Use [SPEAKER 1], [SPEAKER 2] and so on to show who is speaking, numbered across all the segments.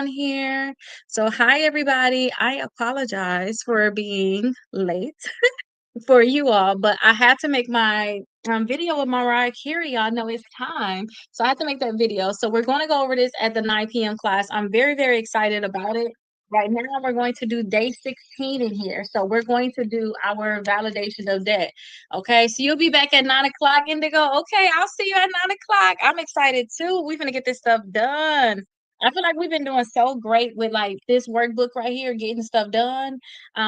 [SPEAKER 1] on here. So, hi everybody. I apologize for being late for you all, but I had to make my video with Mariah Carey. Y'all know it's time. So, I had to make that video. So, we're going to go over this at the 9 p.m. class. I'm very, very excited about it. Right now, we're going to do day 16 in here. So, we're going to do our validation of debt. Okay. So, you'll be back at 9 o'clock, Indigo. Okay. I'll see you at 9 o'clock. I'm excited too. We're going to get this stuff done. I feel like we've been doing so great with like this workbook right here, getting stuff done.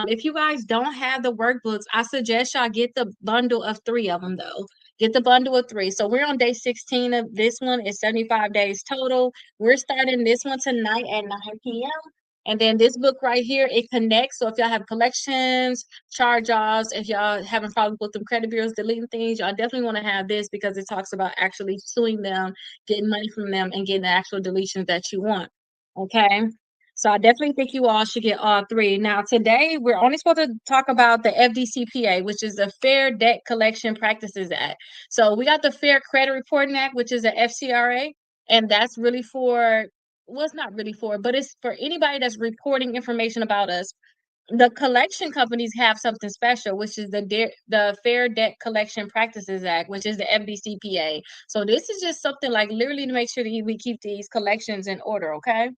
[SPEAKER 1] If you guys don't have the workbooks, I suggest y'all get the bundle of three of them though. Get the bundle of three. So we're on day 16 of this one. It's 75 days total. We're starting this one tonight at 9 p.m. And then this book right here, it connects. So if y'all have collections, charge-offs, if y'all having problems with them credit bureaus deleting things, y'all definitely want to have this because it talks about actually suing them, getting money from them, and getting the actual deletions that you want. Okay. So I definitely think you all should get all three. Now, today we're only supposed to talk about the FDCPA, which is the Fair Debt Collection Practices Act. So we got the Fair Credit Reporting Act, which is a FCRA, and that's really for, well, it's not really for, but it's for anybody that's reporting information about us. The collection companies have something special, which is the Fair Debt Collection Practices Act, which is the FDCPA. So this is just something like literally to make sure that we keep these collections in order, okay?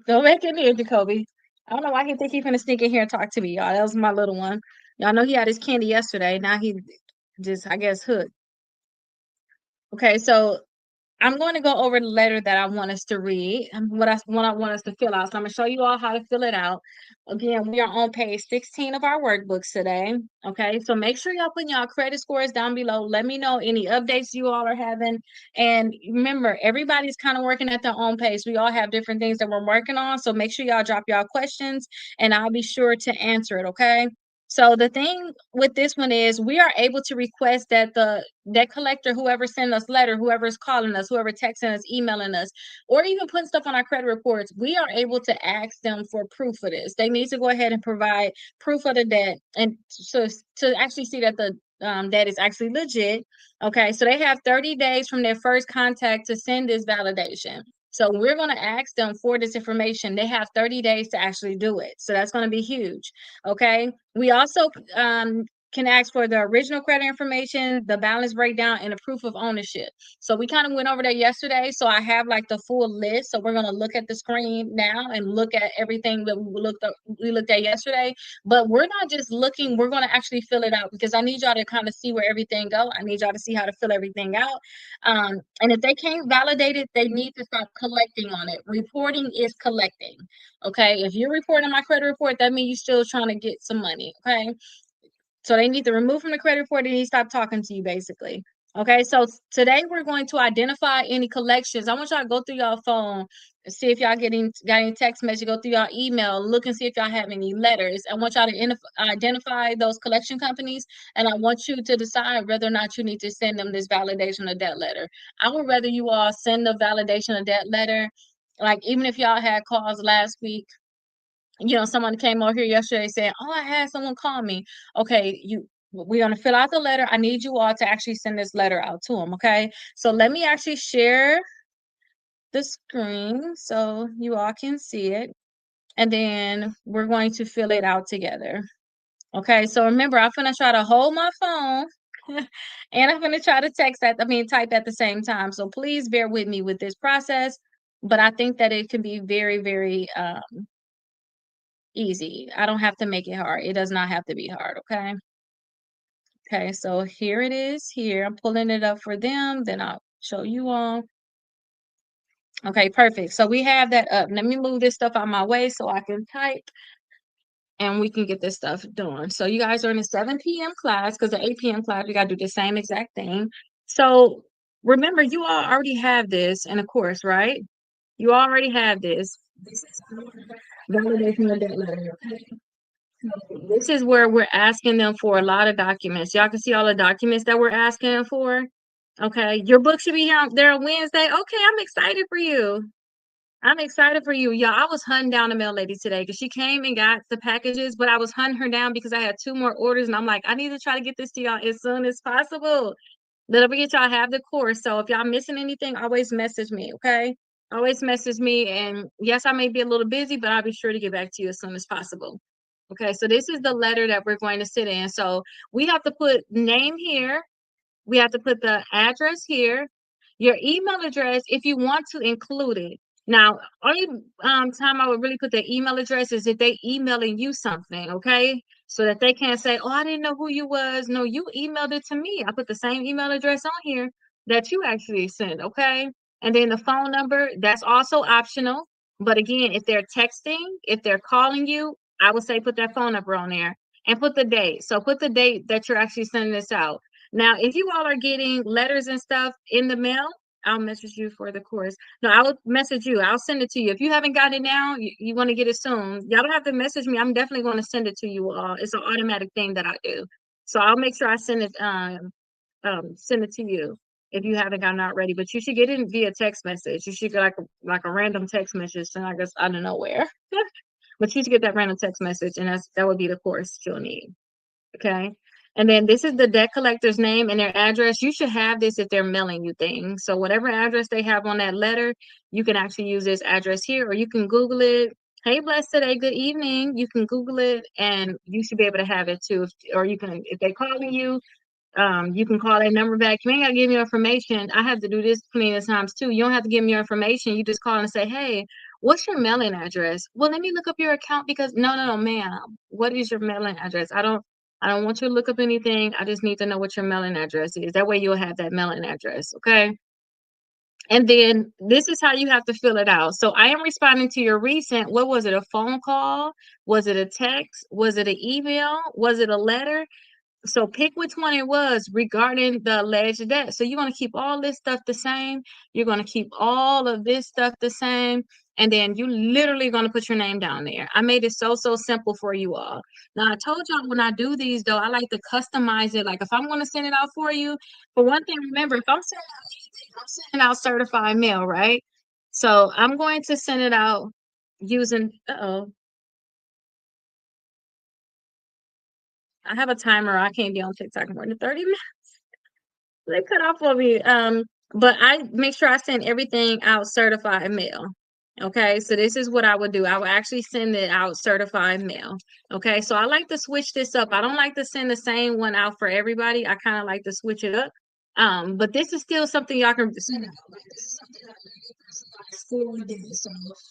[SPEAKER 1] Don't make it near Jacoby. I don't know why he think he finna sneak in here and talk to me, y'all. That was my little one. Y'all know he had his candy yesterday. Now he just, I guess, hooked. Okay, so I'm going to go over the letter that I want us to read and what I want us to fill out. So I'm going to show you all how to fill it out. Again, we are on page 16 of our workbooks today. Okay, so make sure y'all put y'all credit scores down below. Let me know any updates you all are having. And remember, everybody's kind of working at their own pace. We all have different things that we're working on. So make sure y'all drop y'all questions and I'll be sure to answer it. Okay. So the thing with this one is we are able to request that the debt collector, whoever sent us letter, whoever is calling us, whoever texting us, emailing us, or even putting stuff on our credit reports, we are able to ask them for proof of this. They need to go ahead and provide proof of the debt and so to actually see that the debt is actually legit. Okay, so they have 30 days from their first contact to send this validation. So we're going to ask them for this information. They have 30 days to actually do it. So that's going to be huge. Okay. We also can ask for the original credit information, the balance breakdown, and a proof of ownership. So we kind of went over that yesterday. So I have like the full list. So we're gonna look at the screen now and look at everything that we looked at yesterday. But we're not just looking, we're gonna actually fill it out because I need y'all to kind of see where everything go. I need y'all to see how to fill everything out. And if they can't validate it, they need to start collecting on it. Reporting is collecting. Okay. If you're reporting my credit report, that means you're still trying to get some money. Okay. So they need to remove from the credit report. They need to stop talking to you, basically. Okay, so today we're going to identify any collections. I want y'all to go through y'all phone and see if y'all got any text message, go through y'all email, look and see if y'all have any letters. I want y'all to identify those collection companies, and I want you to decide whether or not you need to send them this validation of debt letter. I would rather you all send the validation of debt letter, like even if y'all had calls last week, someone came over here yesterday saying, "Oh, I had someone call me." Okay, we're gonna fill out the letter. I need you all to actually send this letter out to them. Okay, so let me actually share the screen so you all can see it, and then we're going to fill it out together. Okay, so remember, I'm gonna try to hold my phone. And I'm gonna try to type at the same time. So please bear with me with this process. But I think that it can be very, very easy. I don't have to make it hard. It does not have to be hard, okay? Okay, so here it is here. I'm pulling it up for them, then I'll show you all. Okay, perfect. So we have that up. Let me move this stuff out my way so I can type and we can get this stuff done. So you guys are in the 7 p.m. class because the 8 p.m. class, we got to do the same exact thing. So remember, you all already have this in a course, right? You already have this. This is validation of that letter. This is where we're asking them for a lot of documents. Y'all can see all the documents that we're asking them for. Okay, your book should be here there on Wednesday. Okay, I'm excited for you. I'm excited for you. Y'all, I was hunting down the mail lady today because she came and got the packages, but I was hunting her down because I had two more orders, and I'm like, I need to try to get this to y'all as soon as possible. Don't forget y'all have the course. So if y'all missing anything, always message me, okay? Always message me. And yes, I may be a little busy, but I'll be sure to get back to you as soon as possible. Okay, so this is the letter that we're going to sit in. So we have to put name here. We have to put the address here, your email address if you want to include it. Now, only time I would really put the email address is if they emailing you something, okay? So that they can't say, "Oh, I didn't know who you was." No, you emailed it to me. I put the same email address on here that you actually sent, okay? And then the phone number, that's also optional. But again, if they're texting, if they're calling you, I would say put that phone number on there and put the date. So put the date that you're actually sending this out. Now, if you all are getting letters and stuff in the mail, I'll message you for the course. No, I will message you. I'll send it to you. If you haven't got it now, you want to get it soon. Y'all don't have to message me. I'm definitely going to send it to you all. It's an automatic thing that I do. So I'll make sure I send it to you if you haven't gotten out ready. But you should get it via text message. You should get like a random text message, and I guess I don't know where. But you should get that random text message, and that would be the course you'll need. Okay. And then this is the debt collector's name and their address. You should have this if they're mailing you things. So whatever address they have on that letter, you can actually use this address here, or you can Google it. Hey, blessed today. Good evening. You can Google it, and you should be able to have it too. Or you can, if they calling you, you can call that number back. You ain't got to give me your information. I have to do this plenty of times too. You don't have to give me your information. You just call and say, "Hey, what's your mailing address?" Well, let me look up your account because no, ma'am. What is your mailing address? I don't want you to look up anything. I just need to know what your mailing address is. That way you'll have that mailing address. Okay. And then this is how you have to fill it out. So I am responding to your recent, what was it? A phone call? Was it a text? Was it an email? Was it a letter? So pick which one it was regarding the alleged debt. So you're going to keep all this stuff the same. You're going to keep all of this stuff the same. And then you literally going to put your name down there. I made it so simple for you all. Now I told y'all when I do these though, I like to customize it. Like if I'm going to send it out for you, for one thing, remember if I'm sending out anything, I'm sending out certified mail, right? So I'm going to send it out using, I have a timer. I can't be on TikTok more than 30 minutes. They cut off on me. But I make sure I send everything out certified mail. Okay, so this is what I would do. I would actually send it out certified mail. Okay, so I like to switch this up. I don't like to send the same one out for everybody. I kind of like to switch it up. But this is still something y'all can send out. Like, this is something that I really personalize for them. So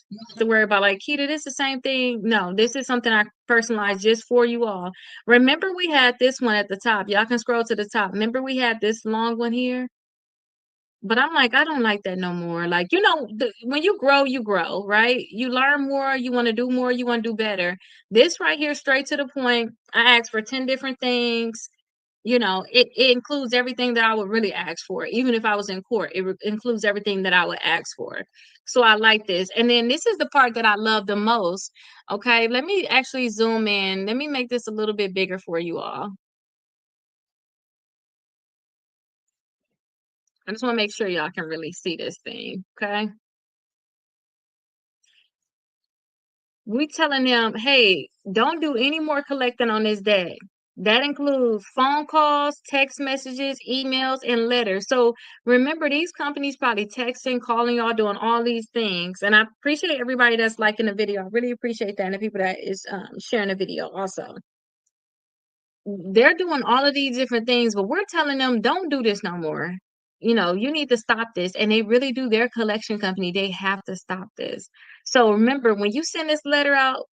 [SPEAKER 1] you don't have to worry about like Keita, this is the same thing. No, this is something I personalized just for you all. Remember we had this one at the top. Y'all can scroll to the top. Remember we had this long one here? But I'm like, I don't like that no more. Like, when you grow, right? You learn more, you want to do more, you want to do better. This right here, straight to the point. I asked for 10 different things. It includes everything that I would really ask for. Even if I was in court, includes everything that I would ask for. So I like this. And then this is the part that I love the most. Okay, let me actually zoom in. Let me make this a little bit bigger for you all. I just want to make sure y'all can really see this thing. Okay. We telling them, hey, don't do any more collecting on this debt. That includes phone calls, text messages, emails, and letters. So remember, these companies probably texting, calling y'all, doing all these things. And I appreciate everybody that's liking the video. I really appreciate that. And the people that is sharing the video also. They're doing all of these different things, but we're telling them, don't do this no more. You need to stop this. And they really do. Their collection company, they have to stop this. So remember, when you send this letter out,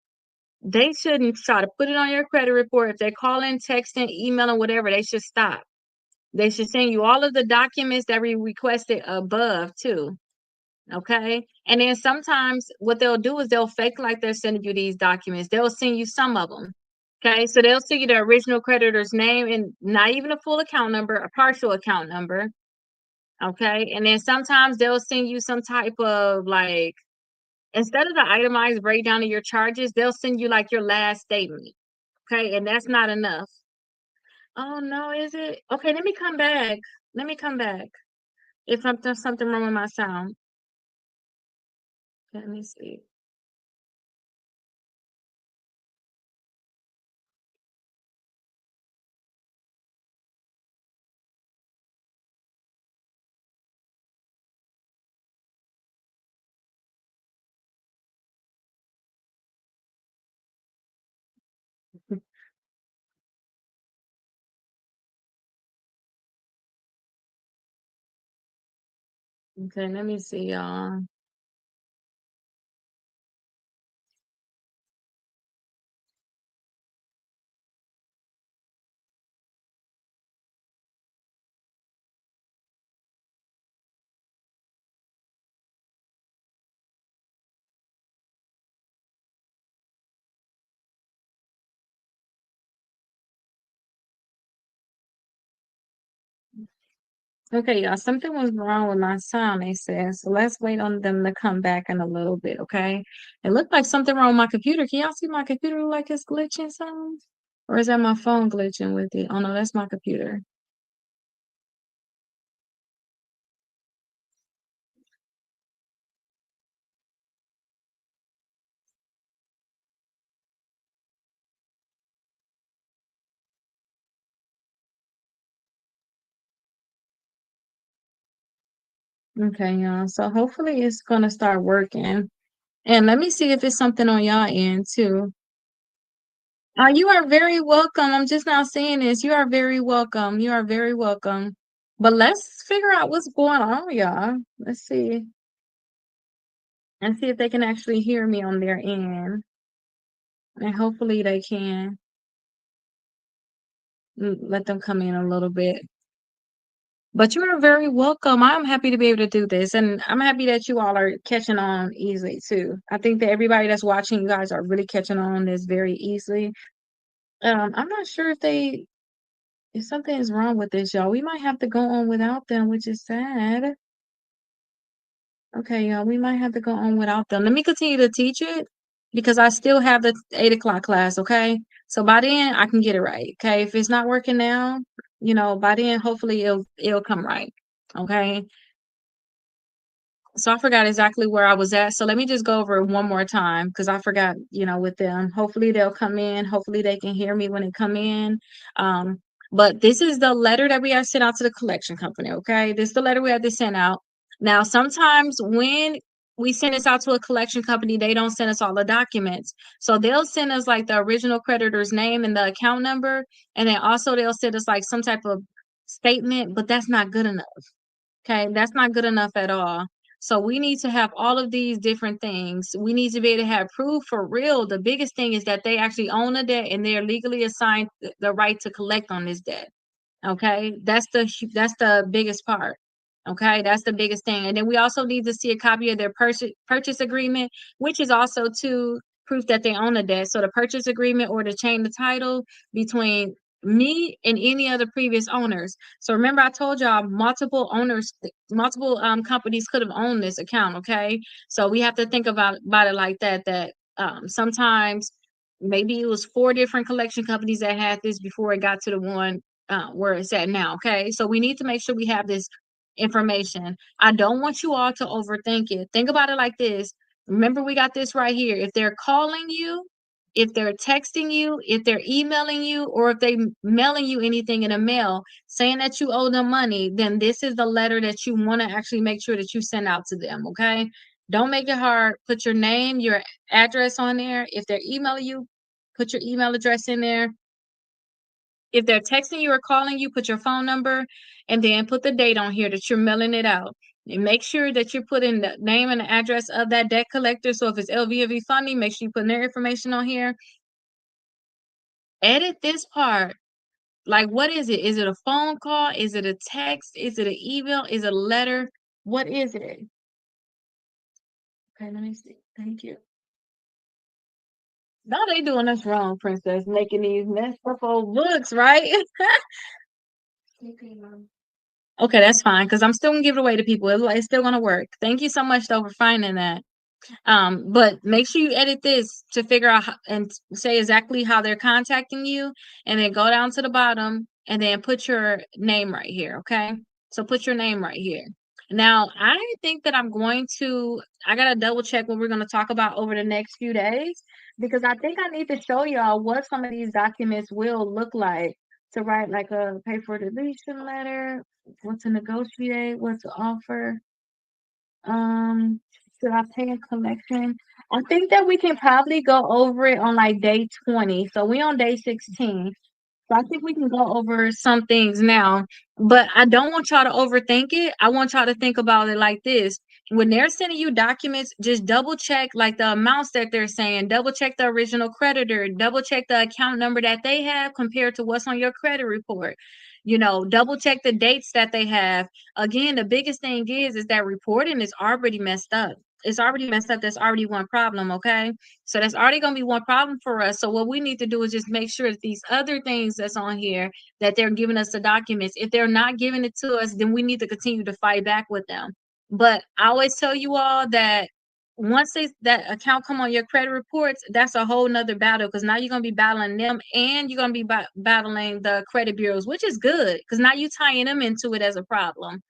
[SPEAKER 1] they shouldn't try to put it on your credit report. If they're calling, texting, emailing, whatever, they should stop. They should send you all of the documents that we requested above too. Okay. And then sometimes what they'll do is they'll fake like they're sending you these documents. They'll send you some of them. Okay. So they'll send you the original creditor's name and not even a full account number, a partial account number. Okay. And then sometimes they'll send you some type of like, instead of the itemized breakdown of your charges, they'll send you like your last statement. Okay, and that's not enough. Oh no, is it? Okay, let me come back. Let me come back. If there's something wrong with my sound. Let me see. Okay, let me see, y'all. Okay, y'all, something was wrong with my sound, they said. So let's wait on them to come back in a little bit, okay? It looked like something wrong with my computer. Can y'all see my computer look like it's glitching something? Or is that my phone glitching with it? Oh no, that's my computer. Okay, y'all. So hopefully it's gonna start working. And let me see if it's something on y'all end too. You are very welcome. I'm just now seeing this. You are very welcome. You are very welcome. But let's figure out what's going on, y'all. Let's see. And see if they can actually hear me on their end. And hopefully they can. Let them come in a little bit. But you are very welcome. I'm happy to be able to do this. And I'm happy that you all are catching on easily too. I think that everybody that's watching, you guys are really catching on this very easily. I'm not sure if something is wrong with this, y'all. We might have to go on without them, which is sad. Okay, y'all, we might have to go on without them. Let me continue to teach it because I still have the 8 o'clock class, okay? So by then I can get it right. Okay. If it's not working now, by then hopefully it'll come right. Okay. So I forgot exactly where I was at. So let me just go over it one more time because I forgot, with them. Hopefully they'll come in. Hopefully they can hear me when they come in. Um, but this is the letter that we have sent out to the collection company. Okay. This is the letter we have to send out. Now, sometimes when we send this out to a collection company, they don't send us all the documents. So they'll send us like the original creditor's name and the account number. And then also they'll send us like some type of statement, but that's not good enough. Okay, that's not good enough at all. So we need to have all of these different things. We need to be able to have proof for real. The biggest thing is that they actually own a debt and they're legally assigned the right to collect on this debt. Okay, that's the biggest part. Okay, that's the biggest thing. And then we also need to see a copy of their purchase agreement, which is also to proof that they own the debt. So the purchase agreement or the chain of title between me and any other previous owners. So remember, I told y'all multiple owners, multiple companies could have owned this account. Okay, so we have to think about it like that. That sometimes maybe it was 4 different collection companies that had this before it got to the one where it's at now. Okay. So we need to make sure we have this information. I don't want you all to overthink it. Think about it like this. Remember, we got this right here. If they're calling you, if they're texting you, if they're emailing you, or if they mailing you anything in a mail saying that you owe them money, then this is the letter that you want to actually make sure that you send out to them. Okay. Don't make it hard. Put your name, your address on there. If they're emailing you, put your email address in there. If they're texting you or calling you, put your phone number and then put the date on here that you're mailing it out. And make sure that you're putting the name and the address of that debt collector. So if it's LVV funding, make sure you put their information on here. Edit this part. Like, what is it? Is it a phone call? Is it a text? Is it an email? Is it a letter? What is it? Okay, let me see. Thank you. Now they doing us wrong, Princess, making these messed up old books, right? Okay, that's fine because I'm still gonna give it away to people. It's still gonna work. Thank you so much though for finding that. But make sure you edit this to figure out and say exactly how they're contacting you, and then go down to the bottom and then put your name right here. Okay, so put your name right here. Now, I think that I gotta double check what we're gonna talk about over the next few days because I think I need to show y'all what some of these documents will look like to write like a pay for deletion letter, what to negotiate, what to offer. Um, should I pay a collection? I think that we can probably go over it on like day 20. So we on day 16. So I think we can go over some things now, but I don't want y'all to overthink it. I want y'all to think about it like this. When they're sending you documents, just double check like the amounts that they're saying, double check the original creditor, double check the account number that they have compared to what's on your credit report. Double check the dates that they have. Again, the biggest thing is that reporting is already messed up. It's already messed up. That's already one problem, okay? So that's already going to be one problem for us. So what we need to do is just make sure that these other things that's on here, that they're giving us the documents. If they're not giving it to us, then we need to continue to fight back with them. But I always tell you all that once that account come on your credit reports, that's a whole nother battle, because now you're going to be battling them and you're going to be battling the credit bureaus, which is good because now you're tying them into it as a problem.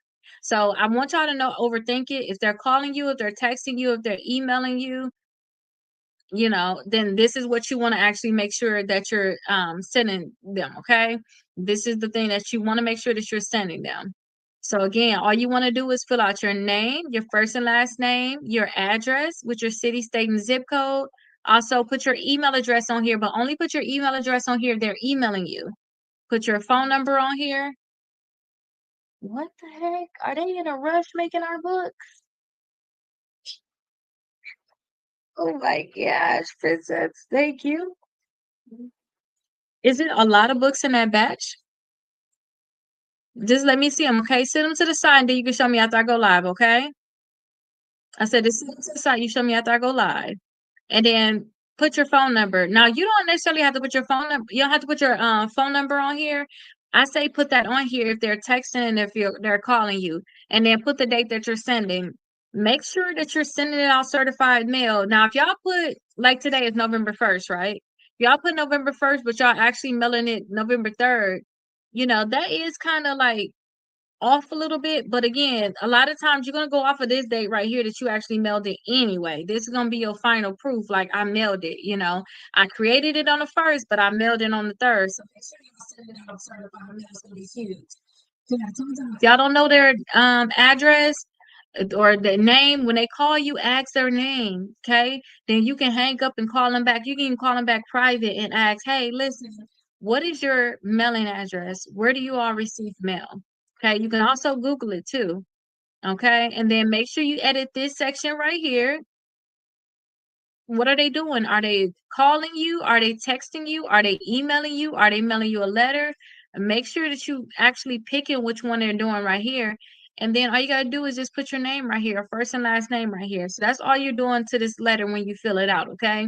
[SPEAKER 1] So I want y'all to know, overthink it. If they're calling you, if they're texting you, if they're emailing you, then this is what you want to actually make sure that you're sending them, okay? This is the thing that you want to make sure that you're sending them. So again, all you want to do is fill out your name, your first and last name, your address with your city, state, and zip code. Also put your email address on here, but only put your email address on here if they're emailing you. Put your phone number on here. What the heck? Are they in a rush making our books? Oh my gosh, Princess. Thank you. Is it a lot of books in that batch? Just let me see them, okay? Sit them to the side, and then you can show me after I go live, okay? I said, just sit them to the side. You show me after I go live, and then put your phone number. Now, you don't necessarily have to put your phone number. You don't have to put your phone number on here. I say put that on here if they're texting and if they're calling you, and then put the date that you're sending. Make sure that you're sending it out certified mail. Now, if y'all put like today is November 1st, right? If y'all put November 1st, but y'all actually mailing it November 3rd, that is kind of like off a little bit. But again, a lot of times you're gonna go off of this date right here that you actually mailed it anyway. This is gonna be your final proof, like I mailed it. I created it on the 1st, but I mailed it on the 3rd. So make sure you send it out certified mail. It's gonna be huge. If y'all don't know their address or the name, when they call you, ask their name. Okay, then you can hang up and call them back. You can even call them back private and ask, hey, listen, what is your mailing address? Where do you all receive mail? Okay, you can also Google it too. Okay, and then make sure you edit this section right here. What are they doing? Are they calling you? Are they texting you? Are they emailing you? Are they mailing you a letter? And make sure that you actually picking which one they're doing right here. And then all you gotta do is just put your name right here, first and last name right here. So that's all you're doing to this letter when you fill it out, okay?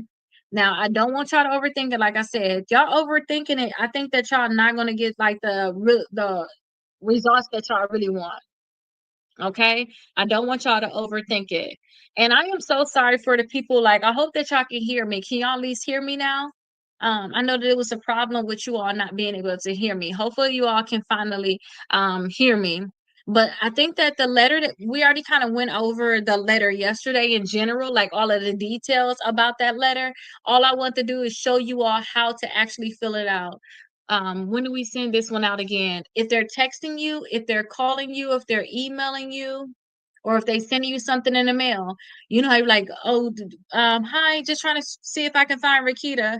[SPEAKER 1] Now I don't want y'all to overthink it. Like I said, if y'all overthinking it, I think that y'all not gonna get like the results that y'all really want. Okay, I don't want y'all to overthink it. And I am so sorry for the people. Like, I hope that y'all can hear me. Can y'all at least hear me now? I know that it was a problem with you all not being able to hear me. Hopefully you all can finally hear me. But I think that the letter that we already kind of went over the letter yesterday in general, like all of the details about that letter. All I want to do is show you all how to actually fill it out. When do we send this one out again? If they're texting you, if they're calling you, if they're emailing you, or if they send you something in the mail, how you're like, oh, hi, just trying to see if I can find Rakita.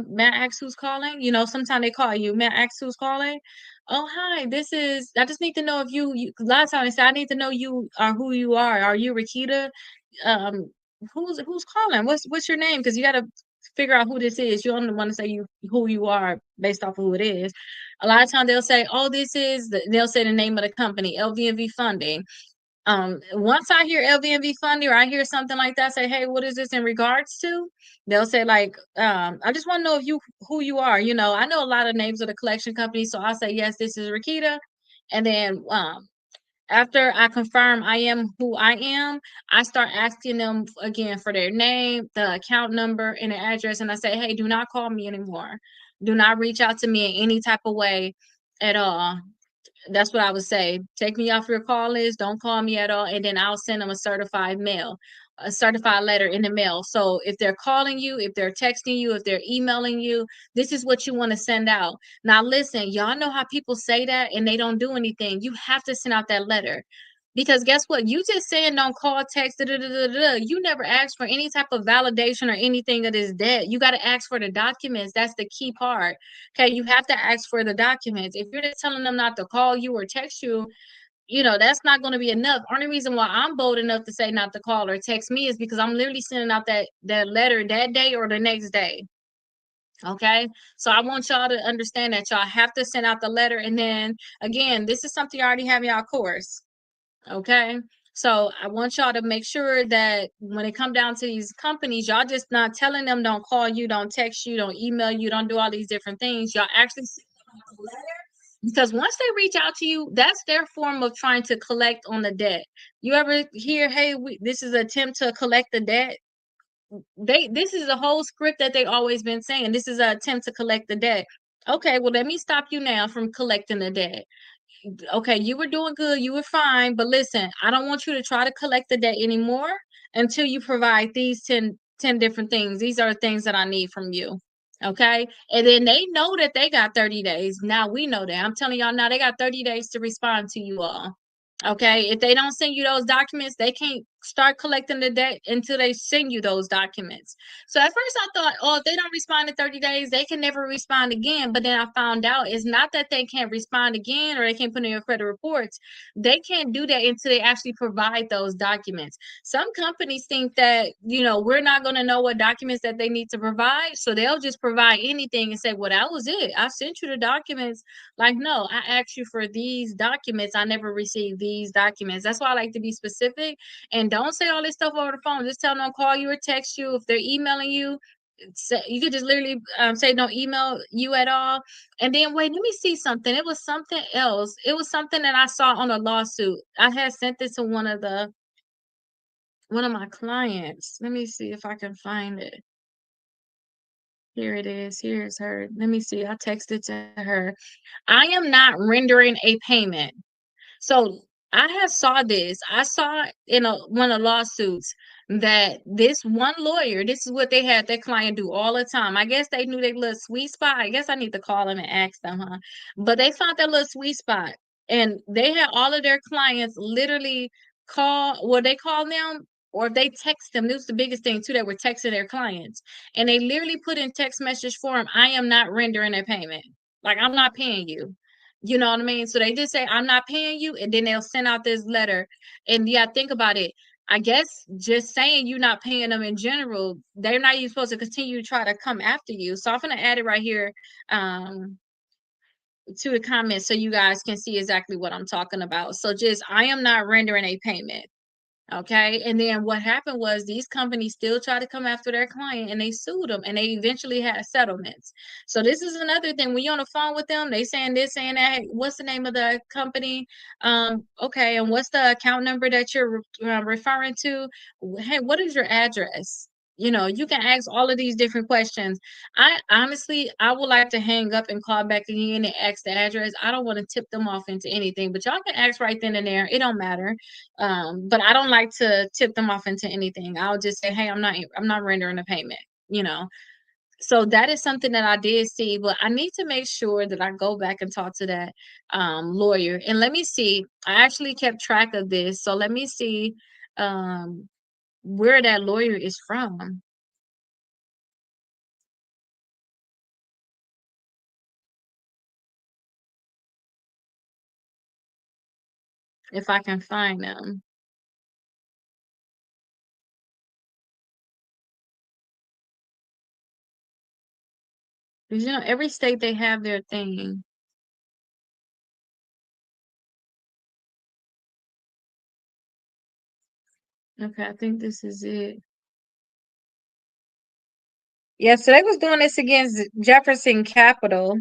[SPEAKER 1] May I ask who's calling? Sometimes they call you. May I ask who's calling? Oh, hi, I just need to know if a lot of times they say, I need to know you are who you are. Are you Rakita? Um, who's calling? What's your name? Because you got to figure out who this is. You don't want to say who you are based off of who it is. A lot of times they'll say, "Oh, they'll say the name of the company, LVNV Funding." Once I hear LVNV Funding or I hear something like that, say, "Hey, what is this in regards to?" They'll say like, "I just want to know who you are." I know a lot of names of the collection companies, so I'll say, "Yes, this is Rakita," and then after I confirm I am who I am, I start asking them again for their name, the account number, and the address. And I say, hey, do not call me anymore. Do not reach out to me in any type of way at all. That's what I would say. Take me off your call list. Don't call me at all. And then I'll send them a certified letter in the mail. So if they're calling you, if they're texting you, if they're emailing you, this is what you want to send out. Now, listen, y'all know how people say that and they don't do anything. You have to send out that letter. Because guess what? You just saying don't call, text, da, da, da, da, da. You never asked for any type of validation or anything of this debt. You got to ask for the documents. That's the key part. Okay, you have to ask for the documents. If you're just telling them not to call you or text you, that's not going to be enough. Only reason why I'm bold enough to say not to call or text me is because I'm literally sending out that letter that day or the next day. Okay, so I want y'all to understand that y'all have to send out the letter, and then again, this is something you already have in y'all course. Okay. So I want y'all to make sure that when it come down to these companies, y'all just not telling them don't call you, don't text you, don't email you, don't do all these different things. Y'all actually send them out a letter, because once they reach out to you, that's their form of trying to collect on the debt. You ever hear, hey, this is an attempt to collect the debt? This is a whole script that they always been saying. This is an attempt to collect the debt. Okay, well, let me stop you now from collecting the debt. Okay, you were doing good, you were fine, but listen, I don't want you to try to collect the debt anymore until you provide these ten different things. These are the things that I need from you. Okay. And then they know that they got 30 days. Now we know that. I'm telling y'all now they got 30 days to respond to you all. Okay. If they don't send you those documents, they can't start collecting the debt until they send you those documents. So at first I thought, oh, if they don't respond in 30 days, they can never respond again. But then I found out it's not that they can't respond again or they can't put in your credit reports. They can't do that until they actually provide those documents. Some companies think that, we're not going to know what documents that they need to provide. So they'll just provide anything and say, well, that was it. I sent you the documents. Like, no, I asked you for these documents. I never received these documents. That's why I like to be specific, and don't say all this stuff over the phone. Just tell them to call you or text you. If they're emailing you, you could just literally say don't email you at all. And then wait, let me see something. It was something else. It was something that I saw on a lawsuit. I had sent this to one of my clients. Let me see if I can find it. Here it is. Here's her. Let me see. I texted to her. I am not rendering a payment. So I have saw this. I saw in one of the lawsuits that this one lawyer, this is what they had their client do all the time. I guess they knew their little sweet spot. I guess I need to call them and ask them, huh? But they found their little sweet spot, and they had all of their clients literally they call them, or if they text them. This was the biggest thing too. They were texting their clients, and they literally put in text message form, "I am not rendering a payment. Like, I'm not paying you." You know what I mean? So they just say, I'm not paying you, and then they'll send out this letter. And yeah, think about it. I guess just saying you're not paying them in general, they're not even supposed to continue to try to come after you. So I'm gonna add it right here to the comments so you guys can see exactly what I'm talking about. So just, I am not rendering a payment. Okay. And then what happened was these companies still tried to come after their client, and they sued them, and they eventually had settlements. So this is another thing. When you're on the phone with them, they saying this, saying that. Hey, what's the name of the company? Okay. And what's the account number that you're referring to? Hey, what is your address? You can ask all of these different questions. I would like to hang up and call back again and ask the address. I don't want to tip them off into anything, but y'all can ask right then and there. It don't matter. But I don't like to tip them off into anything. I'll just say, hey, I'm not rendering a payment, you know. So that is something that I did see, but I need to make sure that I go back and talk to that lawyer. And let me see. I actually kept track of this. So let me see um where that lawyer is from, if I can find them. 'Cause every state they have their thing. Okay, I think this is it. Yeah, so they was doing this against Jefferson Capital.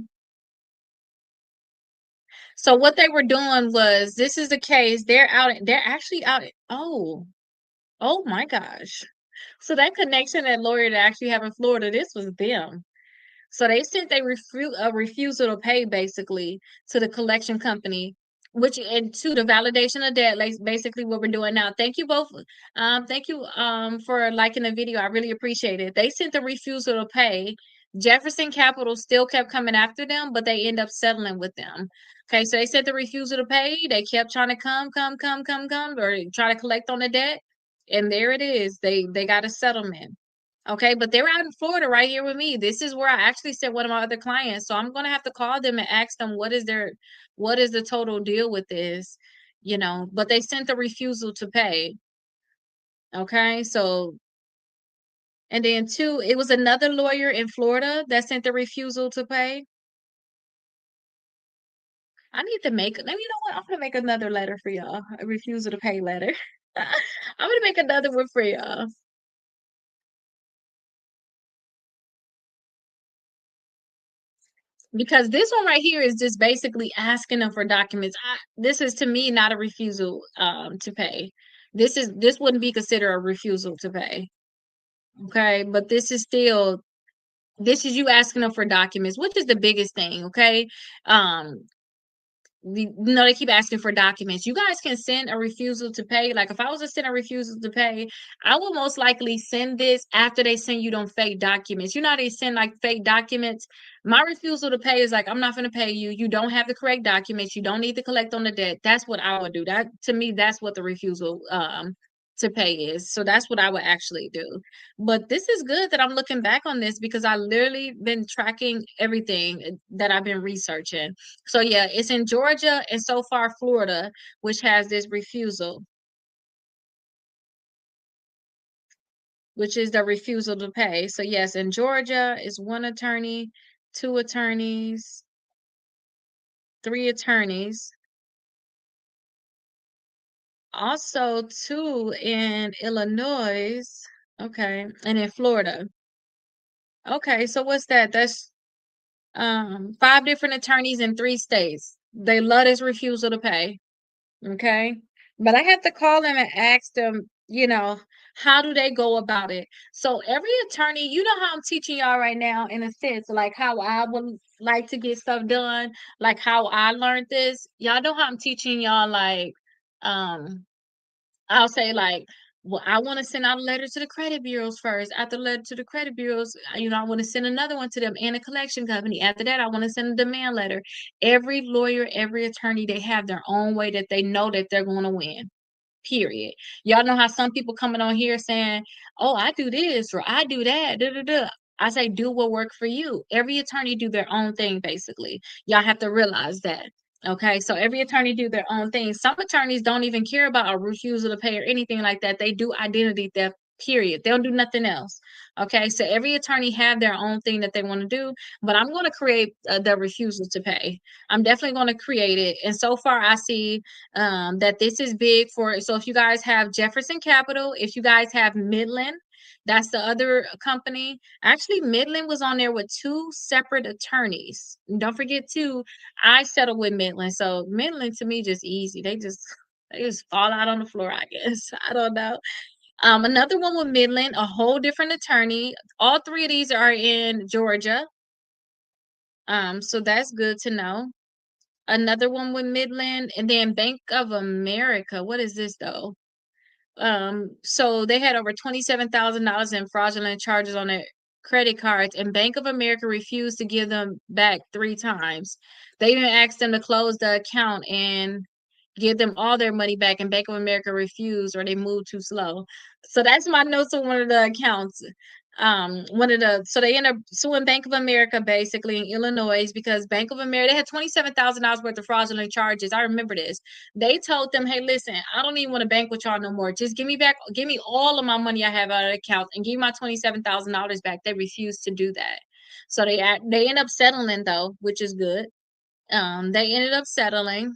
[SPEAKER 1] So what they were doing was, this is the case. They're actually out. Oh my gosh. So that connection, that lawyer that actually have in Florida, this was them. So they sent a refusal to pay basically to the collection company, which, and to the validation of debt, like basically what we're doing now. Thank you both. Thank you for liking the video. I really appreciate it. They sent the refusal to pay. Jefferson Capital still kept coming after them, but they end up settling with them. Okay, so they sent the refusal to pay. They kept trying to come, or try to collect on the debt. And there it is. They got a settlement. Okay, but they're out in Florida right here with me. This is where I actually sent one of my other clients. So I'm gonna have to call them and ask them what is the total deal with this, but they sent the refusal to pay. Okay, so and then two, it was another lawyer in Florida that sent the refusal to pay. I need to make, let me, you know what? I'm gonna make another letter for y'all. A refusal to pay letter. I'm gonna make another one for y'all. Because this one right here is just basically asking them for documents. This is to me not a refusal to pay. This wouldn't be considered a refusal to pay. Okay, but this is you asking them for documents, which is the biggest thing. Okay, um, they keep asking for documents. You guys can send a refusal to pay. Like if I was to send a refusal to pay, I will most likely send this after they send you them fake documents. You know how they send like fake documents? My refusal to pay is like, I'm not gonna pay you. You don't have the correct documents. You don't need to collect on the debt. That's what I would do. That to me, that's what the refusal to pay is. So that's what I would actually do. But this is good that I'm looking back on this because I literally been tracking everything that I've been researching. So yeah, it's in Georgia and so far Florida, which has this refusal, which is the refusal to pay. So yes, in Georgia is one attorney, two attorneys, three attorneys. Also two in Illinois. Okay, and in Florida. Okay, so what's that? That's five different attorneys in three states. They love this refusal to pay. Okay. But I had to call them and ask them, how do they go about it? So every attorney, you know how I'm teaching y'all right now, in a sense, like how I would like to get stuff done, like how I learned this. Y'all know how I'm teaching y'all, like, um, I'll say like, well, I want to send out a letter to the credit bureaus first. After the letter to the credit bureaus, I want to send another one to them and a collection company. After that, I want to send a demand letter. Every lawyer, every attorney, they have their own way that they know that they're going to win. Period. Y'all know how some people coming on here saying, "Oh, I do this or I do that." Da, da, da. I say, do what work for you. Every attorney do their own thing, basically. Y'all have to realize that. Okay, so every attorney do their own thing. Some attorneys don't even care about a refusal to pay or anything like that. They do identity theft, period. They'll do nothing else. Okay, so every attorney have their own thing that they want to do, but I'm going to create the refusal to pay. I'm definitely going to create it. And so far, I see that this is big for. So if you guys have Jefferson Capital, if you guys have Midland, that's the other company. Actually, Midland was on there with two separate attorneys. And don't forget too, I settled with Midland. So Midland to me just easy. They just fall out on the floor, I guess. I don't know. Another one with Midland, a whole different attorney. All three of these are in Georgia. So that's good to know. Another one with Midland, and then Bank of America. What is this though? So they had over $27,000 in fraudulent charges on their credit cards, and Bank of America refused to give them back three times. They even asked them to close the account and give them all their money back, and Bank of America refused, or they moved too slow. So that's my notes on one of the accounts. So they end up suing Bank of America basically in Illinois because Bank of America, they had $27,000 worth of fraudulent charges. I remember this. They told them, hey, listen, I don't even want to bank with y'all no more. Just give me all of my money I have out of the account and give me my $27,000 back. They refused to do that. So they end up settling though, which is good. They ended up settling.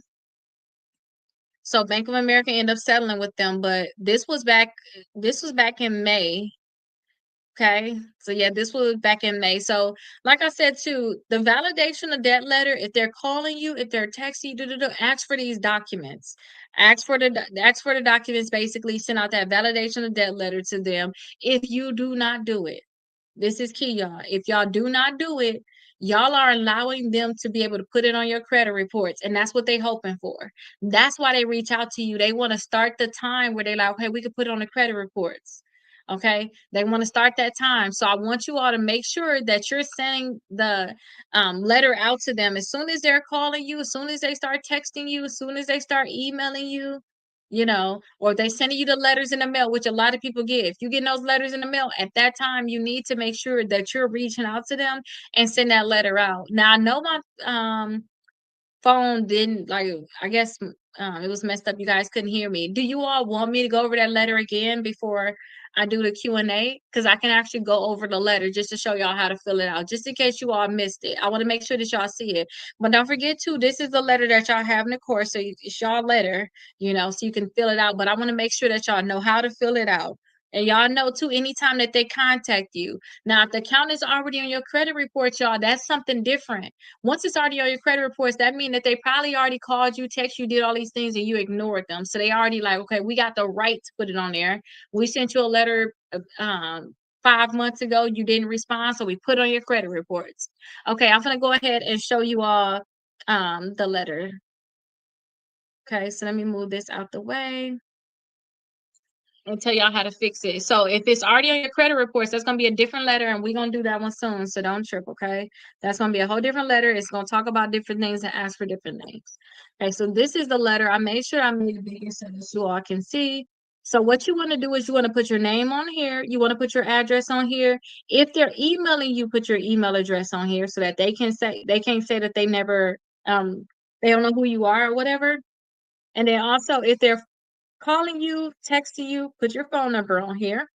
[SPEAKER 1] So Bank of America ended up settling with them, but this was back in May. Okay. So yeah, this was back in May. So like I said too, the validation of debt letter, if they're calling you, if they're texting you, ask for these documents. Ask for the documents, basically send out that validation of debt letter to them. If you do not do it, this is key, y'all. If y'all do not do it, y'all are allowing them to be able to put it on your credit reports. And that's what they're hoping for. That's why they reach out to you. They want to start the time where they're like, okay, we could put it on the credit reports. Okay, they want to start that time. So I want you all to make sure that you're sending the letter out to them as soon as they're calling you, as soon as they start texting you, as soon as they start emailing you, or they sending you the letters in the mail, which a lot of people get. If you get those letters in the mail at that time, you need to make sure that you're reaching out to them and send that letter out. Now I know my phone didn't, like, I guess it was messed up. You guys couldn't hear me. Do you all want me to go over that letter again before I do the Q&A? Because I can actually go over the letter just to show y'all how to fill it out, just in case you all missed it. I want to make sure that y'all see it. But don't forget too, this is the letter that y'all have in the course. So it's y'all letter, so you can fill it out. But I want to make sure that y'all know how to fill it out. And y'all know too, anytime that they contact you. Now, if the account is already on your credit report, y'all, that's something different. Once it's already on your credit reports, that means that they probably already called you, text you, did all these things, and you ignored them. So they already like, okay, we got the right to put it on there. We sent you a letter 5 months ago. You didn't respond, so we put on your credit reports. Okay, I'm gonna go ahead and show you all the letter. Okay, so let me move this out the way and tell y'all how to fix it. So if it's already on your credit reports, that's gonna be a different letter, and we're gonna do that one soon. So don't trip, okay? That's gonna be a whole different letter. It's gonna talk about different things and ask for different things. Okay, so this is the letter. I made sure I made it bigger so that you all can see. So what you want to do is you want to put your name on here. You want to put your address on here. If they're emailing you, put your email address on here so that they can't say that they never they don't know who you are or whatever. And then also if they're calling you, texting you, put your phone number on here,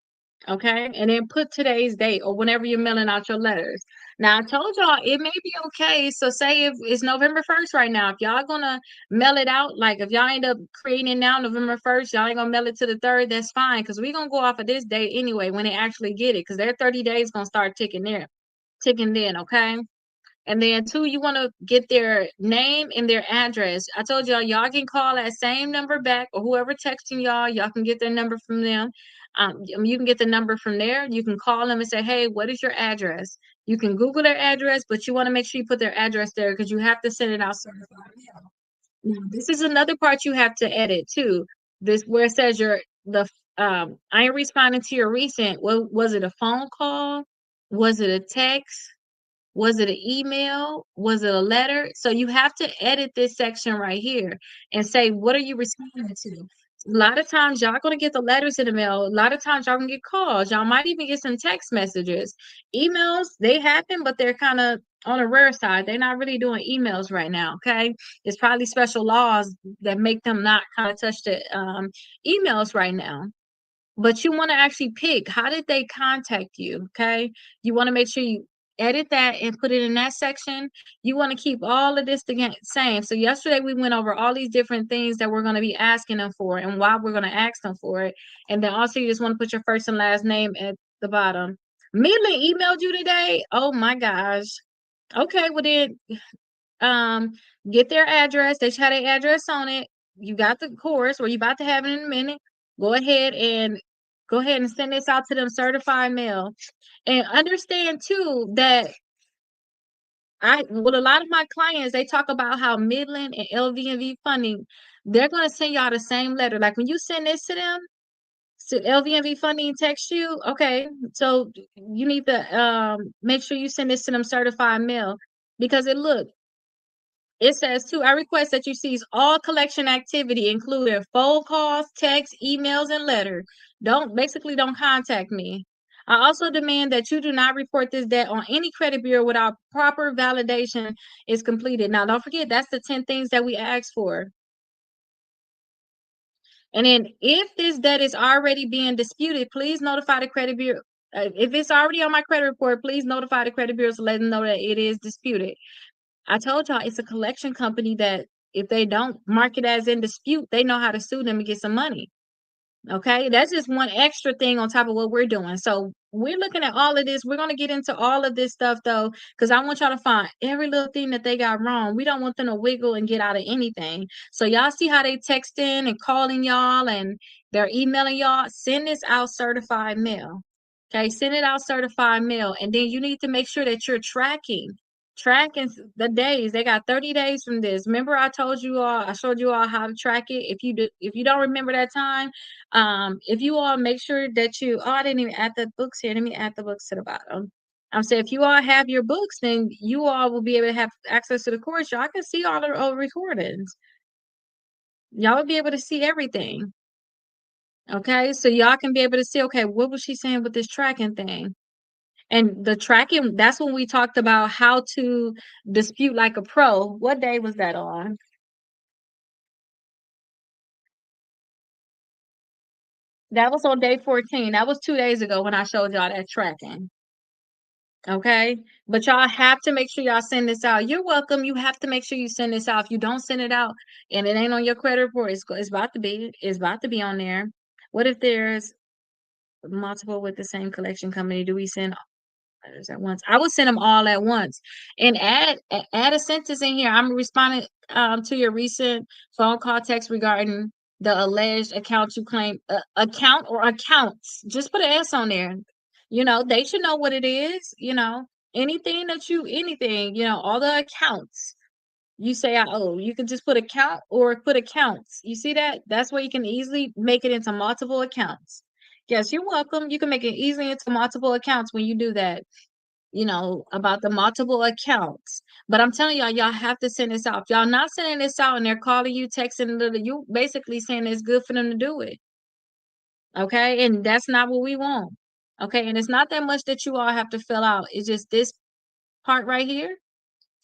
[SPEAKER 1] okay? And then put today's date or whenever you're mailing out your letters. Now, I told y'all it may be okay. So, say if it's November 1st right now, if y'all gonna mail it out, like if y'all end up creating it now November 1st, y'all ain't gonna mail it to the 3rd, that's fine because we're gonna go off of this date anyway when they actually get it because their 30 days gonna start ticking then, okay? And then two, you want to get their name and their address. I told y'all can call that same number back or whoever texting y'all can get their number from them. You can get the number from there. You can call them and say, hey, what is your address? You can Google their address, but you want to make sure you put their address there because you have to send it out certified mail. Now, this is another part you have to edit too. This where it says I ain't responding to your recent. What was it, a phone call? Was it a text? Was it an email? Was it a letter? So you have to edit this section right here and say, what are you responding to? A lot of times y'all gonna get the letters in the mail. A lot of times y'all gonna get calls. Y'all might even get some text messages. Emails, they happen, but they're kind of on a rare side. They're not really doing emails right now. Okay. It's probably special laws that make them not kind of touch the emails right now. But you want to actually pick how did they contact you? Okay. You want to make sure you edit that and put it in that section. You want to keep all of this the same. So yesterday we went over all these different things that we're going to be asking them for and why we're going to ask them for it. And then also you just want to put your first and last name at the bottom. Midland emailed you today. Oh my gosh. Okay, well then um get their address. They should have their address on it. You got the course or you about to have it in a minute. Go ahead and send this out to them certified mail. And understand too that with a lot of my clients, they talk about how Midland and LVNV funding, they're gonna send y'all the same letter. Like when you send this to them, so LVNV funding text you, okay, so you need to make sure you send this to them certified mail because it says too, I request that you cease all collection activity, including phone calls, texts, emails, and letters. Don't contact me. I also demand that you do not report this debt on any credit bureau without proper validation is completed. Now, don't forget, that's the 10 things that we asked for. And then if this debt is already being disputed, please notify the credit bureau. If it's already on my credit report, please notify the credit bureau to let them know that it is disputed. I told y'all it's a collection company that if they don't mark it as in dispute, they know how to sue them and get some money. Okay, that's just one extra thing on top of what we're doing. So we're looking at all of this. We're going to get into all of this stuff though, because I want y'all to find every little thing that they got wrong. We don't want them to wiggle and get out of anything. So y'all see how they texting and calling y'all and they're emailing y'all. Send this out certified mail. Okay, send it out certified mail. And then you need to make sure that you're tracking. Track and the days. They got 30 days from this. Remember, I told you all, I showed you all how to track it. If you don't remember that time, if you all make sure that you, oh, I didn't even add the books here. Let me add the books to the bottom. I'm saying if you all have your books, then you all will be able to have access to the course. Y'all can see all the recordings. Y'all will be able to see everything. Okay, so y'all can be able to see, okay, what was she saying with this tracking thing? And the tracking, that's when we talked about how to dispute like a pro. What day was that on? That was on day 14. That was 2 days ago when I showed y'all that tracking. Okay. But y'all have to make sure y'all send this out. You're welcome. You have to make sure you send this out. If you don't send it out and it ain't on your credit report, it's about to be. It's about to be on there. What if there's multiple with the same collection company? Do we send letters at once? I would send them all at once and add a sentence in here. I'm responding to your recent phone call text regarding the alleged account you claim account or accounts. Just put an S on there. They should know what it is. Anything, all the accounts you say I owe. You can just put account or put accounts. You see that? That's where you can easily make it into multiple accounts. Yes, you're welcome. You can make it easily into multiple accounts when you do that, about the multiple accounts. But I'm telling y'all have to send this out. If y'all not sending this out and they're calling you, texting, you basically saying it's good for them to do it. Okay. And that's not what we want. Okay. And it's not that much that you all have to fill out. It's just this part right here.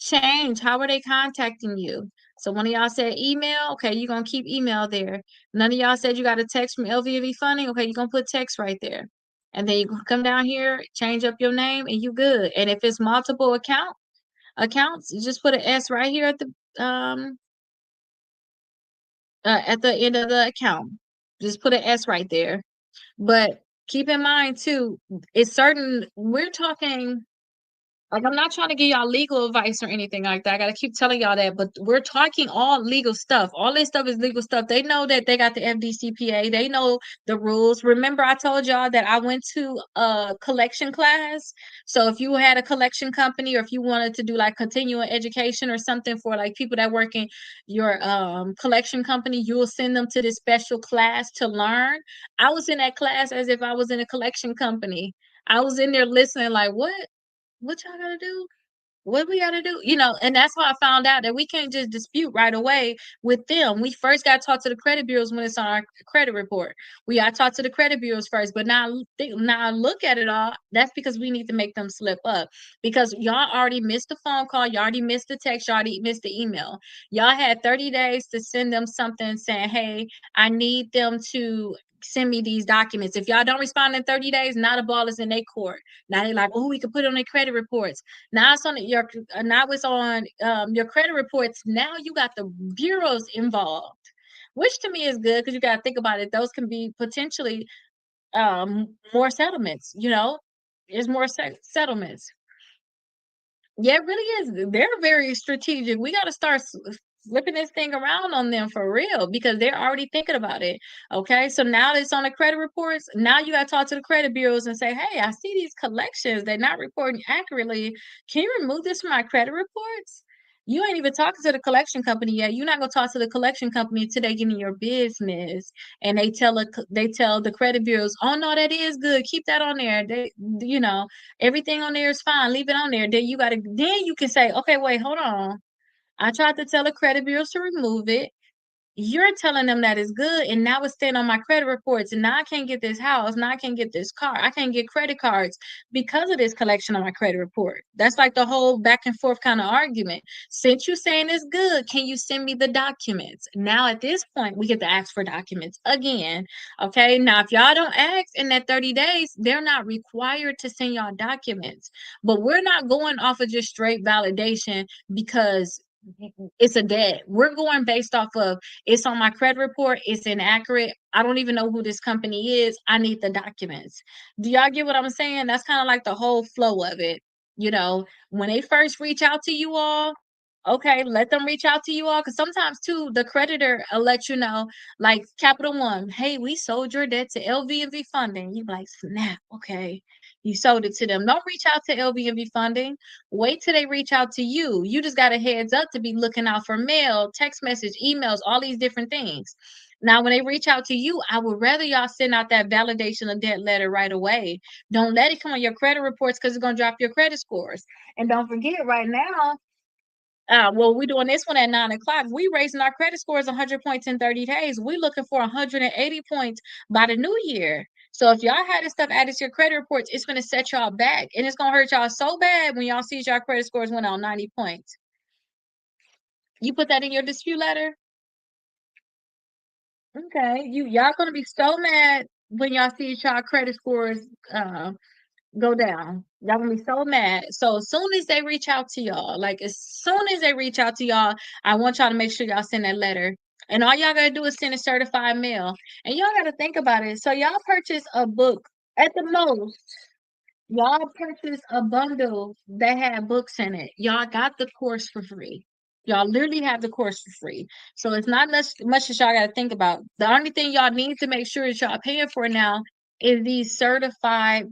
[SPEAKER 1] Change. How are they contacting you? So one of y'all said email. Okay. You're going to keep email there. None of y'all said you got a text from LVV funding. Okay. You're going to put text right there. And then you come down here, change up your name, and you good. And if it's multiple accounts, you just put an S right here at the end of the account. Just put an S right there. But keep in mind too, it's certain we're talking. Like, I'm not trying to give y'all legal advice or anything like that. I gotta keep telling y'all that, but we're talking all legal stuff. All this stuff is legal stuff. They know that they got the FDCPA. They know the rules. Remember, I told y'all that I went to a collection class. So if you had a collection company or if you wanted to do like continuing education or something for like people that work in your collection company, you will send them to this special class to learn. I was in that class as if I was in a collection company. I was in there listening, like, what y'all gotta do? What we gotta do? And that's how I found out that we can't just dispute right away with them. We first got to talk to the credit bureaus when it's on our credit report. We got to talk to the credit bureaus first. But now look at it all. That's because we need to make them slip up because y'all already missed the phone call. You already missed the text. You already missed the email. Y'all had 30 days to send them something saying, hey, I need them to send me these documents. If y'all don't respond in 30 days, now the ball is in their court. Now they're like, oh, we can put it on their credit reports. Now it's on your credit reports. Now you got the bureaus involved, which to me is good because you got to think about it. Those can be potentially more settlements. There's more settlements. Yeah, it really is. They're very strategic. We got to start flipping this thing around on them for real because they're already thinking about it. Okay, so now it's on the credit reports. Now you got to talk to the credit bureaus and say, "Hey, I see these collections. They're not reporting accurately. Can you remove this from my credit reports?" You ain't even talking to the collection company yet. You're not gonna talk to the collection company until they give me your business, and they tell the credit bureaus, "Oh no, that is good. Keep that on there." You know, everything on there is fine. Leave it on there. Then you can say, okay, wait, hold on. I tried to tell the credit bureaus to remove it. You're telling them that it's good, and now it's staying on my credit reports, and now I can't get this house, now I can't get this car, I can't get credit cards because of this collection on my credit report. That's like the whole back and forth kind of argument. Since you're saying it's good, can you send me the documents? Now at this point, we get to ask for documents again. Okay, now if y'all don't ask in that 30 days, they're not required to send y'all documents. But we're not going off of just straight validation because it's a debt. We're going based off of it's on my credit report, it's inaccurate. I don't even know who this company is. I need the documents. Do y'all get what I'm saying? That's kind of like the whole flow of it. When they first reach out to you all, Okay, let them reach out to you all because sometimes too, the creditor will let you know, like Capital One, hey, we sold your debt to LVNV Funding. You be like, snap, okay. You sold it to them. Don't reach out to LVNV Funding. Wait till they reach out to you. You just got a heads up to be looking out for mail, text message, emails, all these different things. Now, when they reach out to you, I would rather y'all send out that validation of debt letter right away. Don't let it come on your credit reports because it's going to drop your credit scores. And don't forget, right now, well, we're doing this one at 9 o'clock. We raising our credit scores 100 points in 30 days. We looking for 180 points by the new year. So if y'all had this stuff added to your credit reports, it's gonna set y'all back, and it's gonna hurt y'all so bad when y'all see y'all credit scores went on 90 points. You put that in your dispute letter. Okay, y'all gonna be so mad when y'all see y'all credit scores go down. Y'all gonna be so mad. So as soon as they reach out to y'all, like as soon as they reach out to y'all, I want y'all to make sure y'all send that letter. And all y'all gotta do is send a certified mail. And y'all gotta think about it. So y'all purchase a book at the most. Y'all purchase a bundle that had books in it. Y'all got the course for free. Y'all literally have the course for free. So it's not much that y'all gotta think about. The only thing y'all need to make sure that y'all paying for now is these certified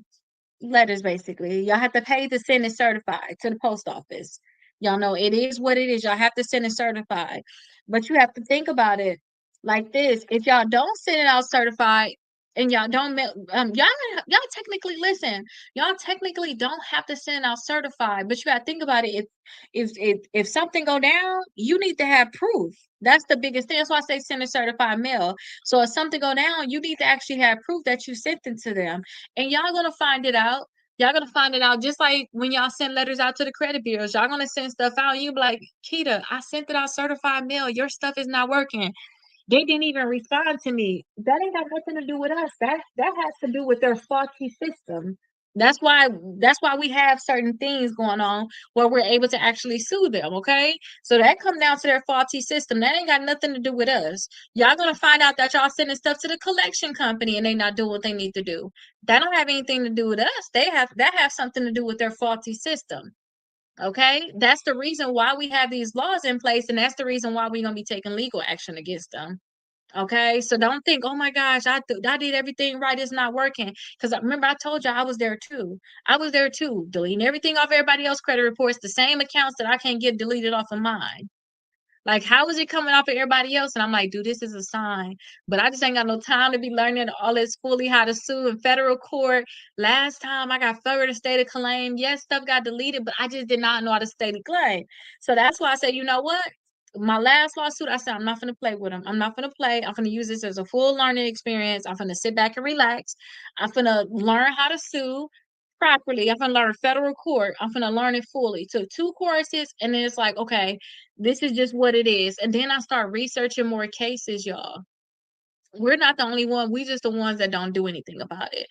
[SPEAKER 1] letters basically. Y'all have to pay to send it certified to the post office. Y'all know it is what it is. Y'all have to send it certified. But you have to think about it like this. If y'all don't send it out certified and y'all don't y'all technically listen, y'all technically don't have to send out certified, but you gotta think about it. If something go down, you need to have proof. That's the biggest thing. That's why I say send a certified mail. So if something go down, you need to actually have proof that you sent it to them. And y'all gonna find it out. Y'all gonna find it out just like when y'all send letters out to the credit bureaus. Y'all gonna send stuff out. And you be like, Keita, I sent it out certified mail. Your stuff is not working. They didn't even respond to me. That ain't got nothing to do with us. That has to do with their faulty system. That's why we have certain things going on where we're able to actually sue them, okay? So that come down to their faulty system. That ain't got nothing to do with us. Y'all gonna find out that y'all sending stuff to the collection company and they not doing what they need to do. That don't have anything to do with us. That have something to do with their faulty system. Okay, that's the reason why we have these laws in place, and that's the reason why we're gonna be taking legal action against them. Okay, so don't think, oh my gosh, I did everything right, it's not working. Because remember, I told you I was there too. I was there too, deleting everything off everybody else's credit reports, the same accounts that I can't get deleted off of mine. Like, how is it coming off of everybody else? And I'm like, dude, this is a sign. But I just ain't got no time to be learning all this fully how to sue in federal court. Last time I got further state a claim. Yes, stuff got deleted, but I just did not know how to state a claim. So that's why I said, you know what? My last lawsuit, I said, I'm not going to play with them. I'm not going to play. I'm going to use this as a full learning experience. I'm going to sit back and relax. I'm going to learn how to sue properly. I'm gonna learn federal court. I'm gonna learn it fully. Took 2 courses, and then it's like, okay, this is just what it is. And then I start researching more cases, y'all. We're not the only one. We just the ones that don't do anything about it.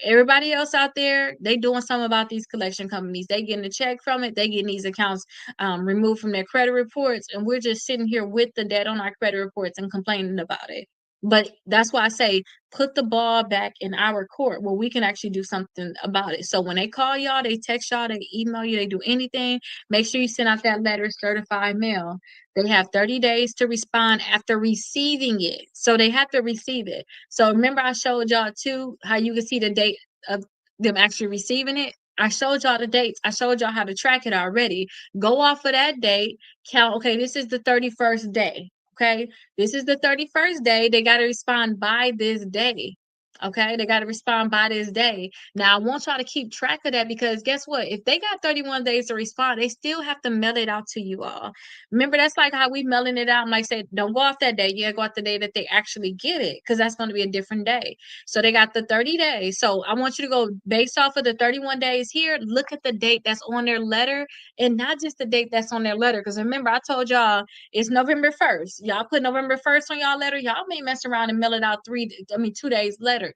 [SPEAKER 1] Everybody else out there, they doing something about these collection companies. They getting a check from it. They getting these accounts removed from their credit reports, and we're just sitting here with the debt on our credit reports and complaining about it. But that's why I say put the ball back in our court where we can actually do something about it. So when they call y'all, they text y'all, they email you, they do anything, make sure you send out that letter certified mail. They have 30 days to respond after receiving it. So they have to receive it. So remember I showed y'all too how you can see the date of them actually receiving it. I showed y'all the dates. I showed y'all how to track it already. Go off of that date, count, okay, this is the 31st day. Okay, this is the 31st day. They got to respond by this day. Okay, they got to respond by this day. Now, I want y'all to keep track of that because guess what? If they got 31 days to respond, they still have to mail it out to you all. Remember, that's like how we mailing it out. And like I said, don't go off that day. You go off the day that they actually get it because that's going to be a different day. So they got the 30 days. So I want you to go based off of the 31 days here. Look at the date that's on their letter and not just the date that's on their letter. Because remember, I told y'all it's November 1st. Y'all put November 1st on y'all letter. Y'all may mess around and mail it out 2 days later.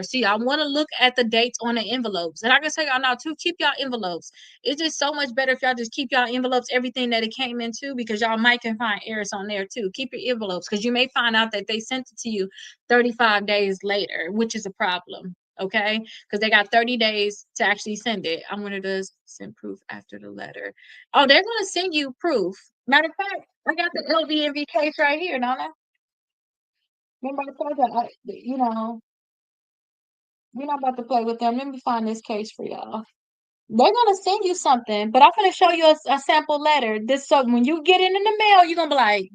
[SPEAKER 1] See, I want to look at the dates on the envelopes. And I can tell y'all now too, keep y'all envelopes. It's just so much better if y'all just keep y'all envelopes, everything that it came into, because y'all might can find errors on there too. Keep your envelopes because you may find out that they sent it to you 35 days later, which is a problem. Okay, because they got 30 days to actually send it. I'm gonna just send proof after the letter. Oh, they're gonna send you proof. Matter of fact, I got the LVMV case right here, don't I? Remember I told you, we're not about to play with them. Let me find this case for y'all. They're gonna send you something, but I'm gonna show you a sample letter. This so when you get it in the mail, you're gonna be like,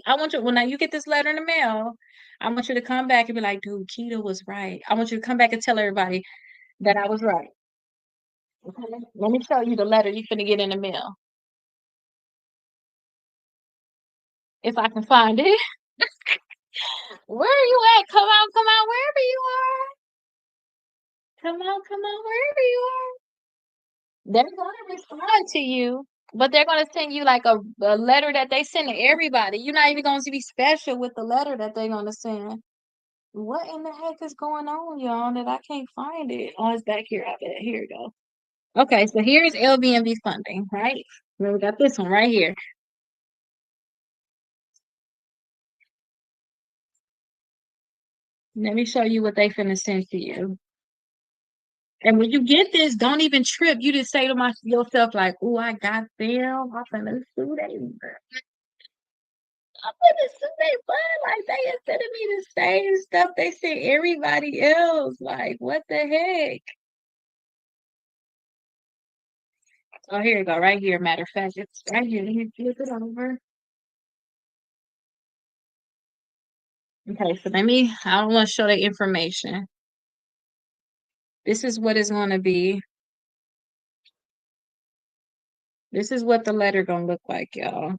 [SPEAKER 1] I want you when you get this letter in the mail, I want you to come back and be like, dude, Keita was right. I want you to come back and tell everybody that I was right. Okay? Let me show you the letter you're gonna get in the mail. If I can find it. Where are you at? Come on, wherever you are. Come on, wherever you are. They're gonna respond to you, but they're gonna send you like a letter that they send to everybody. You're not even gonna be special with the letter that they're gonna send. What in the heck is going on, y'all? That I can't find it. Oh, it's back here. I bet. Here we go. Okay, so here's LVMV funding, right? Then we got this one right here. Let me show you what they finna send to you. And when you get this, don't even trip. You just say to yourself, like, oh, I got them. I'm finna sue them. I'm finna sue they butt. Like, they are sending me the same stuff they sent everybody else. Like, what the heck? Oh, here you go. Right here. Matter of fact, it's right here. Let me flip it over. Okay, so I don't want to show the information. This is what it's going to be. This is what the letter going to look like, y'all.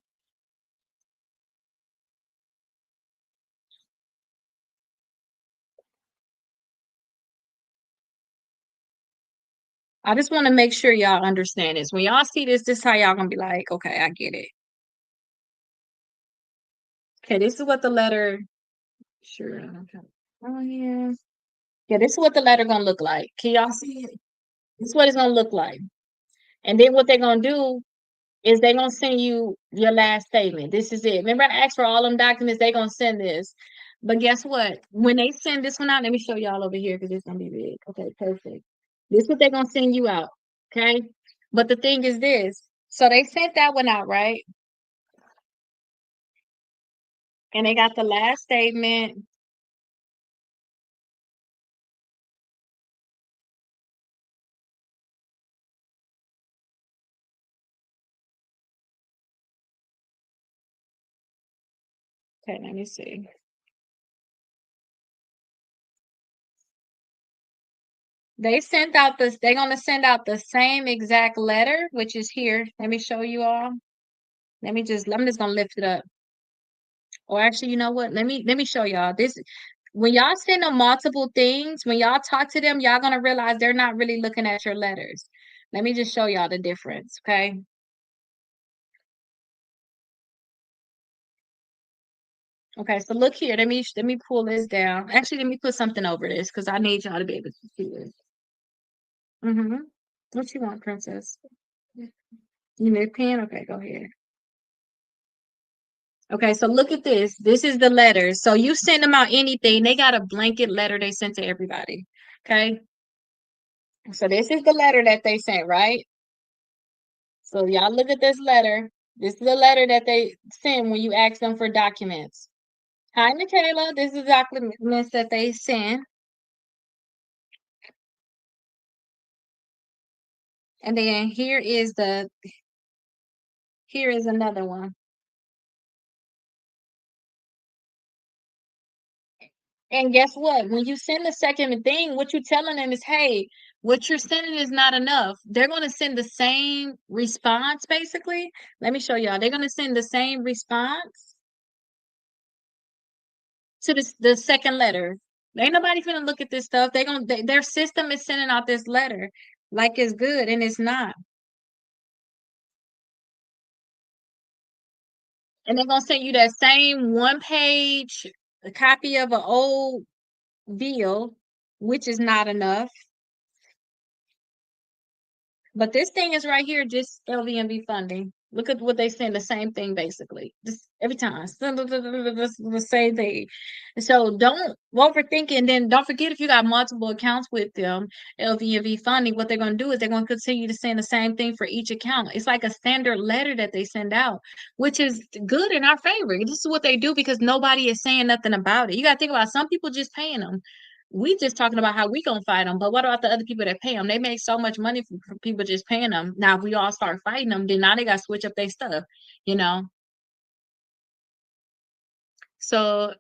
[SPEAKER 1] I just want to make sure y'all understand this. When y'all see this is how y'all going to be like, okay, I get it. Okay, this is what the letter, sure. Oh, yeah. Yeah, this is what the letter going to look like. Can y'all see it? This is what it's going to look like. And then what they're going to do is they're going to send you your last statement. This is it. Remember, I asked for all them documents. They're going to send this. But guess what? When they send this one out, let me show y'all over here because it's going to be big. Okay, perfect. This is what they're going to send you out. Okay. But the thing is this. So they sent that one out, right? And they got the last statement. Okay, let me see. They sent out this, they're going to send out the same exact letter, which is here. Let me show you all. I'm just going to lift it up. Or actually, you know what? Let me show y'all. This when y'all send them multiple things, when y'all talk to them, y'all gonna realize they're not really looking at your letters. Let me just show y'all the difference, okay? Okay, so look here. Let me pull this down. Actually, let me put something over this because I need y'all to be able to see this. Mm-hmm. What you want, princess? You need a pen? Okay, go ahead. Okay, so look at this. This is the letter. So you send them out anything, they got a blanket letter they sent to everybody. Okay. So this is the letter that they sent, right? So y'all look at this letter. This is the letter that they send when you ask them for documents. Hi, Michaela. This is documents that they send. And then here is another one. And guess what? When you send the second thing, what you're telling them is, hey, what you're sending is not enough. They're going to send the same response, basically. Let me show y'all. They're going to send the same response to the second letter. Ain't nobody finna look at this stuff. Their system is sending out this letter like it's good and it's not. And they're gonna send you that same one page copy of an old bill, which is not enough. But this thing is right here, just LVMV funding. Look at what they saying, the same thing basically. Just every time. The same thing. So don't overthink it. And then don't forget if you got multiple accounts with them, LVMV funding, what they're gonna do is they're gonna continue to send the same thing for each account. It's like a standard letter that they send out, which is good in our favor. This is what they do because nobody is saying nothing about it. You gotta think about some people just paying them. We just talking about how we gonna fight them, but what about the other people that pay them? They make so much money from people just paying them. Now, if we all start fighting them, then now they gotta switch up their stuff, you know. So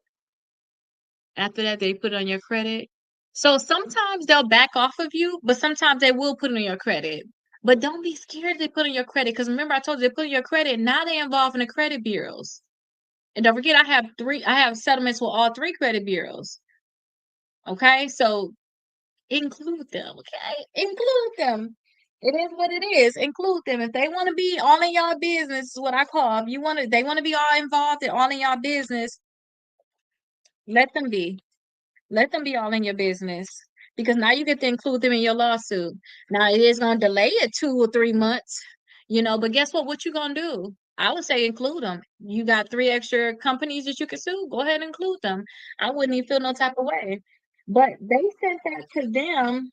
[SPEAKER 1] after that, they put it on your credit. So sometimes they'll back off of you, but sometimes they will put it on your credit. But don't be scared they put on your credit because remember I told you they put on your credit. Now they involve in the credit bureaus. And don't forget, I have settlements with all three credit bureaus. Okay, so include them, okay? Include them. It is what it is. Include them. If they want to be all in y'all business, is what I call. If you want to, they want to be all involved in all in y'all business, let them be. Let them be all in your business. Because now you get to include them in your lawsuit. Now it is gonna delay it 2 or 3 months, but guess what? What you gonna do? I would say include them. You got three extra companies that you can sue. Go ahead and include them. I wouldn't even feel no type of way. But they sent that to them.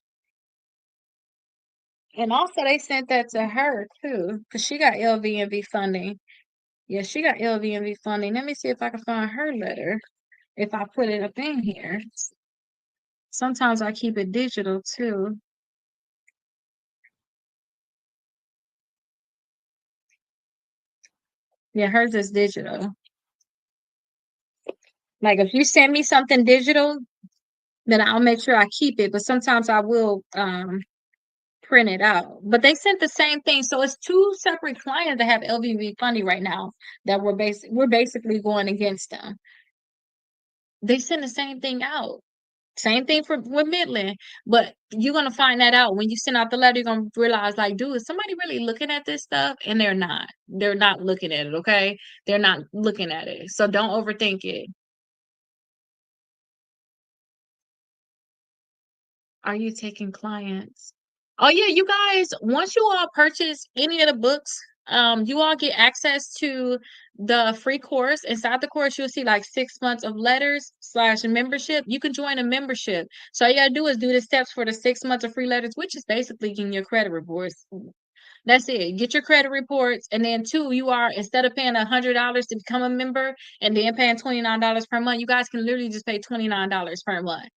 [SPEAKER 1] And also they sent that to her too, because she got LVMV funding. Yeah, she got LVMV funding. Let me see if I can find her letter. If I put it up in here. Sometimes I keep it digital too. Yeah, hers is digital. Like if you send me something digital, then I'll make sure I keep it. But sometimes I will print it out. But they sent the same thing. So it's two separate clients that have LVV funding right now that we're basically going against them. They send the same thing out. Same thing for with Midland, but you're gonna find that out when you send out the letter. You're gonna realize, like, dude, is somebody really looking at this stuff? And they're not. They're not looking at it. Okay, they're not looking at it. So don't overthink it. Are you taking clients? Oh yeah, you guys, once you all purchase any of the books, you all get access to the free course. Inside the course, you'll see like 6 months of letters slash membership. You can join a membership. So all you gotta do is do the steps for the 6 months of free letters, which is basically getting your credit reports. That's it. Get your credit reports, and then two, you are instead of paying $100 to become a member and then paying $29 per month, you guys can literally just pay $29 per month.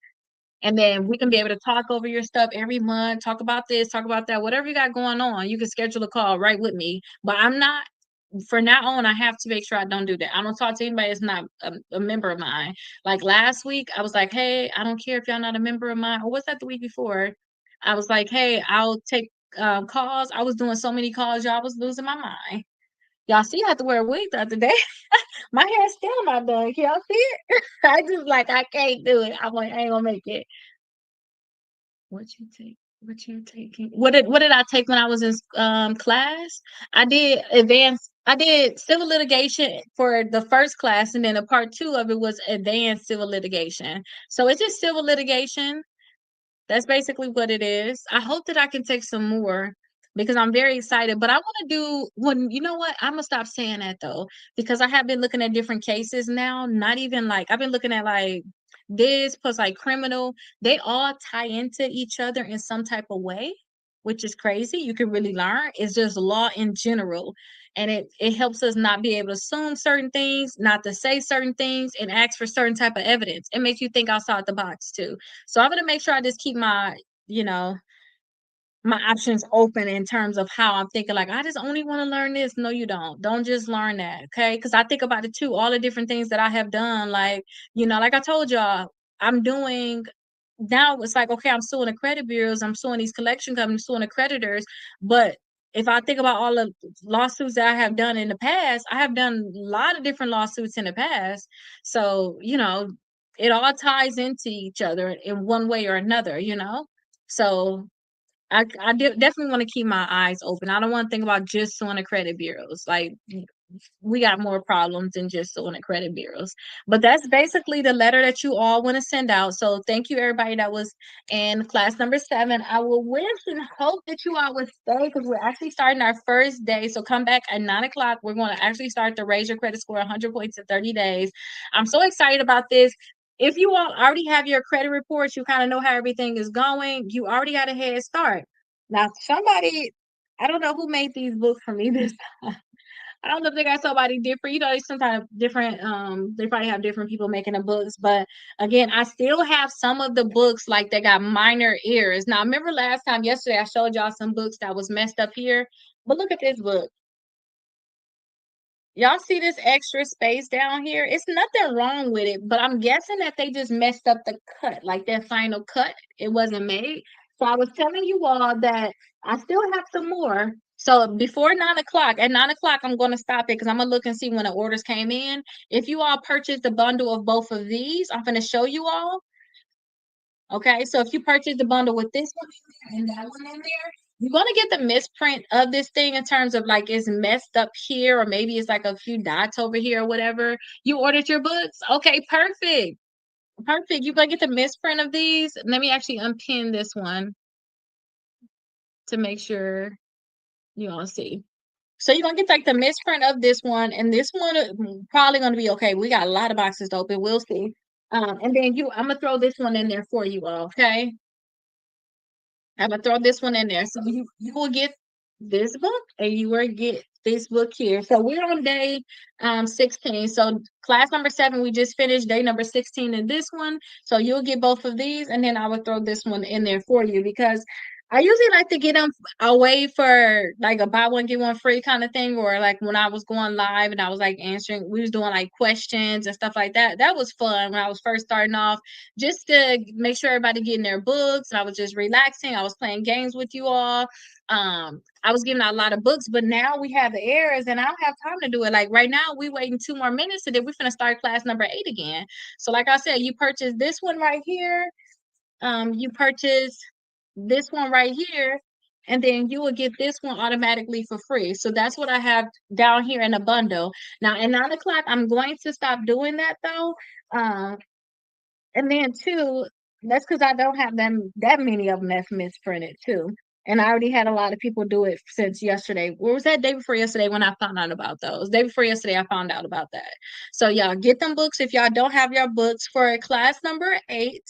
[SPEAKER 1] And then we can be able to talk over your stuff every month, talk about this, talk about that, whatever you got going on. You can schedule a call right with me. But I'm not, for now on, I have to make sure I don't do that. I don't talk to anybody that's not a member of mine. Like last week, I was like, hey, I don't care if y'all not a member of mine. Or what's that the week before? I was like, hey, I'll take calls. I was doing so many calls, y'all was losing my mind. Y'all see, I have to wear a wig the other day. My hair's still not done. Can y'all see it? I just like I can't do it. I'm like, I ain't gonna make it. What you take? What you taking? What did I take when I was in class? I did civil litigation for the first class, and then a part two of it was advanced civil litigation. So it's just civil litigation. That's basically what it is. I hope that I can take some more because I'm very excited. But I want to do when you know what? I'm gonna stop saying that though, because I have been looking at different cases now. Not even like I've been looking at like this plus like criminal. They all tie into each other in some type of way, which is crazy. You can really learn. It's just law in general. And it helps us not be able to assume certain things, not to say certain things, and ask for certain type of evidence. It makes you think outside the box too. So I'm gonna make sure I just keep you know, my options open in terms of how I'm thinking. Like, I just only want to learn this. No, you don't. Don't just learn that. Okay. Because I think about it too, all the different things that I have done. Like, like I told y'all, I'm doing now it's like, okay, I'm suing the credit bureaus, I'm suing these collection companies, suing the creditors. But if I think about all the lawsuits that I have done in the past, I have done a lot of different lawsuits in the past. So, it all ties into each other in one way or another. So definitely want to keep my eyes open. I don't want to think about just suing the credit bureaus. Like we got more problems than just doing the credit bureaus. But that's basically the letter that you all want to send out. So thank you everybody that was in class number 7. I will wish and hope that you all would stay because we're actually starting our first day. So come back at 9 o'clock. We're going to actually start the Raise Your Credit Score 100 points in 30 days. I'm so excited about this. If you all already have your credit reports, you kind of know how everything is going. You already got a head start. Now, somebody, I don't know who made these books for me this time. I don't know if they got somebody different. You know, they sometimes different. They probably have different people making the books. But again, I still have some of the books like they got minor errors. Now, remember last time, yesterday, I showed y'all some books that was messed up here. But look at this book. Y'all see this extra space down here? It's nothing wrong with it, but I'm guessing that they just messed up the cut, like that final cut. It wasn't made. So I was telling you all that I still have some more. So before 9 o'clock, at 9 o'clock, I'm going to stop it because I'm going to look and see when the orders came in. If you all purchased the bundle of both of these, I'm going to show you all. Okay, so if you purchase the bundle with this one in there and that one in there, you're gonna get the misprint of this thing in terms of like it's messed up here, or maybe it's like a few dots over here or whatever. You ordered your books? Okay, perfect. Perfect. You're gonna get the misprint of these. Let me actually unpin this one to make sure you all see. So you're gonna get like the misprint of this one, and this one probably gonna be okay. We got a lot of boxes to open. We'll see. And then I'm gonna throw this one in there for you all, okay? I'm gonna throw this one in there. So you will get this book and you will get this book here. So we're on day 16. So class number 7, we just finished day number 16 in this one. So you'll get both of these, and then I will throw this one in there for you because I usually like to get them away for like a buy one get one free kind of thing, or like when I was going live and I was like answering, we was doing like questions and stuff like that. That was fun when I was first starting off, just to make sure everybody getting their books. And I was just relaxing. I was playing games with you all. I was giving out a lot of books, but now we have the errors and I don't have time to do it. Like right now, we waiting 2 more minutes and then we're gonna start class number 8 again. So like I said, you purchase this one right here. You purchase this one right here, and then you will get this one automatically for free. So that's what I have down here in a bundle. Now at 9 o'clock, I'm going to stop doing that though. And then too, that's because I don't have them that many of them that's misprinted too. And I already had a lot of people do it since yesterday. What was that day before yesterday when I found out about those? Day before yesterday, I found out about that. So y'all get them books if y'all don't have your books for class number 8.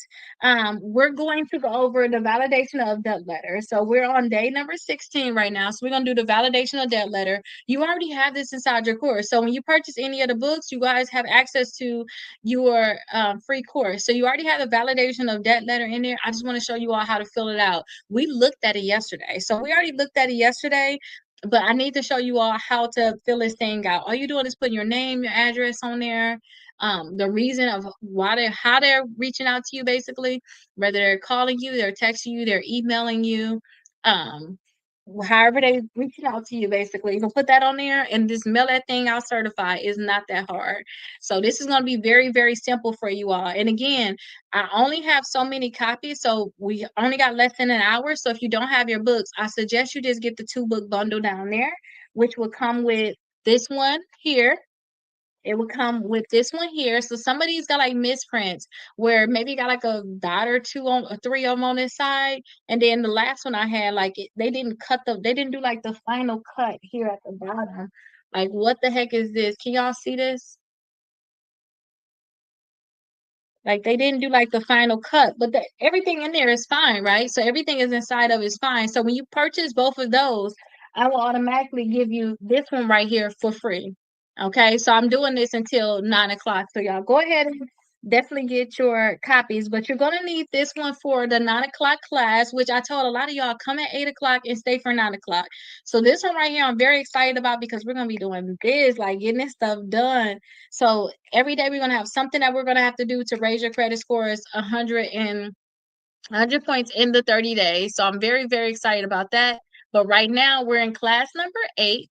[SPEAKER 1] We're going to go over the validation of debt letter. So we're on day number 16 right now. So we're gonna do the validation of debt letter. You already have this inside your course. So when you purchase any of the books, you guys have access to your free course. So you already have the validation of debt letter in there. I just want to show you all how to fill it out. We looked at it yesterday. So we already looked at it yesterday, but I need to show you all how to fill this thing out. All you're doing is putting your name, your address on there, the reason of how they're reaching out to you, basically, whether they're calling you, they're texting you, they're emailing you, um, however they reaching out to you, basically. You can put that on there and just mail that thing out certified. Is not that hard. So this is going to be very, very simple for you all. And again, I only have so many copies, so we only got less than an hour. So if you don't have your books, I suggest you just get the 2-book bundle down there, which will come with this one here. It would come with this one here. So some of these got like misprints where maybe got like a dot or two on or 3 of them on this side. And then the last one I had, like they didn't do like the final cut here at the bottom. Like what the heck is this? Can y'all see this? Like they didn't do like the final cut, but everything in there is fine, right? So everything is inside of is fine. So when you purchase both of those, I will automatically give you this one right here for free. Okay, so I'm doing this until 9 o'clock. So y'all go ahead and definitely get your copies, but you're gonna need this one for the 9 o'clock class, which I told a lot of y'all come at 8 o'clock and stay for 9 o'clock. So this one right here, I'm very excited about because we're gonna be doing this, like getting this stuff done. So every day we're gonna have something that we're gonna have to do to raise your credit scores 100 points in the 30 days. So I'm very, very excited about that. But right now we're in class number 8.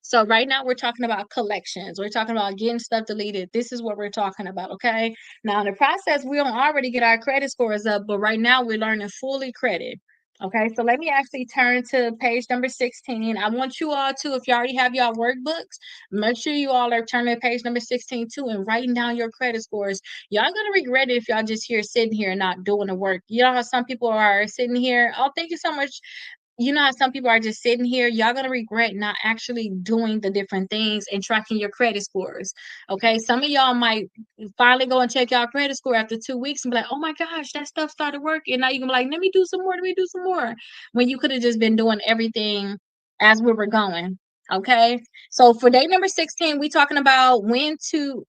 [SPEAKER 1] So right now we're talking about collections. We're talking about getting stuff deleted. This is what we're talking about, okay? Now in the process, we don't already get our credit scores up, but right now we're learning fully credit. Okay, so let me actually turn to page number 16. I want you all to, if you already have y'all workbooks, make sure you all are turning to page number 16 too and writing down your credit scores. Y'all gonna regret it if y'all just here sitting here and not doing the work. You know how some people are sitting here, oh, thank you so much. You know how some people are just sitting here, y'all gonna regret not actually doing the different things and tracking your credit scores. Okay, some of y'all might finally go and check y'all credit score after 2 weeks and be like, oh my gosh, that stuff started working. Now you can be like, let me do some more, let me do some more. When you could have just been doing everything as we were going. Okay, so for day number 16, we talking about when to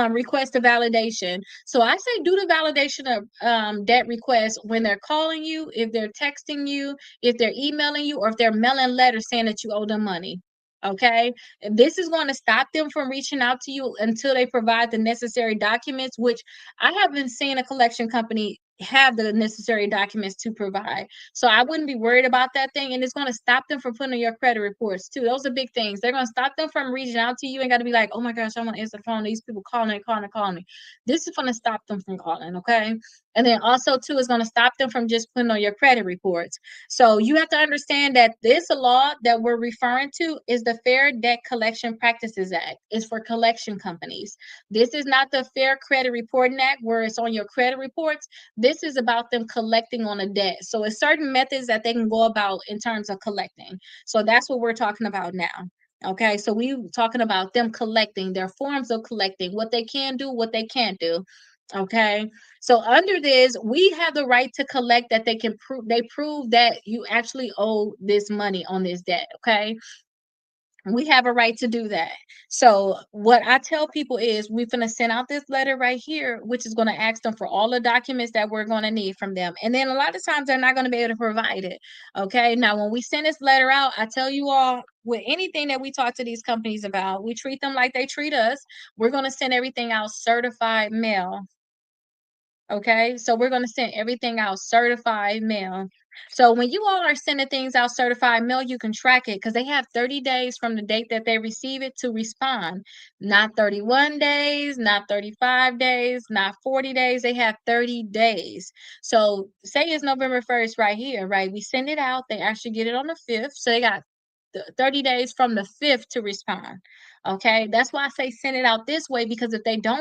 [SPEAKER 1] request a validation. So I say do the validation of debt request when they're calling you, if they're texting you, if they're emailing you, or if they're mailing letters saying that you owe them money. Okay. This is going to stop them from reaching out to you until they provide the necessary documents, which I haven't seen a collection company have the necessary documents to provide. So I wouldn't be worried about that thing. And it's going to stop them from putting on your credit reports too. Those are big things. They're going to stop them from reaching out to you and got to be like, oh my gosh, I want to answer the phone. These people calling, calling, calling me. This is going to stop them from calling. Okay. And then also too is going to stop them from just putting on your credit reports. So you have to understand that this law that we're referring to is the Fair Debt Collection Practices Act. It's for collection companies. This is not the Fair Credit Reporting Act where it's on your credit reports. This is about them collecting on a debt. So it's certain methods that they can go about in terms of collecting. So that's what we're talking about now. Okay, so we talking about them collecting, their forms of collecting, what they can do, what they can't do. Okay, so under this, we have the right to collect that they prove that you actually owe this money on this debt. Okay, we have a right to do that. So what I tell people is we're going to send out this letter right here, which is going to ask them for all the documents that we're going to need from them. And then a lot of times they're not going to be able to provide it. Okay. Now, when we send this letter out, I tell you all with anything that we talk to these companies about, we treat them like they treat us. We're going to send everything out certified mail. Okay, so we're going to send everything out certified mail. So when you all are sending things out certified mail, you can track it because they have 30 days from the date that they receive it to respond. Not 31 days, not 35 days, not 40 days. They have 30 days. So say it's November 1st right here, right? We send it out. They actually get it on the 5th. So they got 30 days from the 5th to respond. Okay, that's why I say send it out this way because if they don't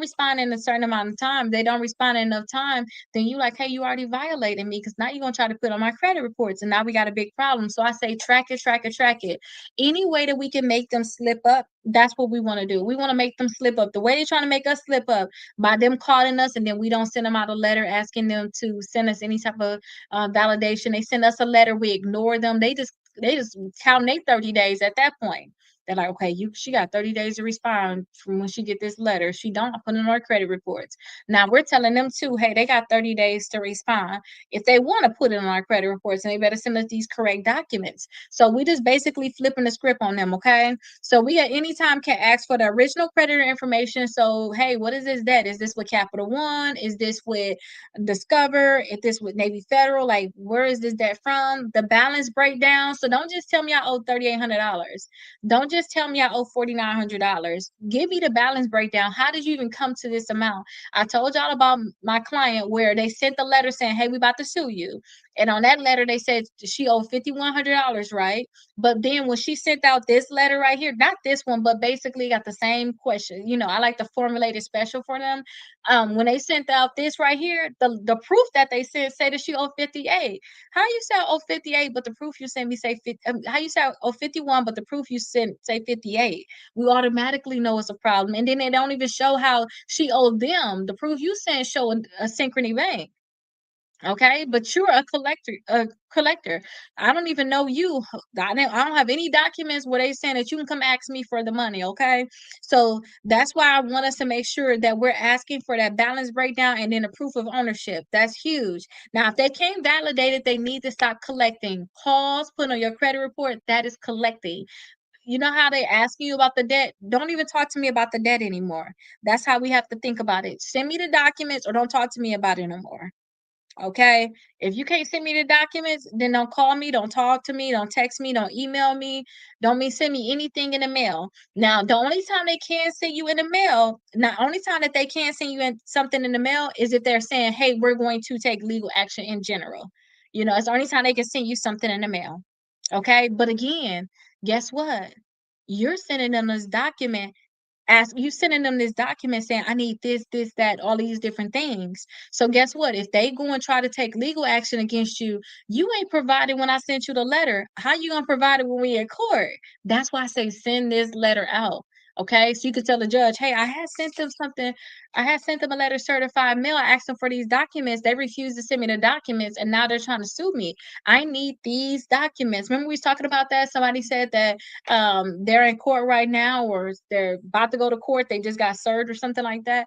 [SPEAKER 1] respond in a certain amount of time, they don't respond in enough time, then you like, hey, you already violated me because now you're gonna try to put on my credit reports and now we got a big problem. So I say track it, track it, track it. Any way that we can make them slip up, that's what we want to do. We want to make them slip up. The way they're trying to make us slip up by them calling us and then we don't send them out a letter asking them to send us any type of validation. They send us a letter, we ignore them. They just count their 30 days at that point. They're like, okay, she got 30 days to respond from when she get this letter. She don't put in her credit reports. Now we're telling them too, hey, they got 30 days to respond. If they want to put it on our credit reports, and they better send us these correct documents. So we just basically flipping the script on them, okay? So we at any time can ask for the original creditor information. So, hey, what is this debt? Is this with Capital One? Is this with Discover? Is this with Navy Federal? Like, where is this debt from? The balance breakdown. So don't just tell me I owe $3,800. Don't just tell me I owe $4,900. Give me the balance breakdown. How did you even come to this amount? I told y'all about my client where they sent the letter saying, hey, we about to sue you. And on that letter, they said she owed $5,100, right? But then when she sent out this letter right here, not this one, but basically got the same question. You know, I like to formulate it special for them. When they sent out this right here, the proof that they sent say that she owed 58. How you say oh 58, but the proof you sent me say 50? How you say oh 51, but the proof you sent say 58? We automatically know it's a problem. And then they don't even show how she owed them. The proof you sent show a Synchrony Bank. Okay, but you're a collector. I don't even know you. I don't have any documents where they saying that you can come ask me for the money. Okay, so that's why I want us to make sure that we're asking for that balance breakdown and then a proof of ownership. That's huge. Now, if they can't validate it, they need to stop collecting. Calls put on your credit report. That is collecting. You know how they ask you about the debt? Don't even talk to me about the debt anymore. That's how we have to think about it. Send me the documents or don't talk to me about it anymore. Okay. If you can't send me the documents, then don't call me, don't talk to me, don't text me, don't email me, don't send me anything in the mail. Now, the only time they can send you in the mail, not only time that they can send you in something in the mail is if they're saying, hey, we're going to take legal action in general. You know, it's the only time they can send you something in the mail. Okay. But again, guess what? You're sending them this document, ask you sending them this document saying, I need this, that, all these different things. So guess what? If they go and try to take legal action against you, you ain't provided when I sent you the letter. How you gonna provide it when we in court? That's why I say send this letter out. Okay, so you could tell the judge, hey, I had sent them something, I had sent them a letter certified mail. I asked them for these documents. They refused to send me the documents, and now they're trying to sue me. I need these documents. Remember, we was talking about that. Somebody said that they're in court right now, or they're about to go to court. They just got served or something like that.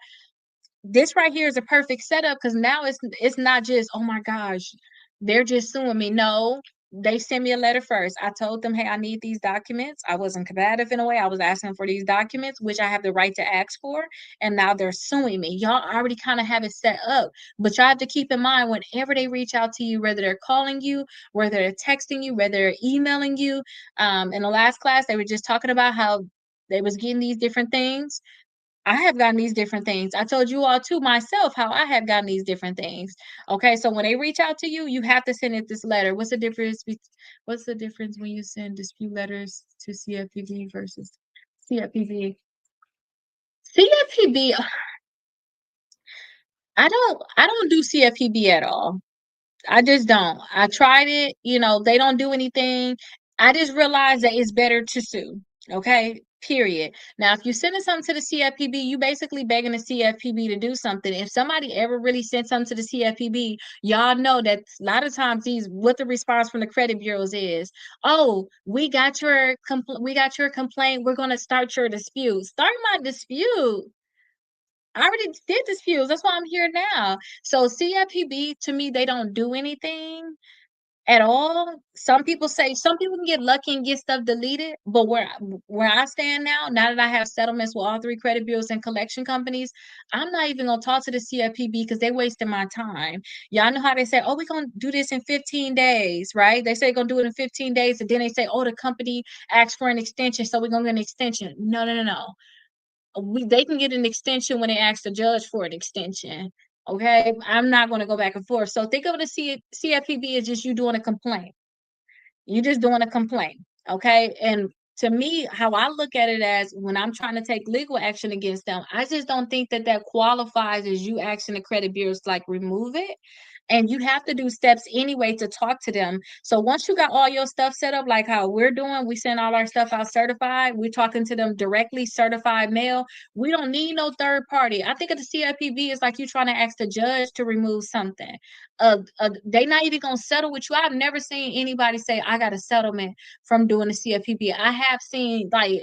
[SPEAKER 1] This right here is a perfect setup, because now it's not just, oh my gosh, they're just suing me. No, they sent me a letter first. I told them, hey, I need these documents. I wasn't combative in a way. I was asking for these documents, which I have the right to ask for, and now they're suing me. Y'all already kind of have it set up, but y'all have to keep in mind, whenever they reach out to you, whether they're calling you, whether they're texting you, whether they're emailing you. In the last class, they were just talking about how they was getting these different things. I have gotten these different things. I told you all too myself how I have gotten these different things. Okay, so when they reach out to you, you have to send it this letter. What's the difference when you send dispute letters to CFPB versus CFPB? CFPB, I don't do CFPB at all. I just don't. I tried it, they don't do anything. I just realized that it's better to sue. Okay, period. Now, if you're sending something to the CFPB, you basically begging the CFPB to do something. If somebody ever really sent something to the CFPB, y'all know that a lot of times what the response from the credit bureaus is, oh, we got your complaint. We're gonna start your dispute. Start my dispute. I already did disputes. That's why I'm here now. So CFPB, to me, they don't do anything at all. Some people can get lucky and get stuff deleted, but where I stand now that I have settlements with all three credit bureaus and collection companies, I'm not even gonna talk to the CFPB because they wasting my time. Y'all know how they say, oh, we're gonna do this in 15 days, right? They say they're gonna do it in 15 days, and then they say, oh, the company asked for an extension, so we're gonna get an extension. No, no, no, no. They can get an extension when they ask the judge for an extension. Okay, I'm not going to go back and forth. So think of the CFPB as just you doing a complaint. You just doing a complaint. Okay, and to me, how I look at it as when I'm trying to take legal action against them, I just don't think that that qualifies as you asking the credit bureaus to, like, remove it. And you have to do steps anyway to talk to them. So once you got all your stuff set up, like how we're doing, we send all our stuff out certified. We're talking to them directly, certified mail. We don't need no third party. I think of the CFPB is like you trying to ask the judge to remove something. They not even gonna settle with you. I've never seen anybody say I got a settlement from doing the CFPB. I have seen, like,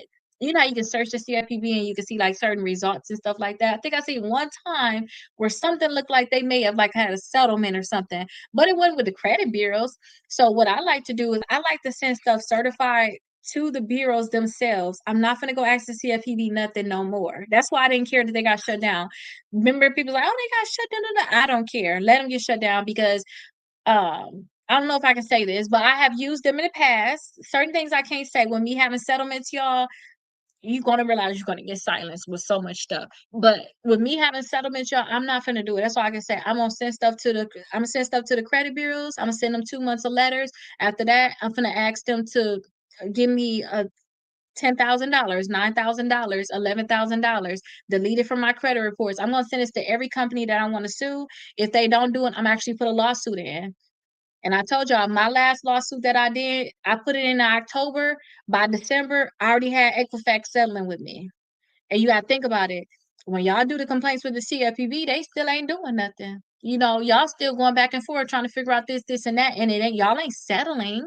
[SPEAKER 1] how you can search the CFPB and you can see like certain results and stuff like that. I think I seen one time where something looked like they may have like had a settlement or something, but it wasn't with the credit bureaus. So what I like to do is I like to send stuff certified to the bureaus themselves. I'm not gonna go ask the CFPB nothing no more. That's why I didn't care that they got shut down. Remember, people like, oh, they got shut down. I don't care. Let them get shut down because I don't know if I can say this, but I have used them in the past. Certain things I can't say. When me having settlements, y'all, you're gonna realize you're gonna get silenced with so much stuff. But with me having settlements, y'all, I'm not gonna do it. That's all I can say. I'm gonna send stuff to the credit bureaus. I'm gonna send them 2 months of letters. After that, I'm gonna ask them to give me a $10,000, $9,000, $11,000 deleted from my credit reports. I'm gonna send this to every company that I want to sue. If they don't do it, I'm actually put a lawsuit in. And I told y'all my last lawsuit that I did, I put it in October. By December, I already had Equifax settling with me. And you gotta think about it. When y'all do the complaints with the CFPB, they still ain't doing nothing. Y'all still going back and forth trying to figure out this, and that, and y'all ain't settling.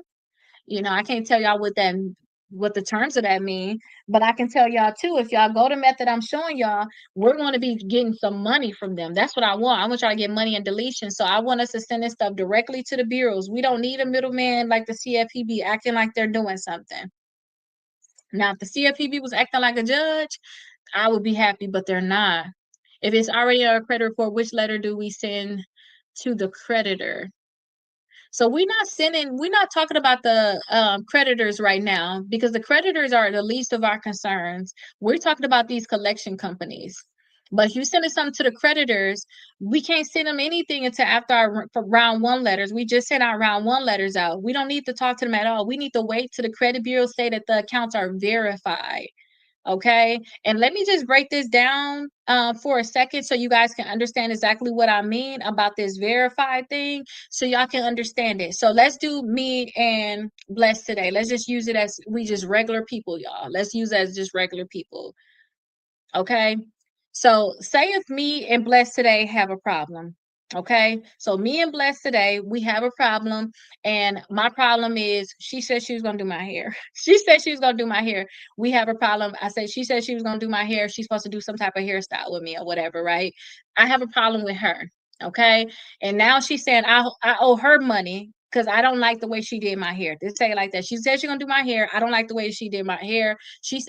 [SPEAKER 1] I can't tell y'all what the terms of that mean, but I can tell y'all too, if y'all go the method I'm showing y'all, we're going to be getting some money from them. That's what I want. I want y'all to get money and deletion. So I want us to send this stuff directly to the bureaus. We don't need a middleman like the CFPB acting like they're doing something. Now, if the CFPB was acting like a judge, I would be happy, but they're not. If it's already on a credit report, which letter do we send to the creditor? So we're not talking about the creditors right now, because the creditors are the least of our concerns. We're talking about these collection companies. But if you sending something to the creditors, we can't send them anything until after our for round one letters. We just sent our round one letters out. We don't need to talk to them at all. We need to wait till the credit bureau say that the accounts are verified. Okay. And let me just break this down for a second so you guys can understand exactly what I mean about this verified thing so y'all can understand it. So let's do me and Bless today. Let's just use it as we just regular people, y'all. Let's use it as just regular people. Okay. So say if me and Bless today have a problem. Okay. So me and Bless today, we have a problem. And my problem is she said she was gonna do my hair. She said she was gonna do my hair. We have a problem. I said she said she was gonna do my hair. She's supposed to do some type of hairstyle with me or whatever, right? I have a problem with her. Okay. And now she's saying I owe her money because I don't like the way she did my hair. Just say it like that. She said she's gonna do my hair. I don't like the way she did my hair.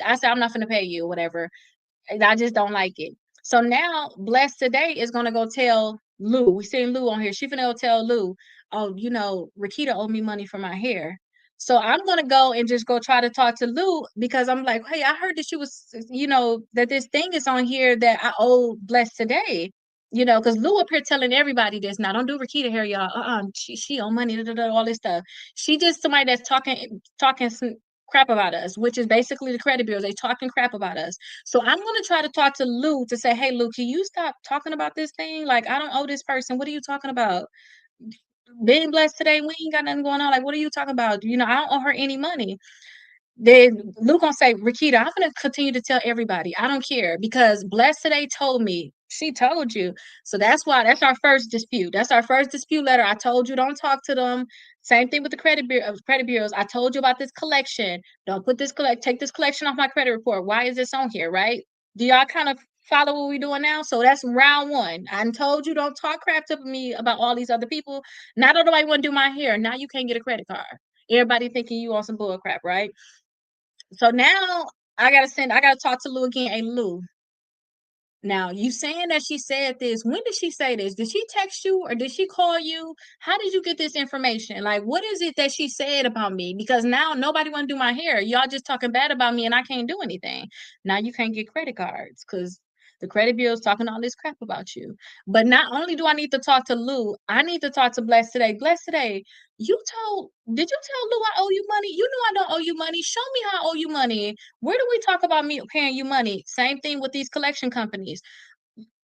[SPEAKER 1] I said I'm not gonna pay you, whatever. I just don't like it. So now Bless today is gonna go tell Lou. We seen Lou on here. She finna go tell Lou, oh, Rakita owed me money for my hair. So I'm gonna go and just go try to talk to Lou because I'm like, hey, I heard that that this thing is on here that I owe Bless today. Because Lou up here telling everybody this. Now don't do Rakita hair, y'all. She owe money, all this stuff. She just somebody that's talking some crap about us, which is basically the credit bureaus. They talking crap about us. So I'm gonna try to talk to Lou to say, hey Lou, can you stop talking about this thing? Like I don't owe this person. What are you talking about? Being Blessed today, we ain't got nothing going on. Like, what are you talking about? I don't owe her any money. Then Luke gonna say, Rakita, I'm gonna continue to tell everybody. I don't care because Blessed today told me. She told you. So that's our first dispute. That's our first dispute letter. I told you don't talk to them. Same thing with the credit bureaus. I told you about this collection. Don't put take this collection off my credit report. Why is this on here, right? Do y'all kind of follow what we're doing now? So that's round one. I told you don't talk crap to me about all these other people. Now nobody want to do my hair. Now you can't get a credit card. Everybody thinking you on some bull crap, right? So now I gotta talk to Lou again. Hey Lou, now you saying that she said this. When did she say this? Did she text you or did she call you? How did you get this information? Like, what is it that she said about me? Because now nobody want to do my hair. Y'all just talking bad about me and I can't do anything. Now you can't get credit cards because the credit bureau is talking all this crap about you. But not only do I need to talk to Lou, I need to talk to Bless today. Bless today, did you tell Lou I owe you money? You know I don't owe you money. Show me how I owe you money. Where do we talk about me paying you money? Same thing with these collection companies.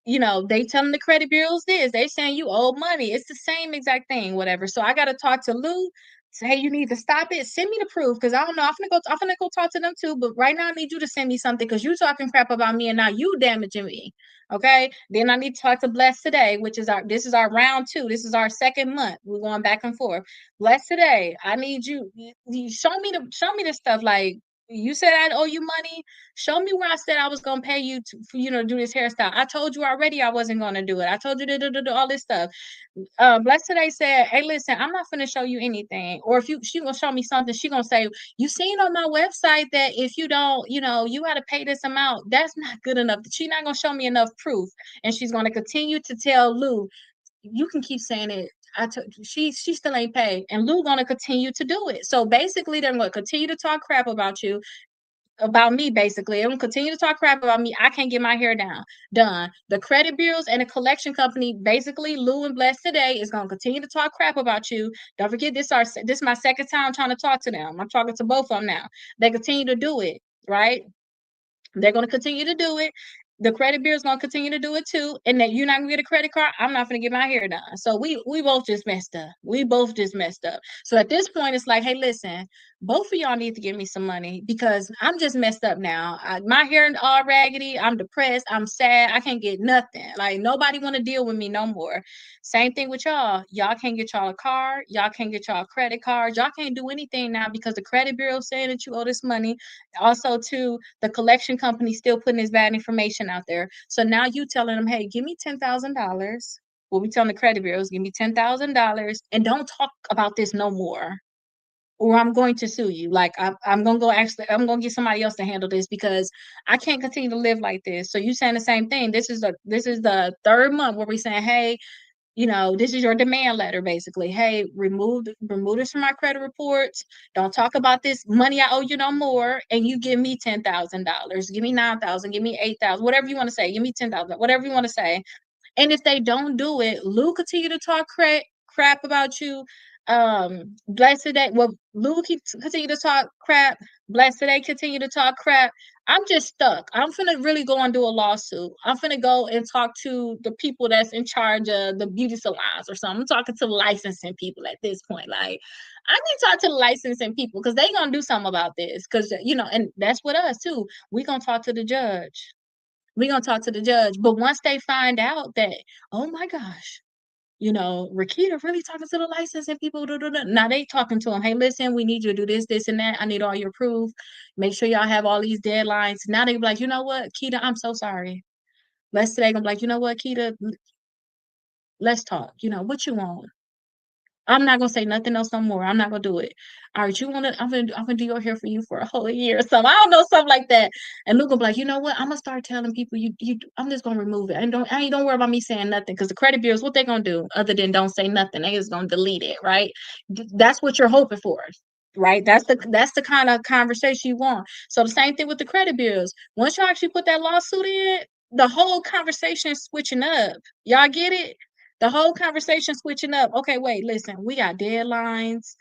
[SPEAKER 1] They telling the credit bureaus this. They saying you owe money. It's the same exact thing, whatever. So I gotta talk to Lou. Say, hey, you need to stop it. Send me the proof because I don't know. I'm gonna go talk to them too. But right now I need you to send me something because you talking crap about me and now you damaging me. Okay. Then I need to talk to Bless today, which is this is our round two. This is our second month. We're going back and forth. Bless today. I need you show me the stuff. Like you said I owe you money. Show me where I said I was gonna pay you to do this hairstyle. I told you already I wasn't gonna do it. I told you to do all this stuff. Blessed today said, "Hey, listen, I'm not gonna show you anything. Or if she gonna show me something, she gonna say, you seen on my website that if you don't, you gotta pay this amount. That's not good enough. She's not gonna show me enough proof, and she's gonna continue to tell Lou, you can keep saying it. She still ain't paid, and Lou gonna continue to do it. So basically, they're gonna continue to talk crap about me basically. I'm gonna continue to talk crap about me. I can't get my hair done. The credit bureaus and the collection company, basically Lou and Bless today is gonna continue to talk crap about you. Don't forget this is my second time trying to talk to them. I'm talking to both of them now. They continue to do it, right? They're going to continue to do it. The credit bureau is going to continue to do it too. And that you're not going to get a credit card, I'm not going to get my hair done. So we both just messed up. We both just messed up. So at this point, it's like, hey, listen, both of y'all need to give me some money because I'm just messed up now. My hair is all raggedy. I'm depressed. I'm sad. I can't get nothing. Like nobody want to deal with me no more. Same thing with y'all. Y'all can't get y'all a car. Y'all can't get y'all credit cards. Y'all can't do anything now because the credit bureau saying that you owe this money. Also, too, the collection company still putting this bad information out there. So now you telling them, hey, give me $10,000. We'll be telling the credit bureaus, give me $10,000 and don't talk about this no more. Or I'm going to sue you. Like I'm gonna I'm gonna get somebody else to handle this because I can't continue to live like this. So you saying the same thing. This is the third month where we're saying, hey, This is your demand letter, basically. Hey, remove this from my credit reports. Don't talk about this money I owe you no more. And you give me $10,000. Give me 9,000. Give me 8,000. Whatever you want to say. Give me 10,000. Whatever you want to say. And if they don't do it, Lou continue to talk crap about you. Blessed today. Well, Lou continue to talk crap. Blessed today continue to talk crap. I'm just stuck. I'm finna really go and do a lawsuit. I'm finna go and talk to the people that's in charge of the beauty salons or something. I'm talking to licensing people at this point. Like, I need to talk to the licensing people because they gonna do something about this. Because and that's with us too. We gonna talk to the judge. We gonna talk to the judge. But once they find out that, oh my gosh, Rakita really talking to the licensing people. Now they talking to them. Hey, listen, we need you to do this, this, and that. I need all your proof. Make sure y'all have all these deadlines. Now they be like, you know what, Keita, I'm so sorry. Let's today gonna be like, you know what, Keita, let's talk. What you want? I'm not gonna say nothing else no more. I'm not gonna do it. All right, you wanna? I'm gonna do your hair for you for a whole year or something. I don't know, something like that. And Luke will be like, you know what? I'm gonna start telling people you. I'm just gonna remove it. And don't worry about me saying nothing because the credit bureaus, what they gonna do other than don't say nothing? They just gonna delete it, right? That's what you're hoping for, right? That's the kind of conversation you want. So the same thing with the credit bureaus. Once you actually put that lawsuit in, the whole conversation is switching up. Y'all get it? The whole conversation switching up. Okay, wait, listen, we got deadlines.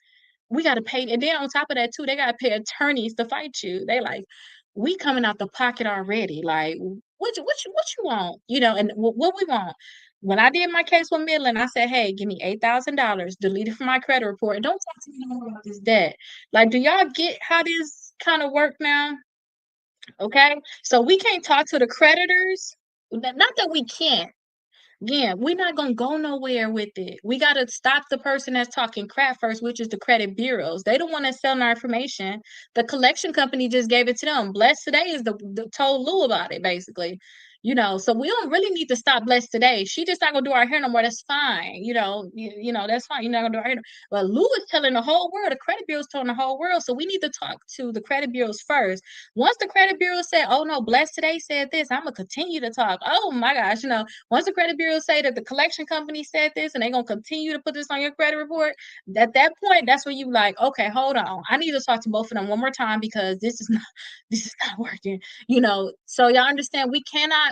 [SPEAKER 1] We got to pay. And then on top of that, too, they got to pay attorneys to fight you. They like, we coming out the pocket already. Like, what you want? And what we want. When I did my case with Midland, I said, hey, give me $8,000, delete it from my credit report, and don't talk to me no more about this debt. Like, do y'all get how this kind of work now? Okay. So we can't talk to the creditors. Not that we can't. Yeah, we're not gonna go nowhere with it. We gotta stop the person that's talking crap first, which is the credit bureaus. They don't want to sell our information. The collection company just gave it to them. Blessed Today is the told Lou about it, basically. So we don't really need to stop Blessed Today. She just not gonna do our hair no more. That's fine. That's fine. You're not gonna do our hair. But Lou is telling the whole world, the credit bureaus telling the whole world. So we need to talk to the credit bureaus first. Once the credit bureau said, oh no, Blessed Today said this, I'm gonna continue to talk. Oh my gosh, once the credit bureau say that the collection company said this and they're gonna continue to put this on your credit report, at that point, that's when you like, okay, hold on. I need to talk to both of them one more time because this is not working. So y'all understand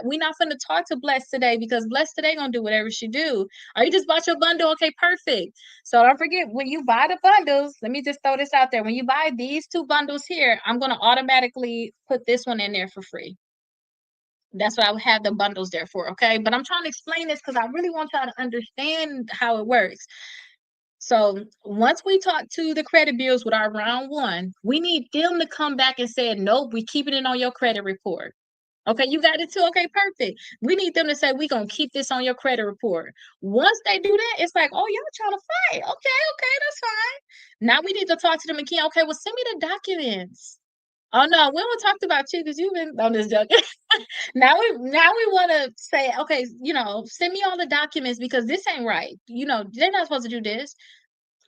[SPEAKER 1] we're not gonna talk to Blessed Today because Blessed Today gonna do whatever she do. Oh, you just bought your bundle? Okay, perfect. So don't forget when you buy the bundles, let me just throw this out there. When you buy these two bundles here, I'm gonna automatically put this one in there for free. That's what I would have the bundles there for, okay? But I'm trying to explain this because I really want y'all to understand how it works. So once we talk to the credit bureaus with our round one, we need them to come back and say, nope, we're keeping it on your credit report. Okay, you got it too. Okay, perfect. We need them to say we're gonna keep this on your credit report. Once they do that, it's like, oh, y'all trying to fight. Okay, that's fine. Now we need to talk to them again. Okay, well, send me the documents. Oh no, we haven't talked about you because you've been on this joke. Now we want to say, okay, send me all the documents because this ain't right. They're not supposed to do this.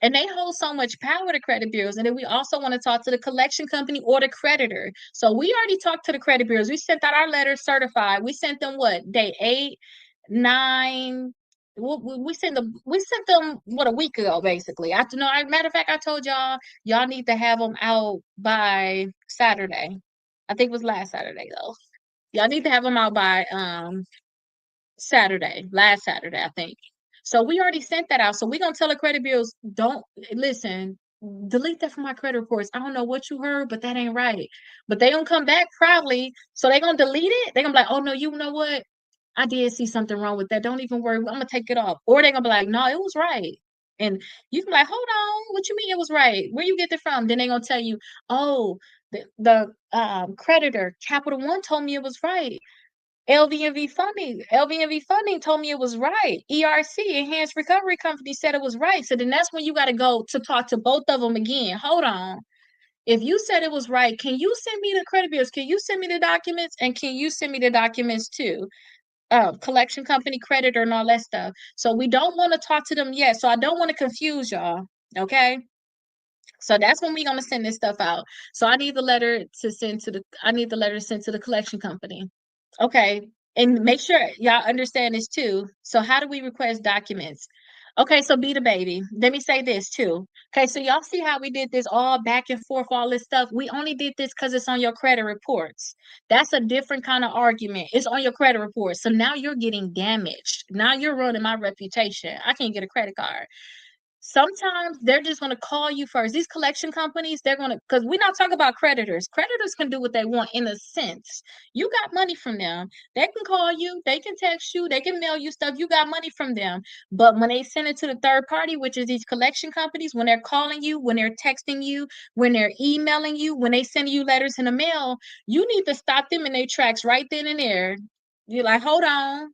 [SPEAKER 1] And they hold so much power to credit bureaus. And then we also want to talk to the collection company or the creditor. So we already talked to the credit bureaus. We sent out our letters certified. We sent them what? Day 8, 9. We sent them what, a week ago, basically. Matter of fact, I told y'all need to have them out by Saturday. I think it was last Saturday though. Y'all need to have them out by last Saturday, I think. So we already sent that out. So we're gonna tell the credit bureaus, don't listen, delete that from my credit reports. I don't know what you heard, but that ain't right. But they gonna come back probably. So they gonna delete it. They gonna be like, oh no, you know what? I did see something wrong with that. Don't even worry. I'm gonna take it off. Or they gonna be like, no, it was right. And you can be like, hold on, what you mean it was right? Where you get it from? Then they gonna tell you, oh, the creditor, Capital One told me it was right. LVNV funding told me it was right. ERC, Enhanced Recovery Company, said it was right. So then that's when you got to go to talk to both of them again. Hold on. If you said it was right, can you send me the credit bills? Can you send me the documents? And can you send me the documents too? Collection company, creditor, and all that stuff. So we don't want to talk to them yet. So I don't want to confuse y'all. Okay. So that's when we're gonna send this stuff out. So I need the letter to send to the collection company. Okay. And make sure y'all understand this too. So how do we request documents? Okay, so be the baby. Let me say this too. Okay, so y'all see how we did this all back and forth, all this stuff. We only did this because it's on your credit reports. That's a different kind of argument. It's on your credit report. So now you're getting damaged. Now you're ruining my reputation. I can't get a credit card. Sometimes they're just going to call you first. These collection companies, they're going to, because we're not talking about creditors. Creditors can do what they want in a sense. You got money from them. They can call you, they can text you, they can mail you stuff. You got money from them. But when they send it to the third party, which is these collection companies, when they're calling you, when they're texting you, when they're emailing you, when they send you letters in the mail, you need to stop them in their tracks right then and there. You're like, hold on.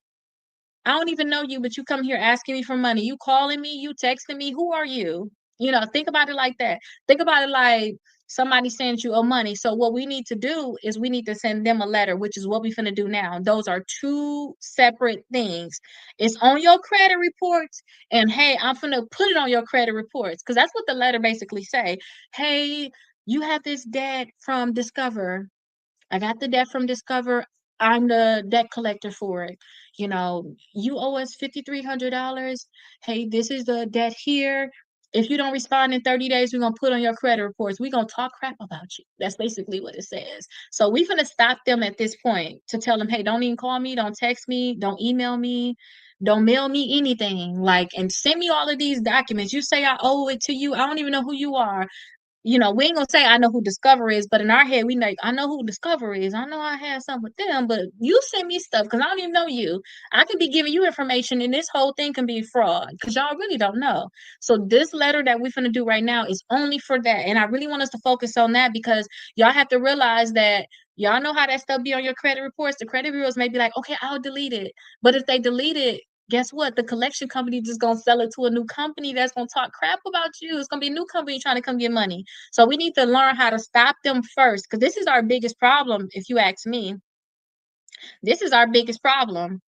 [SPEAKER 1] I don't even know you, but you come here asking me for money. You calling me, you texting me. Who are you? Think about it like that. Think about it like somebody sends you money. So what we need to do is we need to send them a letter, which is what we're gonna do now. Those are two separate things. It's on your credit reports, and hey, I'm gonna put it on your credit reports because that's what the letter basically say. Hey, you have this debt from Discover. I got the debt from Discover. I'm the debt collector for it. You owe us $5,300. Hey, this is the debt here. If you don't respond in 30 days, we're gonna put on your credit reports. We're gonna talk crap about you. That's basically what it says. So we're gonna stop them at this point to tell them, hey, don't even call me, don't text me, don't email me, don't mail me anything. Like, and send me all of these documents. You say I owe it to you. I don't even know who you are. We ain't gonna say I know who Discover is, but in our head, we like, I know who Discover is. I know I had something with them, but you send me stuff because I don't even know you. I could be giving you information, and this whole thing can be fraud because y'all really don't know. So this letter that we're gonna do right now is only for that, and I really want us to focus on that because y'all have to realize that y'all know how that stuff be on your credit reports. The credit bureaus may be like, okay, I'll delete it, but if they delete it, guess what? The collection company just gonna sell it to a new company that's gonna talk crap about you. It's gonna be a new company trying to come get money. So we need to learn how to stop them first, because this is our biggest problem. If you ask me, this is our biggest problem.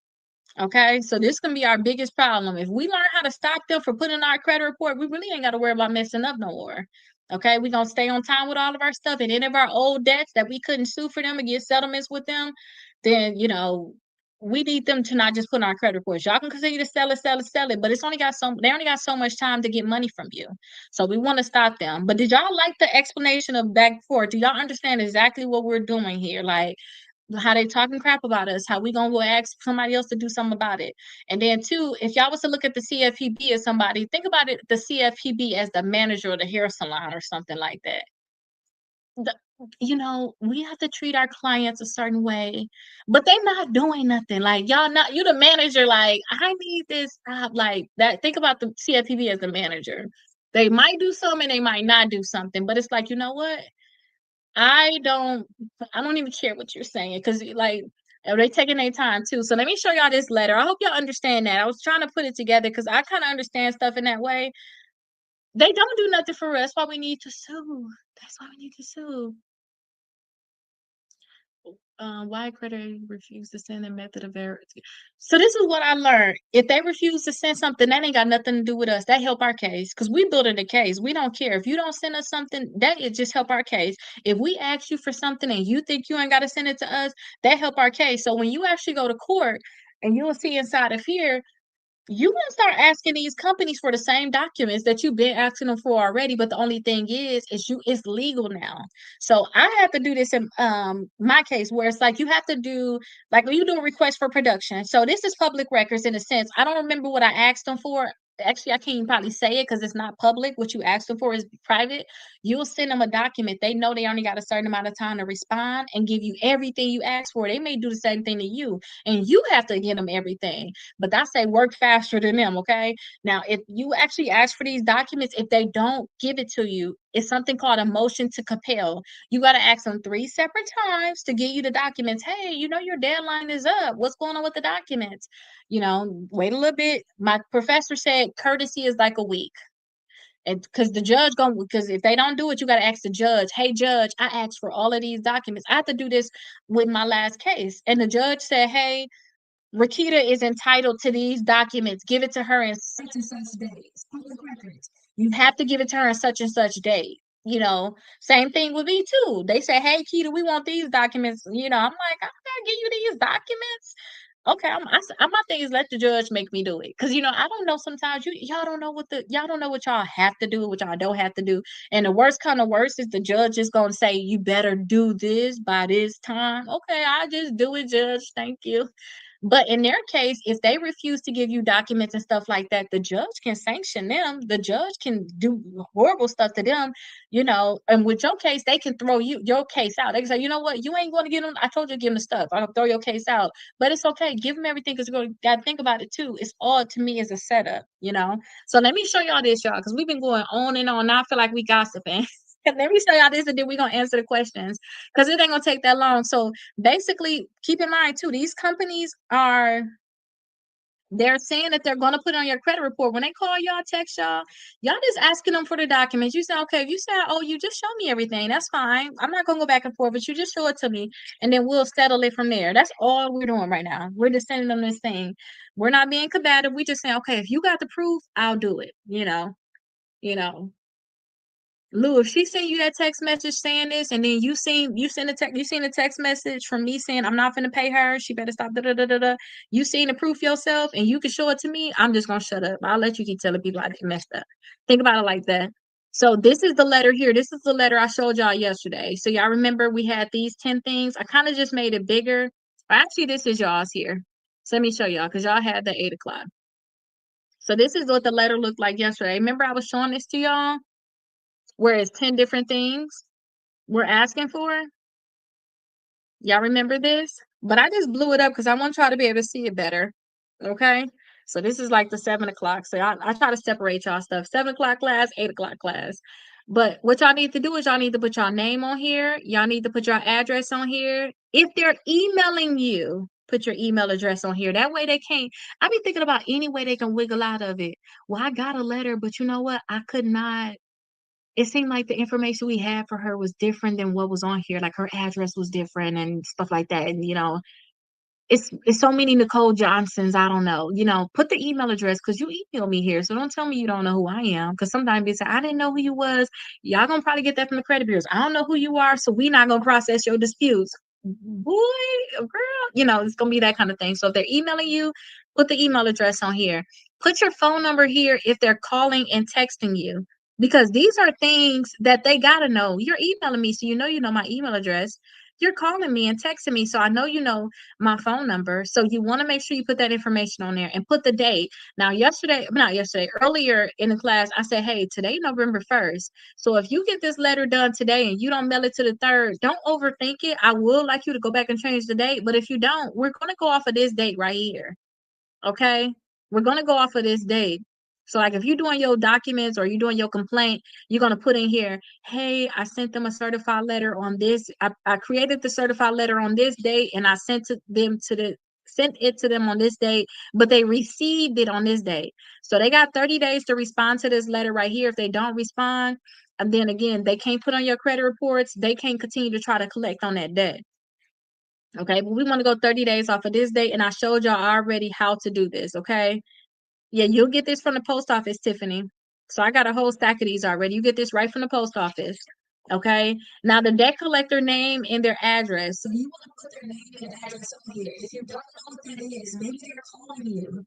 [SPEAKER 1] Okay, so this can be our biggest problem. If we learn how to stop them from putting our credit report, we really ain't got to worry about messing up no more. Okay, we're gonna stay on time with all of our stuff, and any of our old debts that we couldn't sue for them and get settlements with them, then we need them to not just put on our credit reports. Y'all can continue to sell it, sell it, sell it, but they only got so much time to get money from you. So we want to stop them. But did y'all like the explanation of back and forth? Do y'all understand exactly what we're doing here? Like how they talking crap about us, how we gonna go ask somebody else to do something about it. And then two, if y'all was to look at the CFPB as somebody, think about it, the CFPB as the manager of the hair salon or something like that. The, we have to treat our clients a certain way, but they not doing nothing. Like y'all not, you the manager, like I need this like that. Think about the CFPB as the manager. They might do something, they might not do something, but it's like, you know what? I don't I don't even care what you're saying because like they taking their time too. So let me show y'all this letter. I hope y'all understand that. I was trying to put it together because I kind of understand stuff in that way. They don't do nothing for us. That's why we need to sue. That's why we need to sue. Why creditor refuse to send a method of verification. So this is what I learned. If they refuse to send something, that ain't got nothing to do with us. That help our case because we building a case. We don't care if you don't send us something. That it just help our case. If we ask you for something and you think you ain't got to send it to us, that help our case. So when you actually go to court and you'll see inside of here, you can start asking these companies for the same documents that you've been asking them for already. But the only thing is it's legal now. So I have to do this in my case where it's like you have to do like when you do a request for production. So this is public records in a sense. I don't remember what I asked them for. Actually, I can't even probably say it because it's not public. What you asked them for is private. You'll send them a document. They know they only got a certain amount of time to respond and give you everything you asked for. They may do the same thing to you, and you have to give them everything. But I say work faster than them, okay? Now, if you actually ask for these documents, if they don't give it to you, it's something called a motion to compel. You got to ask them 3 separate times to give you the documents. Hey, your deadline is up. What's going on with the documents? Wait a little bit. My professor said courtesy is like a week. And because the judge because if they don't do it, you got to ask the judge, hey judge, I asked for all of these documents. I have to do this with my last case. And the judge said, hey, Rakita is entitled to these documents. Give it to her in such and such days. Public records. You have to give it to her in such and such date. Same thing with me too. They say, hey, Kita, we want these documents. I'm like, I gotta give you these documents. Okay, my thing is let the judge make me do it, cause I don't know. Sometimes y'all don't know y'all don't know what y'all have to do, what y'all don't have to do, and the worst kind of worst is the judge is gonna say you better do this by this time. Okay, I just do it, judge. Thank you. But in their case, if they refuse to give you documents and stuff like that, the judge can sanction them. The judge can do horrible stuff to them, And with your case, they can throw your case out. They can say, you know what, you ain't going to get them. I told you to give them the stuff. I'll throw your case out. But it's okay. Give them everything because you got to think about it too. It's all to me is a setup. So let me show y'all this, y'all, because we've been going on and on. Now I feel like we gossiping. Let me show y'all this, and then we're gonna answer the questions because it ain't gonna take that long. So basically, keep in mind too, these companies they're saying that they're going to put on your credit report. When they call y'all, text y'all just asking them for the documents. You say, okay, if you say, oh, you just show me everything. That's fine. I'm not going to go back and forth, but you just show it to me and then we'll settle it from there. That's all we're doing right now. We're just sending them this thing. We're not being combative. We just saying, okay, if you got the proof, I'll do it. You know, Lou, if she sent you that text message saying this, and then you seen a text message from me saying I'm not gonna pay her, she better stop. Da, da, da, da, da. You seen the proof yourself, and you can show it to me. I'm just gonna shut up. I'll let you keep telling people I did messed up. Think about it like that. So this is the letter here. This is the letter I showed y'all yesterday. So y'all remember we had these 10 things. I kind of just made it bigger. Actually, this is y'all's here. So let me show y'all because y'all had the 8 o'clock. So this is what the letter looked like yesterday. Remember I was showing this to y'all where it's 10 different things we're asking for. Y'all remember this? But I just blew it up because I want y'all to be able to see it better. Okay. So this is like the 7 o'clock. So I try to separate y'all stuff. 7 o'clock class, 8 o'clock class. But what y'all need to do is y'all need to put your name on here. Y'all need to put your address on here. If they're emailing you, put your email address on here. That way they can't. I be thinking about any way they can wiggle out of it. Well, I got a letter, but you know what? I could not. It seemed like the information we had for her was different than what was on here. Like her address was different and stuff like that. And it's so many Nicole Johnsons. I don't know. Put the email address because you email me here. So don't tell me you don't know who I am. Because sometimes they say I didn't know who you was. Y'all gonna probably get that from the credit bureaus. I don't know who you are, so we not gonna process your disputes. Boy, girl, it's gonna be that kind of thing. So if they're emailing you, put the email address on here. Put your phone number here if they're calling and texting you because these are things that they gotta know. You're emailing me, so you know my email address. You're calling me and texting me, so I know you know my phone number. So you want to make sure you put that information on there and put the date. Now, not yesterday, earlier in the class, I said, hey, today, November 1st. So if you get this letter done today and you don't mail it to the 3rd, don't overthink it. I would like you to go back and change the date. But if you don't, we're going to go off of this date right here. Okay, we're going to go off of this date. So like if you're doing your documents or you're doing your complaint, you're going to put in here, hey, I sent them a certified letter on this. I created the certified letter on this date and I sent it to them on this date, but they received it on this date. So they got 30 days to respond to this letter right here. If they don't respond, and then again, they can't put on your credit reports, they can't continue to try to collect on that debt. Okay, but we want to go 30 days off of this date, and I showed y'all already how to do this. Okay, yeah, you'll get this from the post office, Tiffany. So I got a whole stack of these already. You get this right from the post office. Okay, now the debt collector name and their address. So you want to put their name and address on here. If you don't know what that is, maybe they're calling you.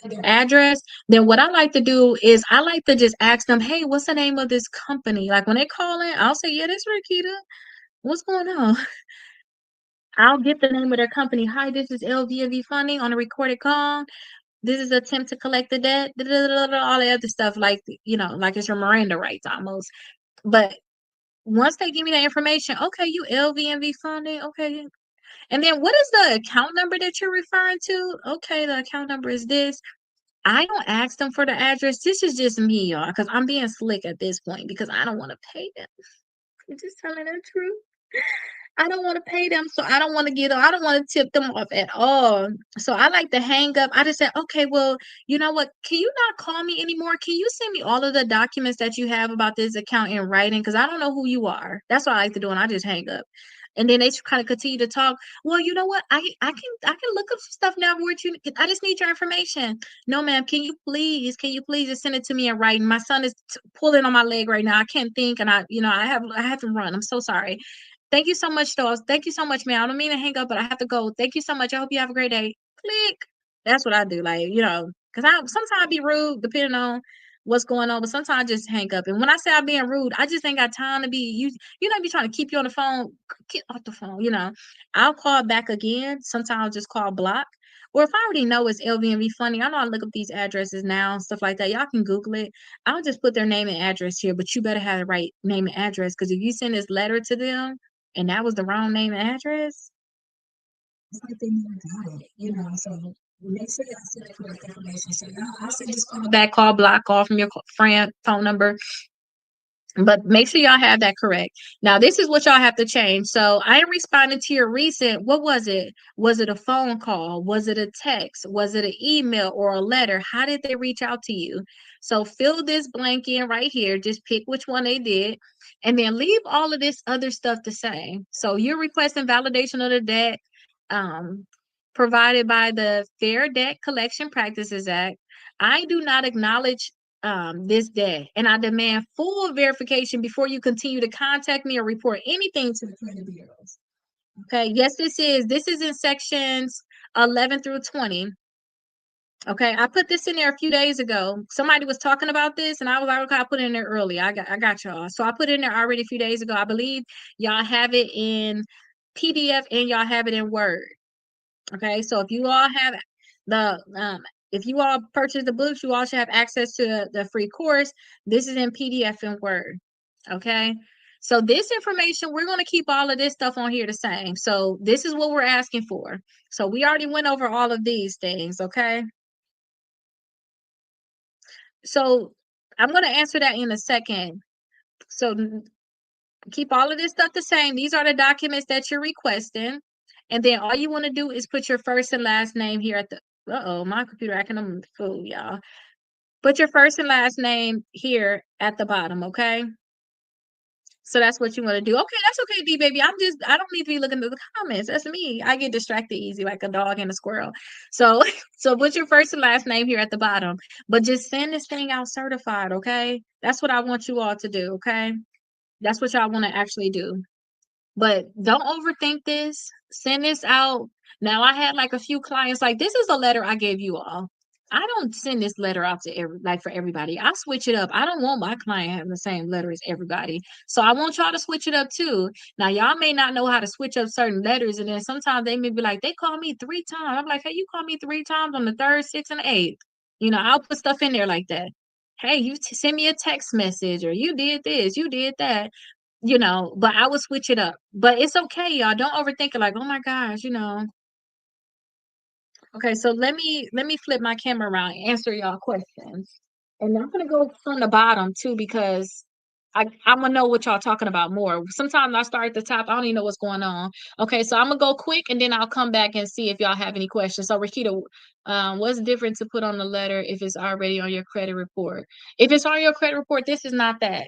[SPEAKER 1] Their address, then what I like to do is I like to just ask them, hey, what's the name of this company? Like when they call in, I'll say, yeah, this is Rakita. What's going on? I'll get the name of their company. Hi, this is LVMV Funding on a recorded call. This is an attempt to collect the debt, all the other stuff, like, like it's your Miranda rights almost. But once they give me that information, okay, you LVMV Funding, okay. And then what is the account number that you're referring to? Okay, the account number is this. I don't ask them for the address. This is just me, y'all, because I'm being slick at this point because I don't want to pay them. I'm just telling the truth. I don't want to pay them, so I don't want to I don't want to tip them off at all. So I like to hang up. I just said, okay, well, you know what? Can you not call me anymore? Can you send me all of the documents that you have about this account in writing? Because I don't know who you are. That's what I like to do, and I just hang up. And then they kind of continue to talk. Well, you know what? I can look up some stuff now. I just need your information. No, ma'am. Can you please just send it to me in writing? My son is pulling on my leg right now. I can't think, and I have to run. I'm so sorry. Thank you so much, though. Thank you so much, man. I don't mean to hang up, but I have to go. Thank you so much. I hope you have a great day. Click. That's what I do. Like, because I sometimes I be rude depending on what's going on, but sometimes I just hang up. And when I say I'm being rude, I just ain't got time to be be trying to keep you on the phone. Get off the phone. I'll call back again. Sometimes I'll just call block. Or if I already know it's LVMV Funding, I know I look up these addresses now, stuff like that. Y'all can Google it. I'll just put their name and address here, but you better have the right name and address because if you send this letter to them and that was the wrong name and address, it's like they never got it. So make sure y'all send the correct information. So I'll say just call back, call block off from your friend phone number, but make sure y'all have that correct. Now, this is what y'all have to change. So I am responding to your recent, what was it? Was it a phone call? Was it a text? Was it an email or a letter? How did they reach out to you? So fill this blank in right here. Just pick which one they did. And then leave all of this other stuff the same. So you're requesting validation of the debt provided by the Fair Debt Collection Practices Act. I do not acknowledge this day, and I demand full verification before you continue to contact me or report anything to the credit bureaus. Okay, yes, this is in sections 11 through 20. Okay, I put this in there a few days ago. Somebody was talking about this, and I was like, okay, I put it in there early. I got y'all. So I put it in there already a few days ago. I believe y'all have it in PDF and y'all have it in Word. Okay, so if you all have the if you all purchase the books, you all should have access to the free course. This is in PDF and Word. Okay, so this information, we're going to keep all of this stuff on here the same. So this is what we're asking for. So we already went over all of these things. Okay, so I'm going to answer that in a second. So keep all of this stuff the same. These are the documents that you're requesting. And then all you want to do is put your first and last name here at the, my computer acting a fool, y'all. Put your first and last name here at the bottom, okay? So that's what you want to do. Okay, that's okay, D baby. I don't need to be looking at the comments. That's me. I get distracted easy like a dog and a squirrel. So so put your first and last name here at the bottom. But just send this thing out certified, okay? That's what I want you all to do, okay? That's what y'all want to actually do. But don't overthink this. Send this out. Now I had like a few clients like this is a letter I gave you all. I don't send this letter out to for everybody. I switch it up. I don't want my client having the same letter as everybody. So I want y'all to switch it up too. Now y'all may not know how to switch up certain letters, and then sometimes they may be like, they call me 3 times. I'm like, hey, you call me 3 times on the third, sixth, and eighth. I'll put stuff in there like that. Hey, you send me a text message, or you did this, you did that, but I would switch it up. But it's okay, y'all. Don't overthink it like, oh my gosh. Okay, so let me flip my camera around and answer y'all questions. And I'm gonna go from the bottom too because I'm gonna know what y'all talking about more. Sometimes I start at the top, I don't even know what's going on. Okay, so I'm gonna go quick and then I'll come back and see if y'all have any questions. So Rakita, what's different to put on the letter if it's already on your credit report? If it's on your credit report, this is not that.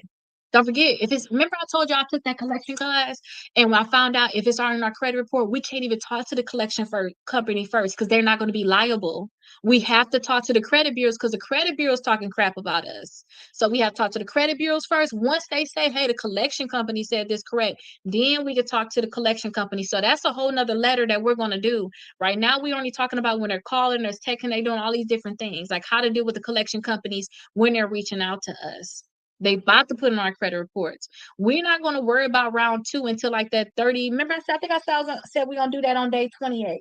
[SPEAKER 1] Don't forget, remember I told you I took that collection class, and when I found out if it's on our credit report, we can't even talk to the collection company first because they're not going to be liable. We have to talk to the credit bureaus because the credit bureau is talking crap about us. So we have to talk to the credit bureaus first. Once they say, hey, the collection company said this correct, then we can talk to the collection company. So that's a whole nother letter that we're going to do. Right now, we're only talking about when they're calling, they're texting, they're doing all these different things, like how to deal with the collection companies when they're reaching out to us. They about to put in our credit reports. We're not going to worry about round 2 until like that 30. Remember, I think I said we're going to do that on day 28.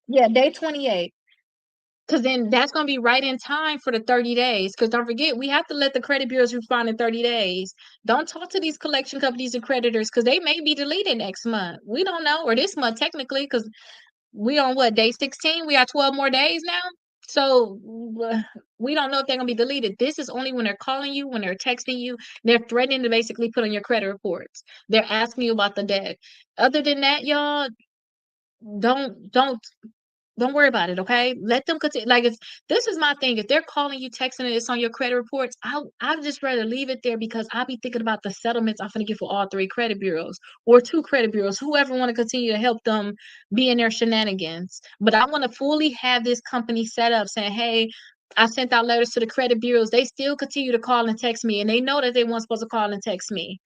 [SPEAKER 1] Yeah, day 28. Because then that's going to be right in time for the 30 days. Because don't forget, we have to let the credit bureaus respond in 30 days. Don't talk to these collection companies and creditors because they may be deleted next month. We don't know, or this month technically, because we on what, day 16? We got 12 more days now. So we don't know if they're gonna be deleted. This is only when they're calling you, when they're texting you, they're threatening to basically put on your credit reports. They're asking you about the debt. Other than that, y'all don't don't worry about it, okay? Let them continue. Like if this is my thing, if they're calling you, texting it, it's on your credit reports, I'd just rather leave it there because I'll be thinking about the settlements I'm gonna get for all 3 credit bureaus or 2 credit bureaus, whoever want to continue to help them be in their shenanigans. But I want to fully have this company set up saying, hey, I sent out letters to the credit bureaus. They still continue to call and text me, and they know that they weren't supposed to call and text me.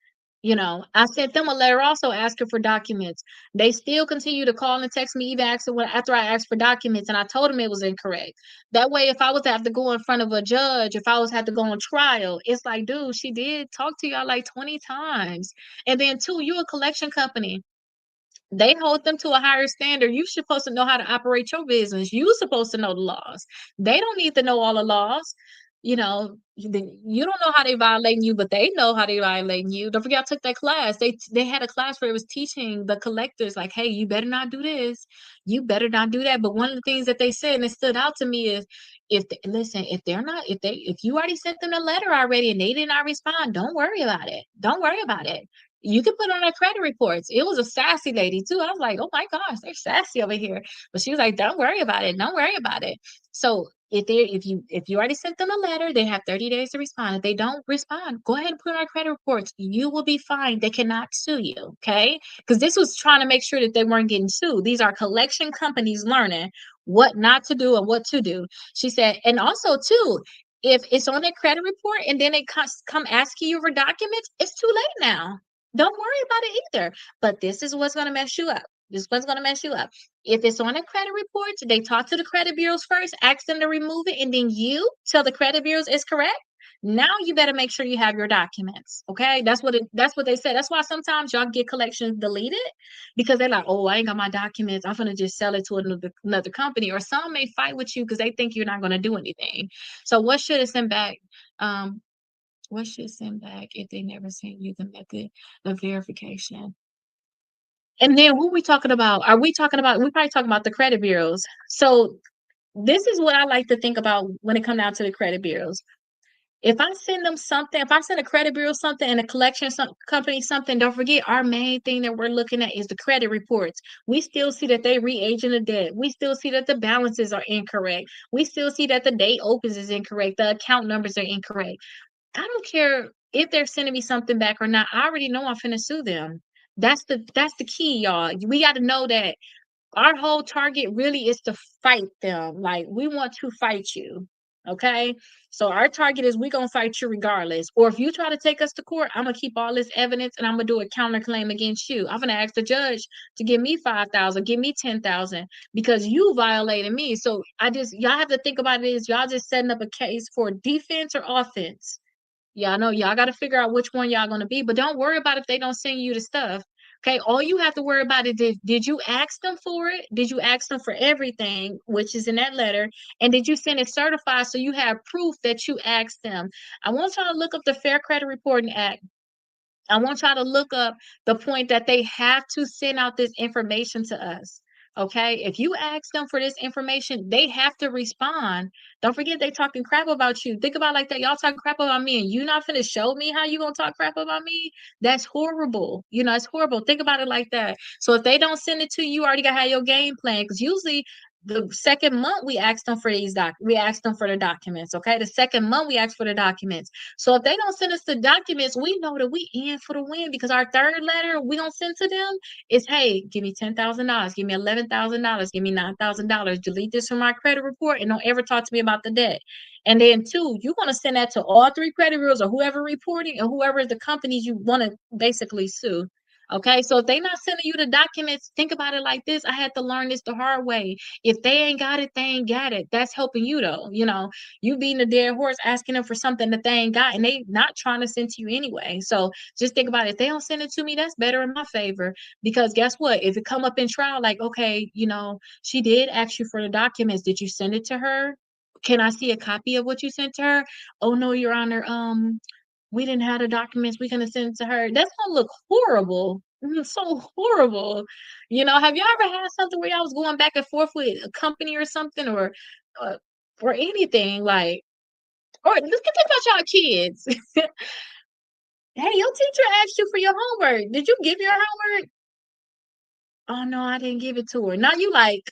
[SPEAKER 1] I sent them a letter also asking for documents. They still continue to call and text me, even asking after I asked for documents, and I told them it was incorrect. That way, if I was to have to go in front of a judge, if I was to have to go on trial, it's like, dude, she did talk to y'all like 20 times. And then, two, you a collection company. They hold them to a higher standard. You're supposed to know how to operate your business. You're supposed to know the laws. They don't need to know all the laws. You don't know how they violating you, but they know how they violating you. Don't forget, I took that class. They had a class where it was teaching the collectors, like, hey, you better not do this. You better not do that. But one of the things that they said and it stood out to me is, listen, if you already sent them a letter already and they did not respond, don't worry about it. Don't worry about it. You can put on their credit reports. It was a sassy lady too. I was like, oh my gosh, they're sassy over here. But she was like, don't worry about it. Don't worry about it. So if you already sent them a letter, they have 30 days to respond. If they don't respond, go ahead and put on our credit reports. You will be fine. They cannot sue you. Okay. Because this was trying to make sure that they weren't getting sued. These are collection companies learning what not to do and what to do. She said, and also too, if it's on their credit report and then they come asking you for documents, it's too late now. Don't worry about it either. But this is what's going to mess you up. This is what's going to mess you up. If it's on a credit report, they talk to the credit bureaus first, ask them to remove it, and then you tell the credit bureaus it's correct. Now you better make sure you have your documents. Okay. That's what they said. That's why sometimes y'all get collections deleted because they're like, oh, I ain't got my documents. I'm gonna just sell it to another company. Or some may fight with you because they think you're not gonna do anything. So what should have sent back? Um, what should send back if they never send you the method of verification? And then who we talking about? Are we talking about? We probably talking about the credit bureaus. So this is what I like to think about when it comes down to the credit bureaus. If I send them something, if I send a credit bureau something and a collection company something, don't forget our main thing that we're looking at is the credit reports. We still see that they re-aging the debt. We still see that the balances are incorrect. We still see that the date opens is incorrect. The account numbers are incorrect. I don't care if they're sending me something back or not. I already know I'm finna sue them. That's the key, y'all. We got to know that our whole target really is to fight them. Like we want to fight you. Okay. So our target is we gonna fight you regardless. Or if you try to take us to court, I'm gonna keep all this evidence and I'm gonna do a counterclaim against you. I'm gonna ask the judge to give me 5,000, give me 10,000 because you violated me. So y'all have to think about it is y'all just setting up a case for defense or offense. Y'all know y'all got to figure out which one y'all gonna be, but don't worry about if they don't send you the stuff. Okay, all you have to worry about is did you ask them for it? Did you ask them for everything, which is in that letter? And did you send it certified so you have proof that you asked them? I want y'all to look up the Fair Credit Reporting Act. I want y'all to look up the point that they have to send out this information to us. Okay. If you ask them for this information, they have to respond. Don't forget they talking crap about you. Think about it like that. Y'all talking crap about me and you not finna show me how you gonna talk crap about me. That's horrible. It's horrible. Think about it like that. So if they don't send it to you, you already gotta have your game plan. Because usually the second month we ask them for we ask them for the documents. Okay. The second month we ask for the documents. So if they don't send us the documents, we know that we in for the win because our third letter we don't send to them is, hey, give me $10,000, give me $11,000, give me $9,000, delete this from my credit report, and don't ever talk to me about the debt. And then two, you want to send that to all three credit bureaus or whoever reporting or whoever is the companies you want to basically sue. Okay, so if they not sending you the documents, think about it like this. I had to learn this the hard way. If they ain't got it, they ain't got it. That's helping you though. You beating a dead horse, asking them for something that they ain't got, and they not trying to send to you anyway. So just think about it. If they don't send it to me, that's better in my favor. Because guess what? If it come up in trial, like, okay, she did ask you for the documents. Did you send it to her? Can I see a copy of what you sent to her? Oh no, Your Honor. We didn't have the documents. We're gonna send it to her. That's gonna look horrible. So horrible. Have y'all ever had something where y'all was going back and forth with a company or something uh, or anything like or let's think about y'all kids. Hey, your teacher asked you for your homework. Did you give your homework? Oh no, I didn't give it to her. Now you like,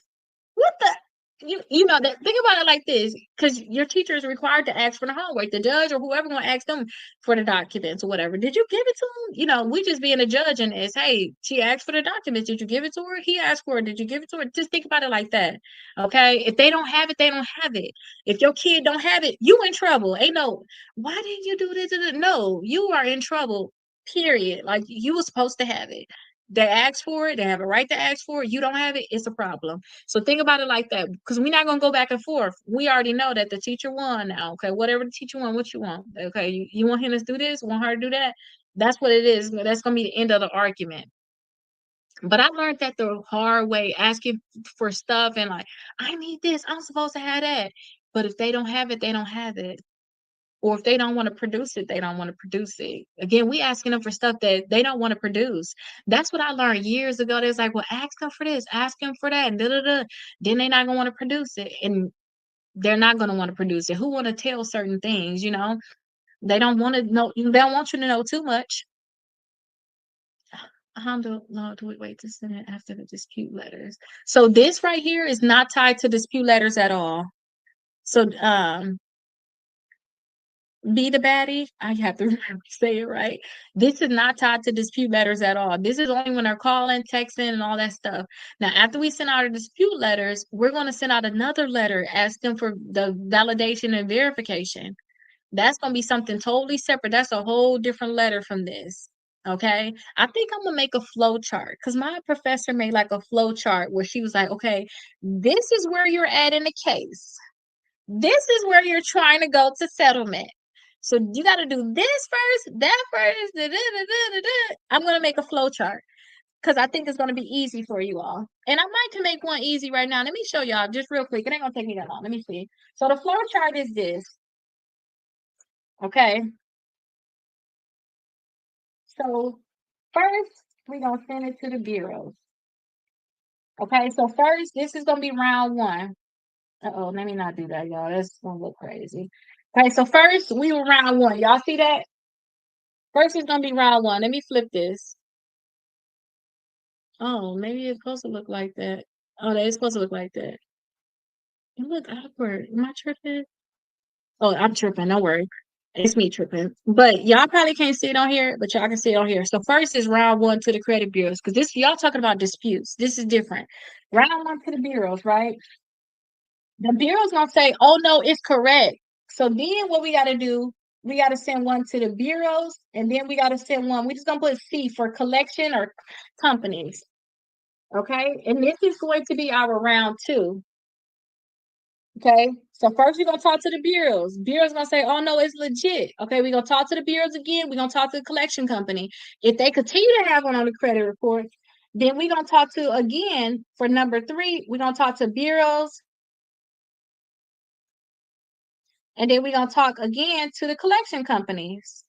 [SPEAKER 1] what the? you know that think about it like this, because your teacher is required to ask for the homework. The judge or whoever gonna ask them for the documents or whatever. Did you give it to them? You know, we just being a judge and it's hey, she asked for the documents. Did you give it to her? He asked for it. Did you give it to her? Just think about it like that. Okay. If they don't have it, they don't have it. If your kid don't have it, you in trouble. Ain't no, why didn't you do this? No, you are in trouble. Period. Like you were supposed to have it. They asked for it, they have a right to ask for it. You don't have it, it's a problem. So think about it like that, because we're not gonna go back and forth. We already know that the teacher won now. Okay, whatever the teacher won, what you want. Okay, you want him to do this, want her to do that. That's what it is. That's gonna be the end of the argument. But I learned that the hard way, asking for stuff and like, I need this, I'm supposed to have that. But if they don't have it, they don't have it. Or if they don't want to produce it, they don't want to produce it. Again, we asking them for stuff that they don't want to produce. That's what I learned years ago. They was like, well, ask them for this, ask them for that, and da da da. Then they're not gonna want to produce it, and they're not gonna want to produce it. Who want to tell certain things? You know, they don't want to know. They don't want you to know too much. How do we wait to send it after the dispute letters? So this right here is not tied to dispute letters at all. So be the baddie. I have to remember to say it right. This is not tied to dispute letters at all. This is only when they're calling, texting, and all that stuff. Now, after we send out our dispute letters, we're going to send out another letter asking for the validation and verification. That's going to be something totally separate. That's a whole different letter from this. Okay. I think I'm gonna make a flow chart because my professor made like a flow chart where she was like, okay, this is where you're at in the case. This is where you're trying to go to settlement. So you got to do this first, that first. Da, da, da, da, da. I'm going to make a flow chart because I think it's going to be easy for you all. And I might can make one easy right now. Let me show y'all just real quick. It ain't going to take me that long. Let me see. So the flow chart is this. Okay. So first, we're going to send it to the bureaus. Okay. So first, this is going to be round one. Uh-oh, let me not do that, y'all. That's going to look crazy. Okay. So first, we were round one. Y'all see that? First is gonna be round one. Let me flip this. Oh, maybe it's supposed to look like that. Oh, that is supposed to look like that. It look awkward. Am I tripping? Oh, I'm tripping. Don't worry. It's me tripping. But y'all probably can't see it on here, but y'all can see it on here. So first is round one to the credit bureaus, because this y'all talking about disputes. This is different. Round one to the bureaus, right? The bureau's gonna say, oh no, it's correct. So then what we gotta do, we gotta send one to the bureaus, and then we gotta send one. We just gonna put C for collection or companies. Okay, and this is going to be our round two. Okay, so first we're gonna talk to the bureaus. Bureaus gonna say, "Oh no, it's legit." Okay, we're gonna talk to the bureaus again. We're gonna talk to the collection company. If they continue to have one on the credit report, then we're gonna talk to again for number three. We're gonna talk to bureaus, and then we're gonna talk again to the collection companies.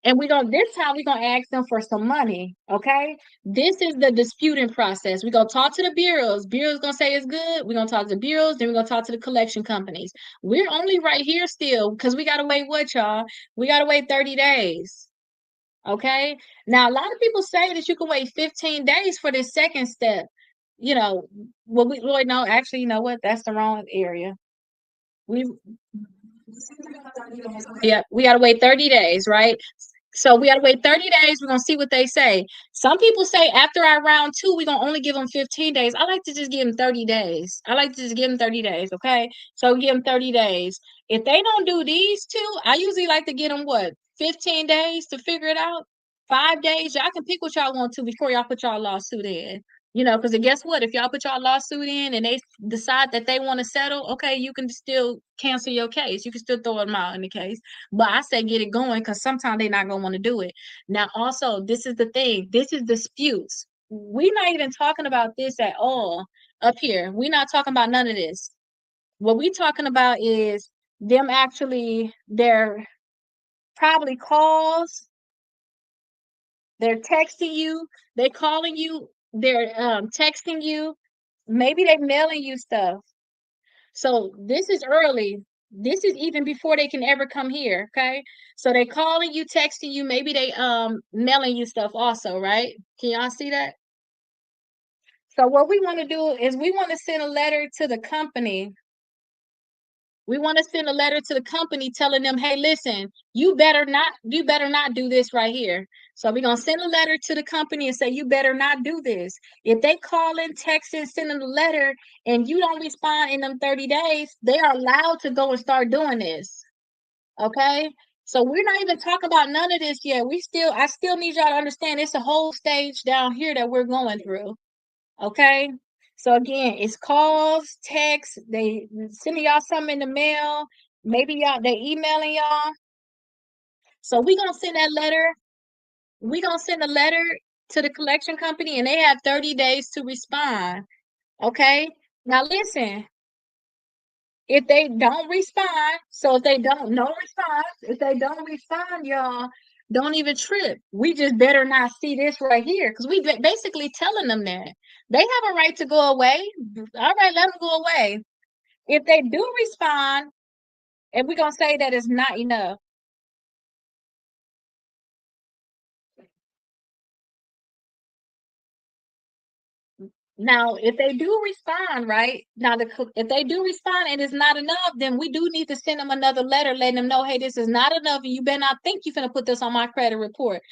[SPEAKER 1] And we're gonna this time we're gonna ask them for some money. Okay. This is the disputing process. We're gonna talk to the bureaus. Bureaus gonna say it's good. We're gonna talk to the bureaus, then we're gonna talk to the collection companies. We're only right here still because we gotta wait what y'all? We gotta wait 30 days. Okay. Now a lot of people say that you can wait 15 days for this second step. You know, well, we really know actually, you know what? That's the wrong area. We yeah, we gotta wait 30 days, right? So we gotta wait 30 days. We're gonna see what they say. Some people say after our round two, we're gonna only give them 15 days. I like to just give them 30 days. I like to just give them 30 days, okay? So give them 30 days. If they don't do these two, I usually like to get them what 15 days to figure it out. 5 days. Y'all can pick what y'all want to before y'all put y'all lawsuit in. You know, because guess what? If y'all put y'all lawsuit in and they decide that they want to settle, okay, you can still cancel your case. You can still throw them out in the case. But I say get it going because sometimes they're not gonna want to do it. Now, also, this is the thing. This is disputes. We're not even talking about this at all up here. We're not talking about none of this. What we're talking about is them actually their probably calls, they're texting you, they're calling you, they're texting you, maybe they're mailing you stuff. So this is early. This is even before they can ever come here. Okay. So they calling you, texting you, maybe they mailing you stuff also, right? Can y'all see that? So what we want to do is we want to send a letter to the company. We want to send a letter to the company telling them, hey, listen, you better not do this right here. So we're gonna send a letter to the company and say, you better not do this. If they call in, text and send them a letter and you don't respond in them 30 days, they are allowed to go and start doing this. Okay. So we're not even talking about none of this yet. I still need y'all to understand it's a whole stage down here that we're going through. Okay. So again, it's calls, texts, they sending y'all something in the mail, maybe y'all they emailing y'all. So we gonna send that letter. We gonna send a letter to the collection company and they have 30 days to respond. Okay. Now listen, if they don't respond, so if they don't no response, if they don't respond, y'all don't even trip. We just better not see this right here because we basically telling them that they have a right to go away. All right, let them go away. If they do respond, and we're gonna say that it's not enough. Now, if they do respond, right now, if they do respond and it's not enough, then we do need to send them another letter letting them know, hey, this is not enough, and you better not think you're gonna put this on my credit report.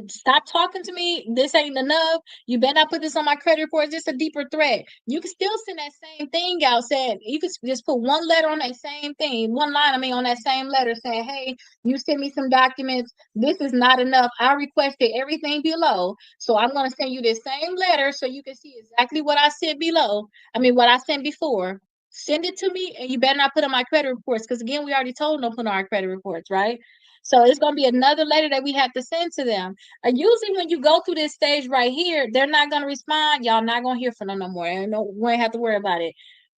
[SPEAKER 1] Stop talking to me. This ain't enough. You better not put this on my credit report. It's just a deeper threat. You can still send that same thing out. Said you can just put one letter on that same thing, one line. I mean, on that same letter, saying, hey, you send me some documents. This is not enough. I requested everything below. So I'm going to send you this same letter so you can see exactly what I said below. I mean, what I sent before. Send it to me, and you better not put on my credit reports because, again, we already told them to put on our credit reports, right? So it's going to be another letter that we have to send to them. Usually, when you go through this stage right here, they're not going to respond. Y'all not going to hear from them no more. And no, we ain't have to worry about it.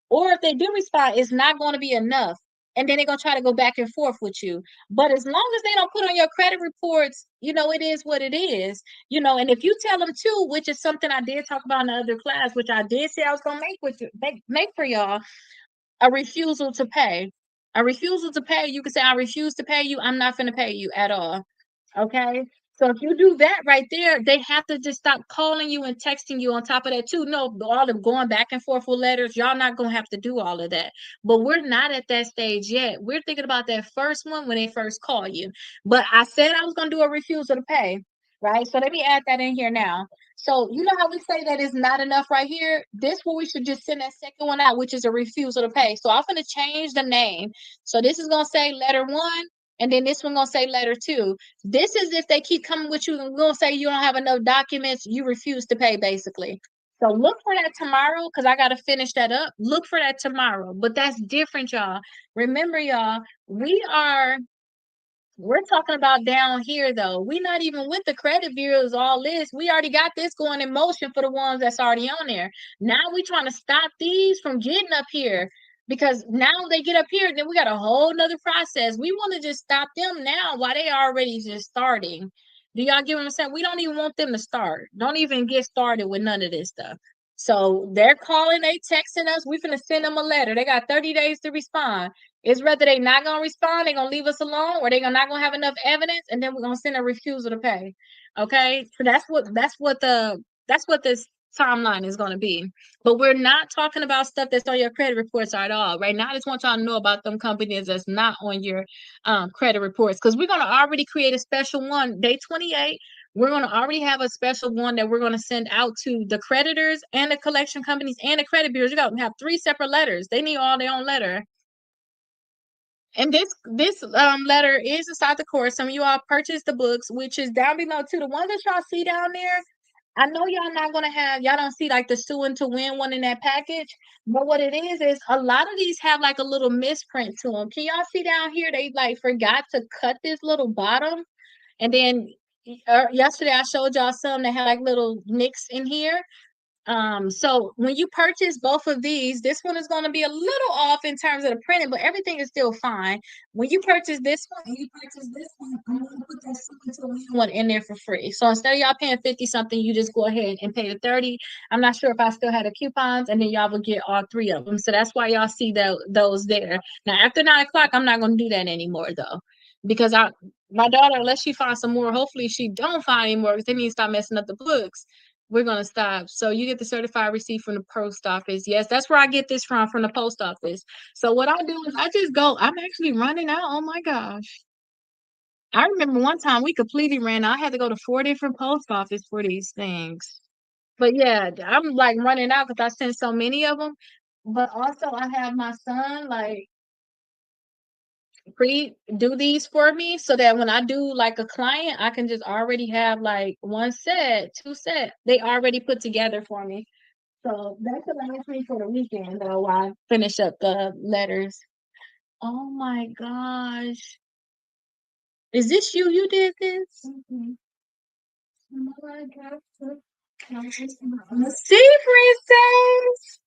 [SPEAKER 1] Or if they do respond, it's not going to be enough. And then they're going to try to go back and forth with you. But as long as they don't put on your credit reports, it is what it is. And if you tell them too, which is something I did talk about in the other class, which I did say I was going to make with you, make for y'all, a refusal to pay. A refusal to pay, you can say, I refuse to pay you. I'm not going to pay you at all. Okay. So if you do that right there, they have to just stop calling you and texting you on top of that too. No, all of going back and forth with letters, y'all not gonna have to do all of that. But we're not at that stage yet. We're thinking about that first one when they first call you. But I said I was gonna do a refusal to pay, right? So let me add that in here now. So you know how we say that is not enough right here? This one we should just send that second one out, which is a refusal to pay. So I'm gonna change the name. So this is gonna say letter one, and then this one gonna say letter two. This is if they keep coming with you and gonna say you don't have enough documents, you refuse to pay, basically. So look for that tomorrow because I gotta finish that up. Look for that tomorrow. But that's different, y'all. Remember, y'all, we're talking about down here though. We're not even with the credit bureaus, all this. We already got this going in motion for the ones that's already on there. Now we trying to stop these from getting up here because now they get up here, then we got a whole nother process. We want to just stop them now while they already just starting. Do y'all get what I'm saying? We don't even want them to start. Don't even get started with none of this stuff. So they're calling, they texting us. We finna send them a letter. They got 30 days to respond. It's whether they not gonna respond, they're gonna leave us alone, or they're not gonna have enough evidence, and then we're gonna send a refusal to pay. Okay, so that's what this timeline is gonna be. But we're not talking about stuff that's on your credit reports at all. Right now, I just want y'all to know about them companies that's not on your credit reports because we're gonna already create a special one, day 28. We're going to already have a special one that we're going to send out to the creditors and the collection companies and the credit bureaus. You got to have three separate letters. They need all their own letter. And this letter is inside the course. Some of you all purchased the books, which is down below too. The one that y'all see down there, I know y'all not gonna have, y'all don't see like the sue and to win one in that package. But what it is a lot of these have like a little misprint to them. Can y'all see down here? They like forgot to cut this little bottom, and then yesterday I showed y'all some that had like little nicks in here. So when you purchase both of these, this one is going to be a little off in terms of the printing, but everything is still fine. When you purchase this one and you purchase this one, I'm going to put that one in there for free. So instead of y'all paying 50 something, you just go ahead and pay the 30. I'm not sure if I still had the coupons, and then y'all will get all three of them. So that's why y'all see those there. Now after 9 o'clock, I'm not going to do that anymore though, because my daughter, unless she finds some more, hopefully she don't find any more because they need to stop messing up the books. We're gonna stop. So you get the certified receipt from the post office. Yes, that's where I get this from the post office. So what I do is I just go. I'm actually running out. Oh my gosh. I remember one time we completely ran out. I had to go to 4 different post office for these things. But yeah, I'm like running out because I sent so many of them. But also I have my son like pre do these for me so that when I do like a client, I can just already have like one set, two set. They already put together for me. So that's the last me for the weekend though while I finish up the letters. Oh my gosh. Is this you? You did this? I'ma see, princess.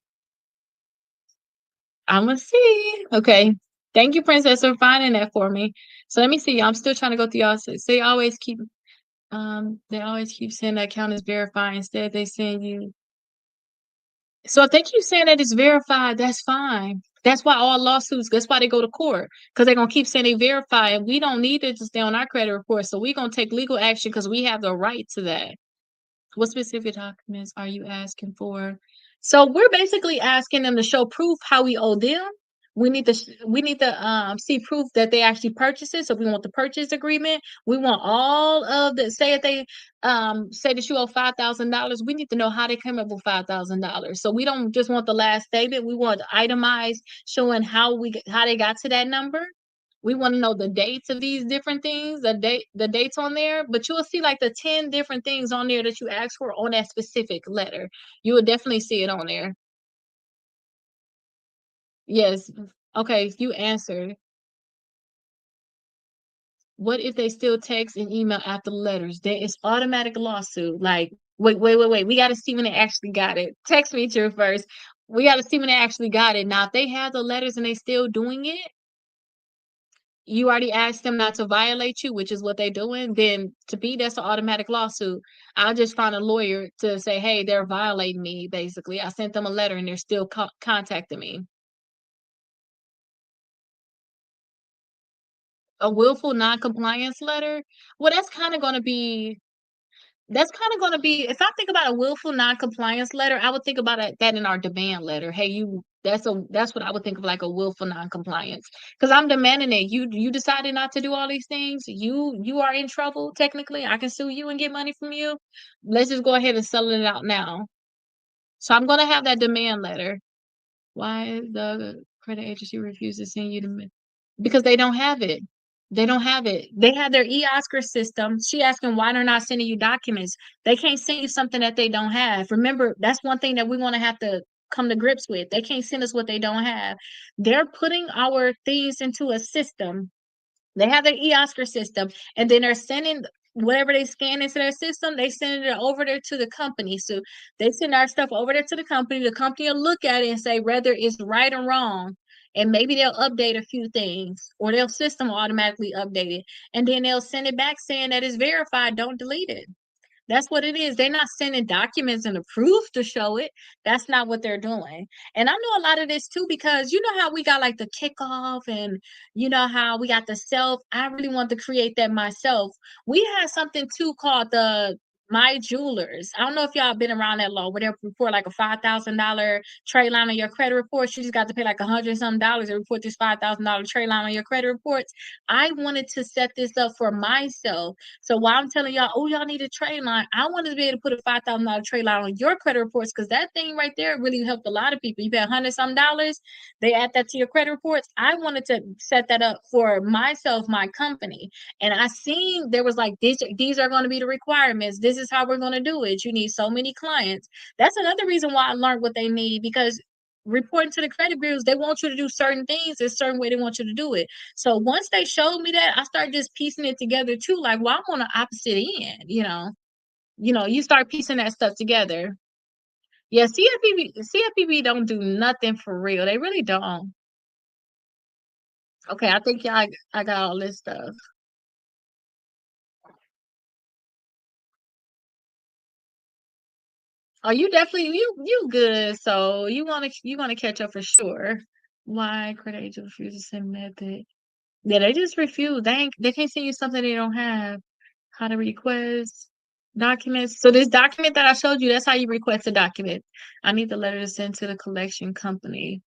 [SPEAKER 1] I'ma see. Okay. Thank you, princess, for finding that for me. So let me see. I'm still trying to go through y'all. So they always keep saying that account is verified. Instead, they send you. So if they keep saying that it's verified, that's fine. That's why all lawsuits, that's why they go to court. Because they're gonna keep saying they verify, and we don't need it to stay on our credit report. So we're gonna take legal action because we have the right to that. What specific documents are you asking for? So we're basically asking them to show proof how we owe them. We need to see proof that they actually purchased it. So we want the purchase agreement. We want all of the say if they say that you owe $5,000. We need to know how they came up with $5,000. So we don't just want the last statement. We want itemized showing how they got to that number. We want to know the dates of these different things, the dates on there, but you will see like the 10 different things on there that you asked for on that specific letter. You will definitely see it on there. Yes. Okay, you answered. What if they still text and email after the letters? There is automatic lawsuit. Like, wait. We got to see when they actually got it. Text me to first. We got to see when they actually got it. Now, if they have the letters and they still doing it, you already asked them not to violate you, which is what they're doing, then to me, that's an automatic lawsuit. I'll just find a lawyer to say, hey, they're violating me, basically. I sent them a letter and they're still contacting me. A willful non-compliance letter? Well, that's kind of going to be if I think about a willful non-compliance letter, I would think about that in our demand letter. Hey, that's what I would think of like a willful non-compliance because I'm demanding it. You decided not to do all these things. You are in trouble technically. I can sue you and get money from you. Let's just go ahead and settle it out now. So I'm going to have that demand letter. Why the credit agency refuses to send you the because they don't have it. They don't have it. They have their e-Oscar system. She asking why they're not sending you documents. They can't send you something that they don't have. Remember, that's one thing that we want to have to come to grips with. They can't send us what they don't have. They're putting our things into a system. They have their e-Oscar system, and then they're sending whatever they scan into their system, they send it over there to the company. So they send our stuff over there to the company. The company will look at it and say whether it's right or wrong. And maybe they'll update a few things or their system will automatically update it. And then they'll send it back saying that it's verified. Don't delete it. That's what it is. They're not sending documents and the proof to show it. That's not what they're doing. And I know a lot of this too because you know how we got like the kickoff and you know how we got the self. I really want to create that myself. We had something too called the My Jewelers. I don't know if y'all been around that long, where they report like a $5,000 trade line on your credit report. You just got to pay like $100 to report this $5,000 trade line on your credit reports. I wanted to set this up for myself so while I'm telling y'all, oh, y'all need a trade line, I wanted to be able to put a $5,000 trade line on your credit reports because that thing right there really helped a lot of people. You pay $100 some, they add that to your credit reports. I wanted to set that up for myself, my company, and I seen there was like these are going to be the requirements. This is how we're going to do it. You need so many clients. That's another reason why I learned what they need because reporting to the credit bureaus, they want you to do certain things a certain way they want you to do it. So once they showed me that, I started just piecing it together too. Like, well, I'm on the opposite end, you start piecing that stuff together. Yeah, CFPB don't do nothing for real. They really don't. Okay, I think I got all this stuff. Oh, you definitely you good. So you wanna catch up for sure. Why credit agent refuses to send method? Yeah, they just refuse. They can't send you something they don't have. How to request. Documents. So this document that I showed you, that's how you request a document. I need the letter to send to the collection company.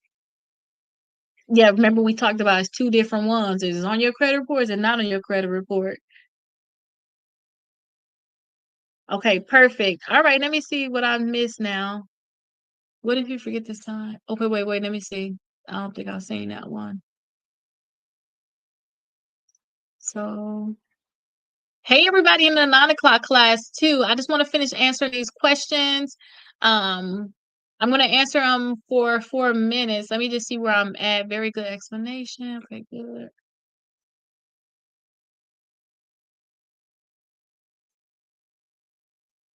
[SPEAKER 1] Yeah, remember we talked about it's two different ones. It's on your credit report and not on your credit report. Okay, perfect. All right, let me see what I missed now. What if you forget this time? Okay, wait, let me see. I don't think I've seen that one. So, hey, everybody in the 9 o'clock class, too. I just want to finish answering these questions. I'm going to answer them for 4 minutes. Let me just see where I'm at. Very good explanation. Okay, good.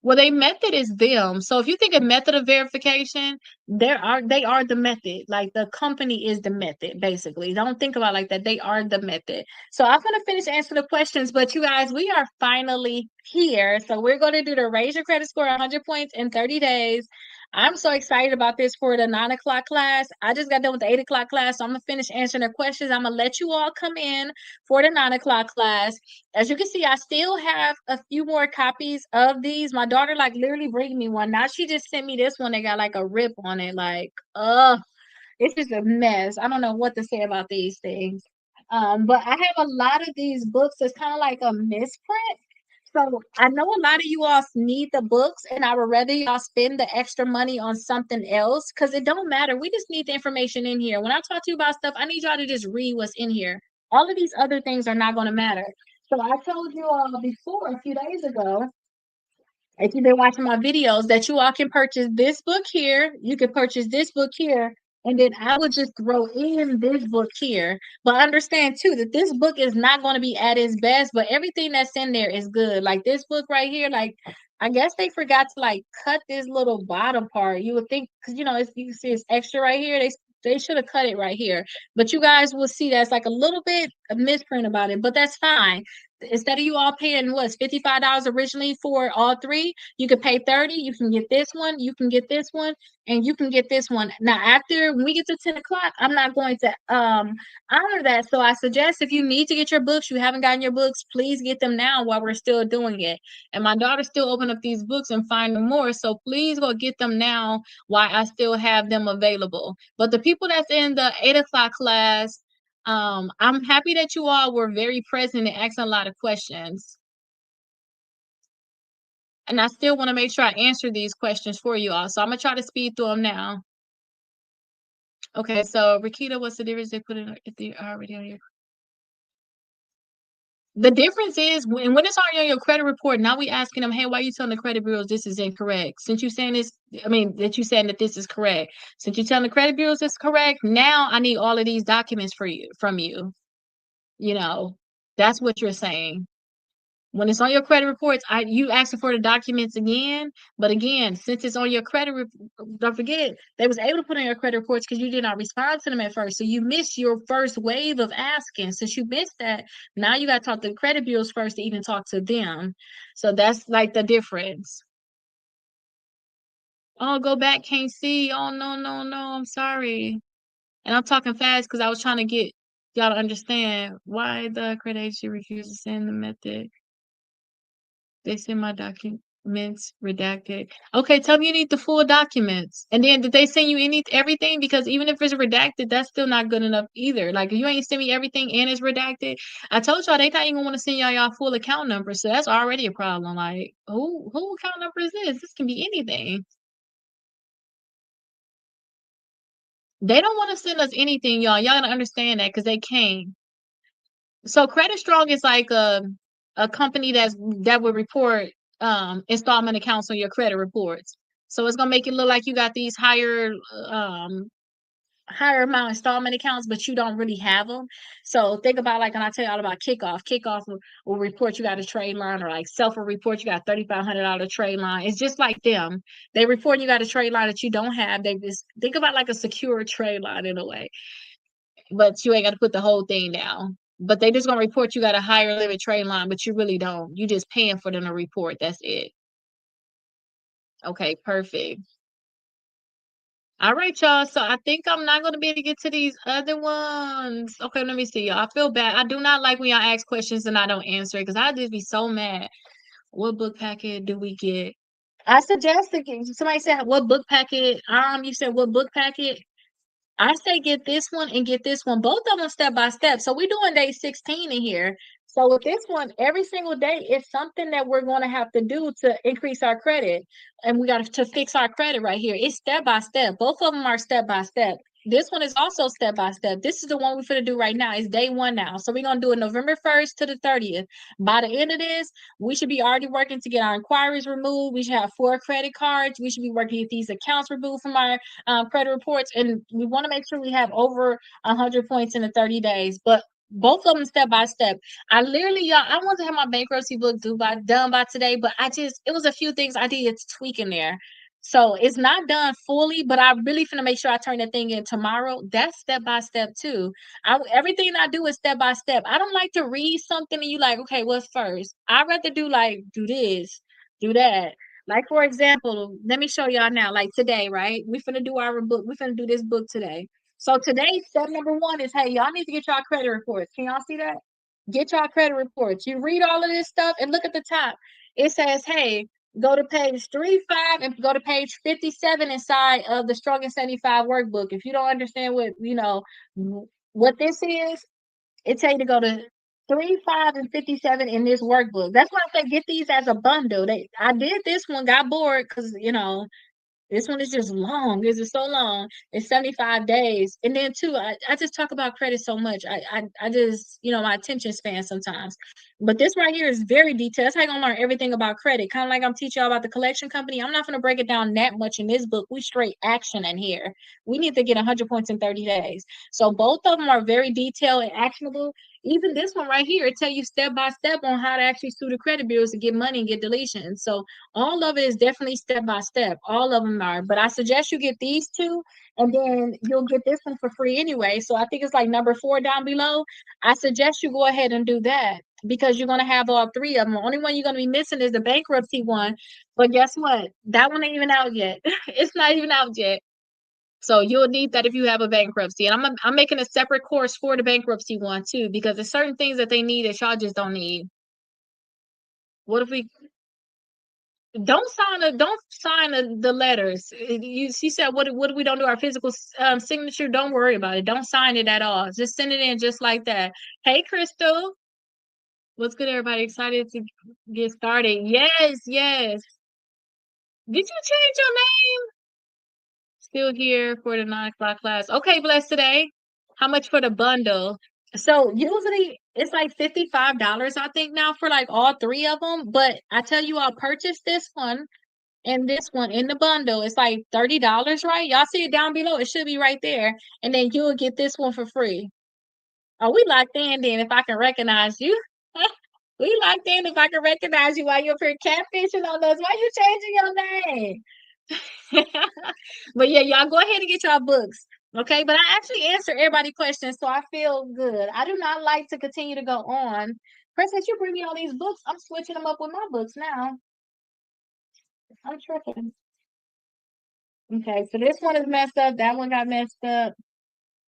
[SPEAKER 1] Well, they method is them. So if you think of method of verification, they are the method. Like the company is the method, basically. Don't think about it like that. They are the method. So I'm gonna finish answering the questions, but you guys, we are finally here. So we're gonna do the raise your credit score 100 points in 30 days. I'm so excited about this for the 9 o'clock class. I just got done with the 8 o'clock class, so I'm gonna finish answering the questions. I'm gonna let you all come in for the 9 o'clock class. As you can see, I still have a few more copies of these. My daughter like literally bring me one. Now she just sent me this one that got like a rip on it. Like, it's just a mess. I don't know what to say about these things. But I have a lot of these books. It's kind of like a misprint. So I know a lot of you all need the books, and I would rather y'all spend the extra money on something else because it don't matter. We just need the information in here. When I talk to you about stuff, I need y'all to just read what's in here. All of these other things are not going to matter. So I told you all before a few days ago, if you've been watching my videos, that you all can purchase this book here. You can purchase this book here. And then I would just throw in this book here. But understand too that this book is not going to be at its best, but everything that's in there is good. Like this book right here, like I guess they forgot to like cut this little bottom part. You would think because it's you can see it's extra right here. They should have cut it right here. But you guys will see that's like a little bit a misprint about it, but that's fine. Instead of you all paying what's $55 originally for all three, you could pay 30. You can get this one, you can get this one, and you can get this one. Now, after when we get to 10 o'clock, I'm not going to honor that. So I suggest if you need to get your books, you haven't gotten your books, please get them now while we're still doing it. And my daughter still open up these books and find more. So please go get them now while I still have them available. But the people that's in the 8 o'clock class, I'm happy that you all were very present and asking a lot of questions. And I still want to make sure I answer these questions for you all. So I'm gonna try to speed through them now. Okay, so Rakita, what's the difference they put in if they already on your the difference is when it's already on your credit report, now we asking them, hey, why are you telling the credit bureaus this is incorrect? Since you saying this, I mean that you saying that this is correct. Since you telling the credit bureaus this is correct, now I need all of these documents for you from you. You know, that's what you're saying. When it's on your credit reports, you asking for the documents again. But again, since it's on your don't forget they was able to put on your credit reports because you did not respond to them at first. So you missed your first wave of asking. Since you missed that, now you got to talk to the credit bureaus first to even talk to them. So that's like the difference. Oh, go back, can't see. Oh no, I'm sorry. And I'm talking fast because I was trying to get y'all to understand why the credit agency refused to send the method. They send my documents redacted. Okay, tell me you need the full documents. And then did they send you everything? Because even if it's redacted, that's still not good enough either. Like if you ain't send me everything and it's redacted, I told y'all they not even want to send y'all full account number. So that's already a problem. Like who account number is this? This can be anything. They don't want to send us anything, y'all. Y'all gotta understand that because they can't. So Credit Strong is like a company that would report installment accounts on your credit reports. So it's gonna make it look like you got these higher amount installment accounts, but you don't really have them. So think about like when I tell you all about Kickoff. Kickoff will report you got a trade line, or like Self will report you got $3,500 trade line. It's just like them. They report you got a trade line that you don't have. They just think about like a secure trade line in a way, but you ain't got to put the whole thing down. But they just gonna report you got a higher limit trade line, but you really don't. You just paying for them to report. That's it. Okay, perfect. All right, y'all. So I think I'm not gonna be able to get to these other ones. Okay, let me see, y'all. I feel bad. I do not like when y'all ask questions and I don't answer it because I just be so mad. What book packet do we get? I suggested somebody said what book packet. You said what book packet? I say get this one and get this one, both of them step by step. So we're doing day 16 in here. So with this one, every single day is something that we're going to have to do to increase our credit. And we got to fix our credit right here. It's step by step. Both of them are step by step. This one is also step by step. This is the one we're going to do right now. It's day one now. So we're going to do it November 1st to the 30th. By the end of this, we should be already working to get our inquiries removed. We should have 4 credit cards. We should be working to get these accounts removed from our credit reports, and we want to make sure we have over 100 points in the 30 days. But both of them step by step. I literally, y'all, I want to have my bankruptcy book done by today, but it was a few things I did to tweak in there. So it's not done fully, but I really finna make sure I turn that thing in tomorrow. That's step by step too. Everything I do is step by step. I don't like to read something and you like, okay, what's first? I'd rather do this, do that. Like for example, let me show y'all now. Like today, right? We finna do our book. We finna do this book today. So today, step number one is, hey, y'all need to get y'all credit reports. Can y'all see that? Get y'all credit reports. You read all of this stuff and look at the top. It says, hey, go to page 35 and go to page 57 inside of the Strong and 75 workbook. If you don't understand what this is, it tell you to go to 35 and 57 in this workbook. That's why I say get these as a bundle. I did this one, got bored because this one is just long. This is so long. It's 75 days. And then too, I just talk about credit so much. I just, my attention span sometimes. But this right here is very detailed. That's how you're gonna learn everything about credit. Kind of like I'm teaching y'all about the collection company. I'm not gonna break it down that much in this book. We straight action in here. We need to get 100 points in 30 days. So both of them are very detailed and actionable. Even this one right here, it tell you step by step on how to actually sue the credit bureaus to get money and get deletions. So all of it is definitely step by step. All of them are. But I suggest you get these two, and then you'll get this one for free anyway. So I think it's like number 4 down below. I suggest you go ahead and do that because you're going to have all 3 of them. The only one you're going to be missing is the bankruptcy one. But guess what? That one ain't even out yet. It's not even out yet. So you'll need that if you have a bankruptcy. And I'm making a separate course for the bankruptcy one too, because there's certain things that they need that y'all just don't need. What if we don't sign the letters. She said, what we don't do our physical signature? Don't worry about it. Don't sign it at all. Just send it in just like that. Hey, Crystal. What's good, everybody? Excited to get started. Yes, yes. Did you change your name? Still here for the 9 o'clock class. Okay, bless today. How much for the bundle? So usually it's like $55, I think now for like all 3 of them. But I tell you, I'll purchase this one and this one in the bundle. It's like $30, right? Y'all see it down below? It should be right there. And then you'll get this one for free. Oh, we locked in then if I can recognize you. We locked in if I can recognize you while you're up here catfishing on us. Why you changing your name? But yeah, y'all go ahead and get y'all books. Okay, but I actually answer everybody's questions, so I feel good. I do not like to continue to go on. Princess, you bring me all these books. I'm switching them up with my books now. I'm tripping. Okay, so this one is messed up. That one got messed up.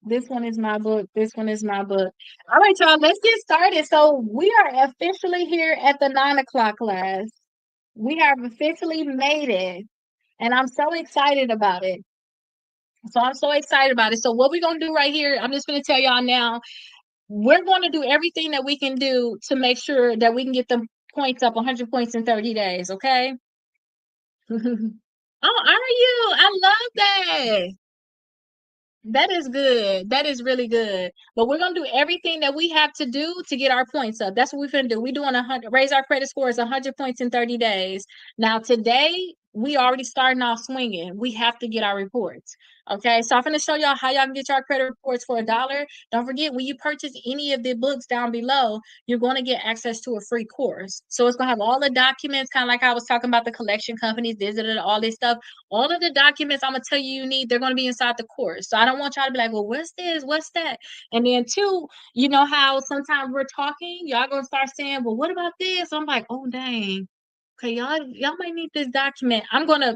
[SPEAKER 1] This one is my book. This one is my book. All right, y'all, let's get started. So we are officially here at the 9 o'clock class. We have officially made it, and I'm so excited about it. So what we're gonna do right here, I'm just gonna tell y'all now, we're gonna do everything that we can do to make sure that we can get the points up 100 points in 30 days, okay? Oh, are you? I love that. That is good. That is really good. But we're gonna do everything that we have to do to get our points up. That's what we're gonna do. We're doing 100, raise our credit scores 100 points in 30 days. Now today we already starting off swinging. We have to get our reports. Okay, so I'm gonna show y'all how y'all can get your credit reports for $1. Don't forget, when you purchase any of the books down below, you're going to get access to a free course. So it's gonna have all the documents, kind of like I was talking about the collection companies, visited all this stuff. All of the documents I'm gonna tell you need, they're gonna be inside the course. So I don't want y'all to be like, well, what's this? What's that? And then two, you know how sometimes we're talking, y'all gonna start saying, well, what about this? I'm like, oh dang. Okay, y'all might need this document. I'm gonna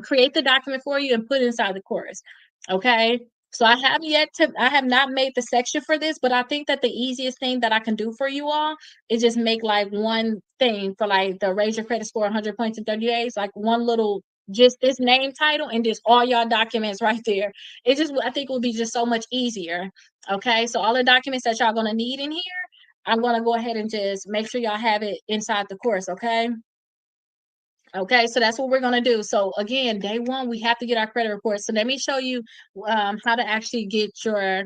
[SPEAKER 1] create the document for you and put it inside the course. Okay. So I have not made the section for this, but I think that the easiest thing that I can do for you all is just make like one thing for like the raise your credit score 100 points in 30 days, like one little, just this name title and just all y'all documents right there. It just, I think it would be just so much easier. Okay. So all the documents that y'all going to need in here, I'm going to go ahead and just make sure y'all have it inside the course. Okay. Okay, so that's what we're gonna do. So again, day one, we have to get our credit reports. So let me show you how to actually get your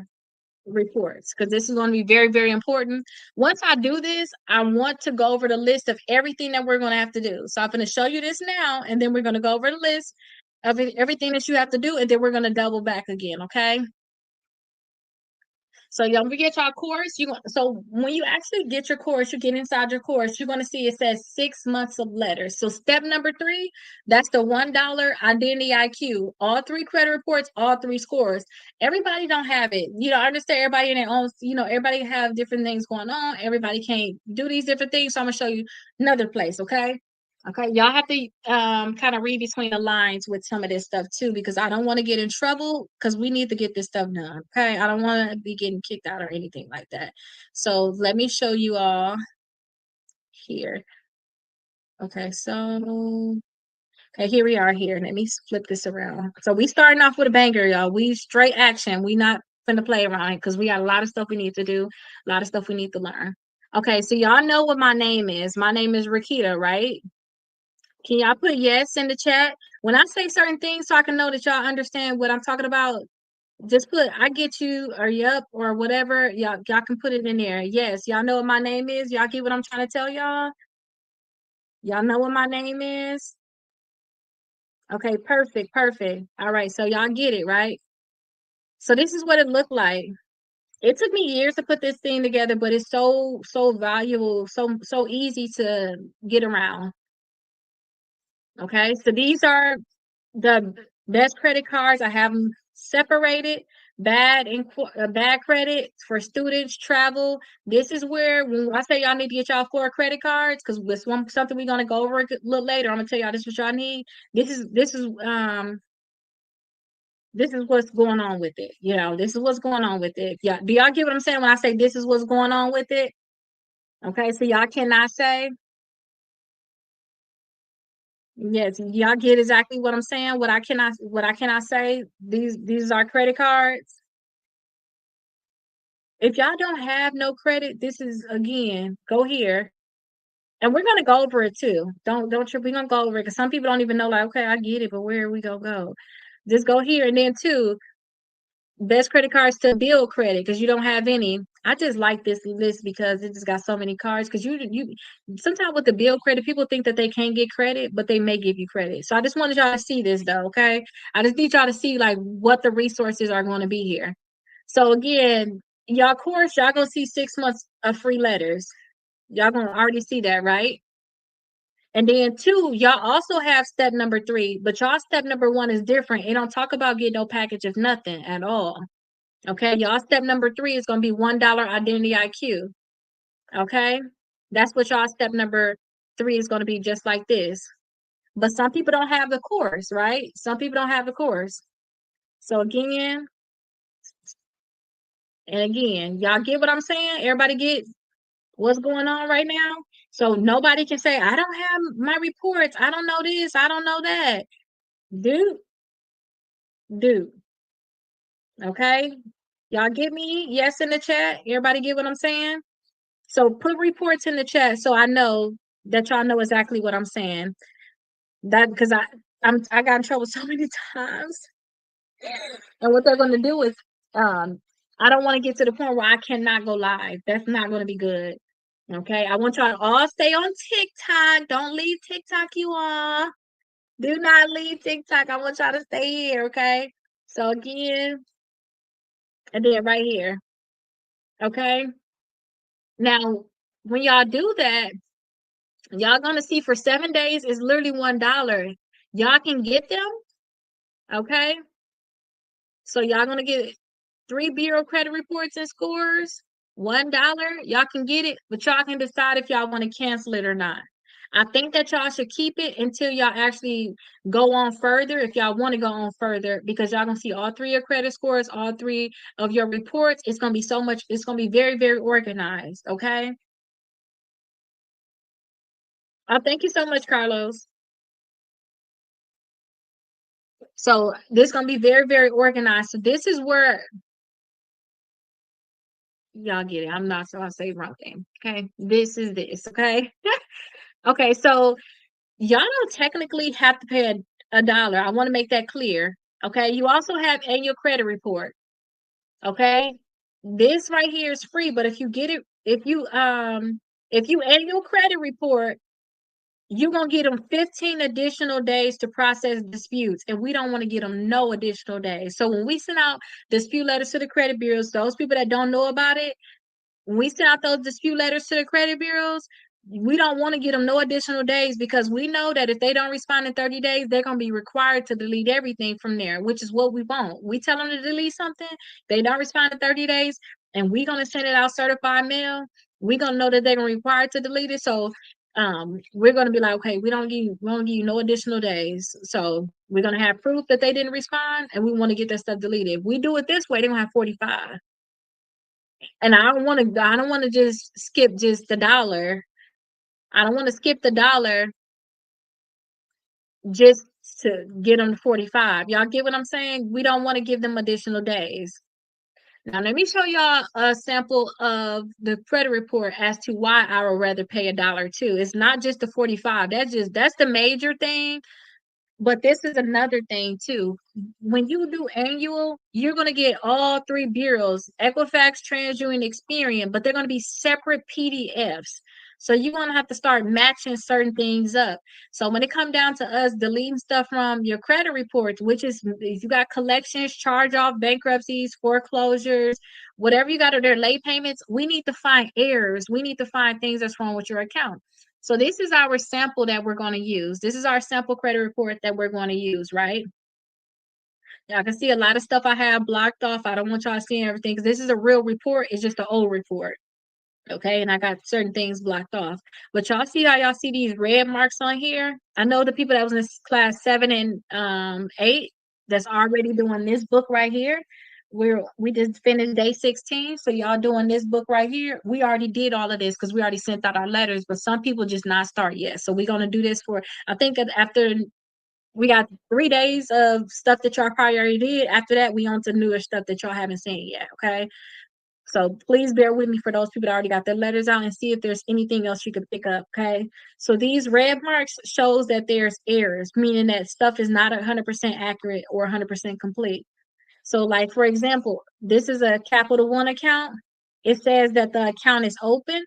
[SPEAKER 1] reports, because this is going to be very, very important. Once I do this, I want to go over the list of everything that we're going to have to do. So I'm going to show you this now, and then we're going to go over the list of everything that you have to do, and then we're going to double back again. Okay. So y'all, we get y'all course. So when you actually get your course, you get inside your course, you're gonna see it says 6 months of letters. So step number 3, that's the $1 identity IQ. All 3 credit reports, all 3 scores. Everybody don't have it. I understand everybody in their own, everybody have different things going on. Everybody can't do these different things. So I'm gonna show you another place, okay? Okay, y'all have to kind of read between the lines with some of this stuff too, because I don't want to get in trouble, because we need to get this stuff done. Okay, I don't want to be getting kicked out or anything like that. So let me show you all here. Okay, so okay, here we are here. Let me flip this around. So we starting off with a banger, y'all. We straight action. We not finna play around because we got a lot of stuff we need to do, a lot of stuff we need to learn. Okay, so y'all know what my name is. My name is Rakita, right? Can y'all put yes in the chat? When I say certain things so I can know that y'all understand what I'm talking about, just put I get you or yup or whatever. Y'all can put it in there. Yes, y'all know what my name is. Y'all get what I'm trying to tell y'all? Y'all know what my name is? Okay, perfect, perfect. All right, so y'all get it, right? So this is what it looked like. It took me years to put this thing together, but it's so valuable, so easy to get around. Okay, so these are the best credit cards. I have them separated. Bad credit for students, travel. This is where when I say y'all need to get y'all 4 credit cards, because this something we're gonna go over a little later. I'm gonna tell y'all this is what y'all need. This is what's going on with it. This is what's going on with it. Yeah, do y'all get what I'm saying when I say this is what's going on with it? Okay, so y'all cannot say. Yes, y'all get exactly what I'm saying. What I cannot say. These are credit cards. If y'all don't have no credit, this is again, go here. And we're gonna go over it too. Don't trip. We're gonna go over it because some people don't even know, like, okay, I get it, but where are we gonna go? Just go here and then too, best credit cards to build credit because you don't have any. I just like this list because it just got so many cards. Because you sometimes with the build credit, people think that they can't get credit, but they may give you credit. So I just wanted y'all to see this though, okay? I just need y'all to see like what the resources are going to be here. So again, y'all course, y'all gonna see 6 months of free letters. Y'all gonna already see that, right? And then 2, y'all also have step number 3, but y'all step number 1 is different. It don't talk about getting no package of nothing at all. Okay, y'all step number 3 is gonna be $1 identity IQ. Okay, that's what y'all step number 3 is gonna be, just like this. But some people don't have the course, right? Some people don't have the course. So again and again, y'all get what I'm saying? Everybody get what's going on right now? So nobody can say, I don't have my reports. I don't know this. I don't know that. Do, do. Okay. Y'all get me? Yes in the chat. Everybody get what I'm saying? So put reports in the chat so I know that y'all know exactly what I'm saying. That because I got in trouble so many times. And what they're gonna do is I don't want to get to the point where I cannot go live. That's not gonna be good. Okay. I want y'all to all stay on TikTok. Don't leave TikTok, you all. Do not leave TikTok. I want y'all to stay here, okay? So again, and then right here, okay? Now, when y'all do that, y'all gonna see for 7 days is literally $1. Y'all can get them, okay? So y'all gonna get 3 bureau credit reports and scores, $1. Y'all can get it, but y'all can decide if y'all want to cancel it or not. I think that y'all should keep it until y'all actually go on further, if y'all want to go on further, because y'all gonna see all three of your credit scores, all three of your reports. It's gonna be so much, it's gonna be very, very organized. Okay. Thank you so much, Carlos. So this gonna be very, very organized. So this is where y'all get it. I'm not gonna say wrong thing. Okay. This is this. Okay. Okay. So y'all don't technically have to pay a dollar. I want to make that clear. Okay. You also have annual credit report. Okay. This right here is free, but if you get it, if you annual credit report, you're gonna get them 15 additional days to process disputes, and we don't want to get them no additional days. So when we send out dispute letters to the credit bureaus, those people that don't know about it, when we send out those dispute letters to the credit bureaus, we don't want to get them no additional days, because we know that if they don't respond in 30 days, they're going to be required to delete everything from there, which is what we want. We tell them to delete something, they don't respond in 30 days, and we're going to send it out certified mail. We're going to know that they're going to be required to delete it. So we're going to be like, okay, we don't give you no additional days. So we're going to have proof that they didn't respond, and we want to get that stuff deleted. If we do it this way, they're going to have 45. And I don't want to just skip just the dollar. I don't want to skip the dollar just to get them to 45. Y'all get what I'm saying? We don't want to give them additional days. Now let me show y'all a sample of the credit report as to why I would rather pay a dollar too. It's not just the 45. That's the major thing. But this is another thing too. When you do annual, you're going to get all three bureaus, Equifax, TransUnion, Experian, but they're going to be separate PDFs. So you're going to have to start matching certain things up. So when it comes down to us deleting stuff from your credit reports, which is if you got collections, charge off, bankruptcies, foreclosures, whatever you got of their late payments, we need to find errors. We need to find things that's wrong with your account. So this is our sample that we're going to use. This is our sample credit report that we're going to use, right? Y'all can see a lot of stuff I have blocked off. I don't want y'all seeing everything because this is a real report. It's just an old report. Okay, and I got certain things blocked off. But y'all see how y'all see these red marks on here? I know the people that was in class 7 and 8 that's already doing this book right here. We just finished day 16, so y'all doing this book right here. We already did all of this because we already sent out our letters, but some people just not start yet. So we're gonna do this for, I think after we got 3 days of stuff that y'all probably already did. After that, we on to newer stuff that y'all haven't seen yet. Okay. So please bear with me for those people that already got their letters out and see if there's anything else you could pick up. Okay. So these red marks shows that there's errors, meaning that stuff is not 100% accurate or 100% complete. So like, for example, this is a Capital One account. It says that the account is open.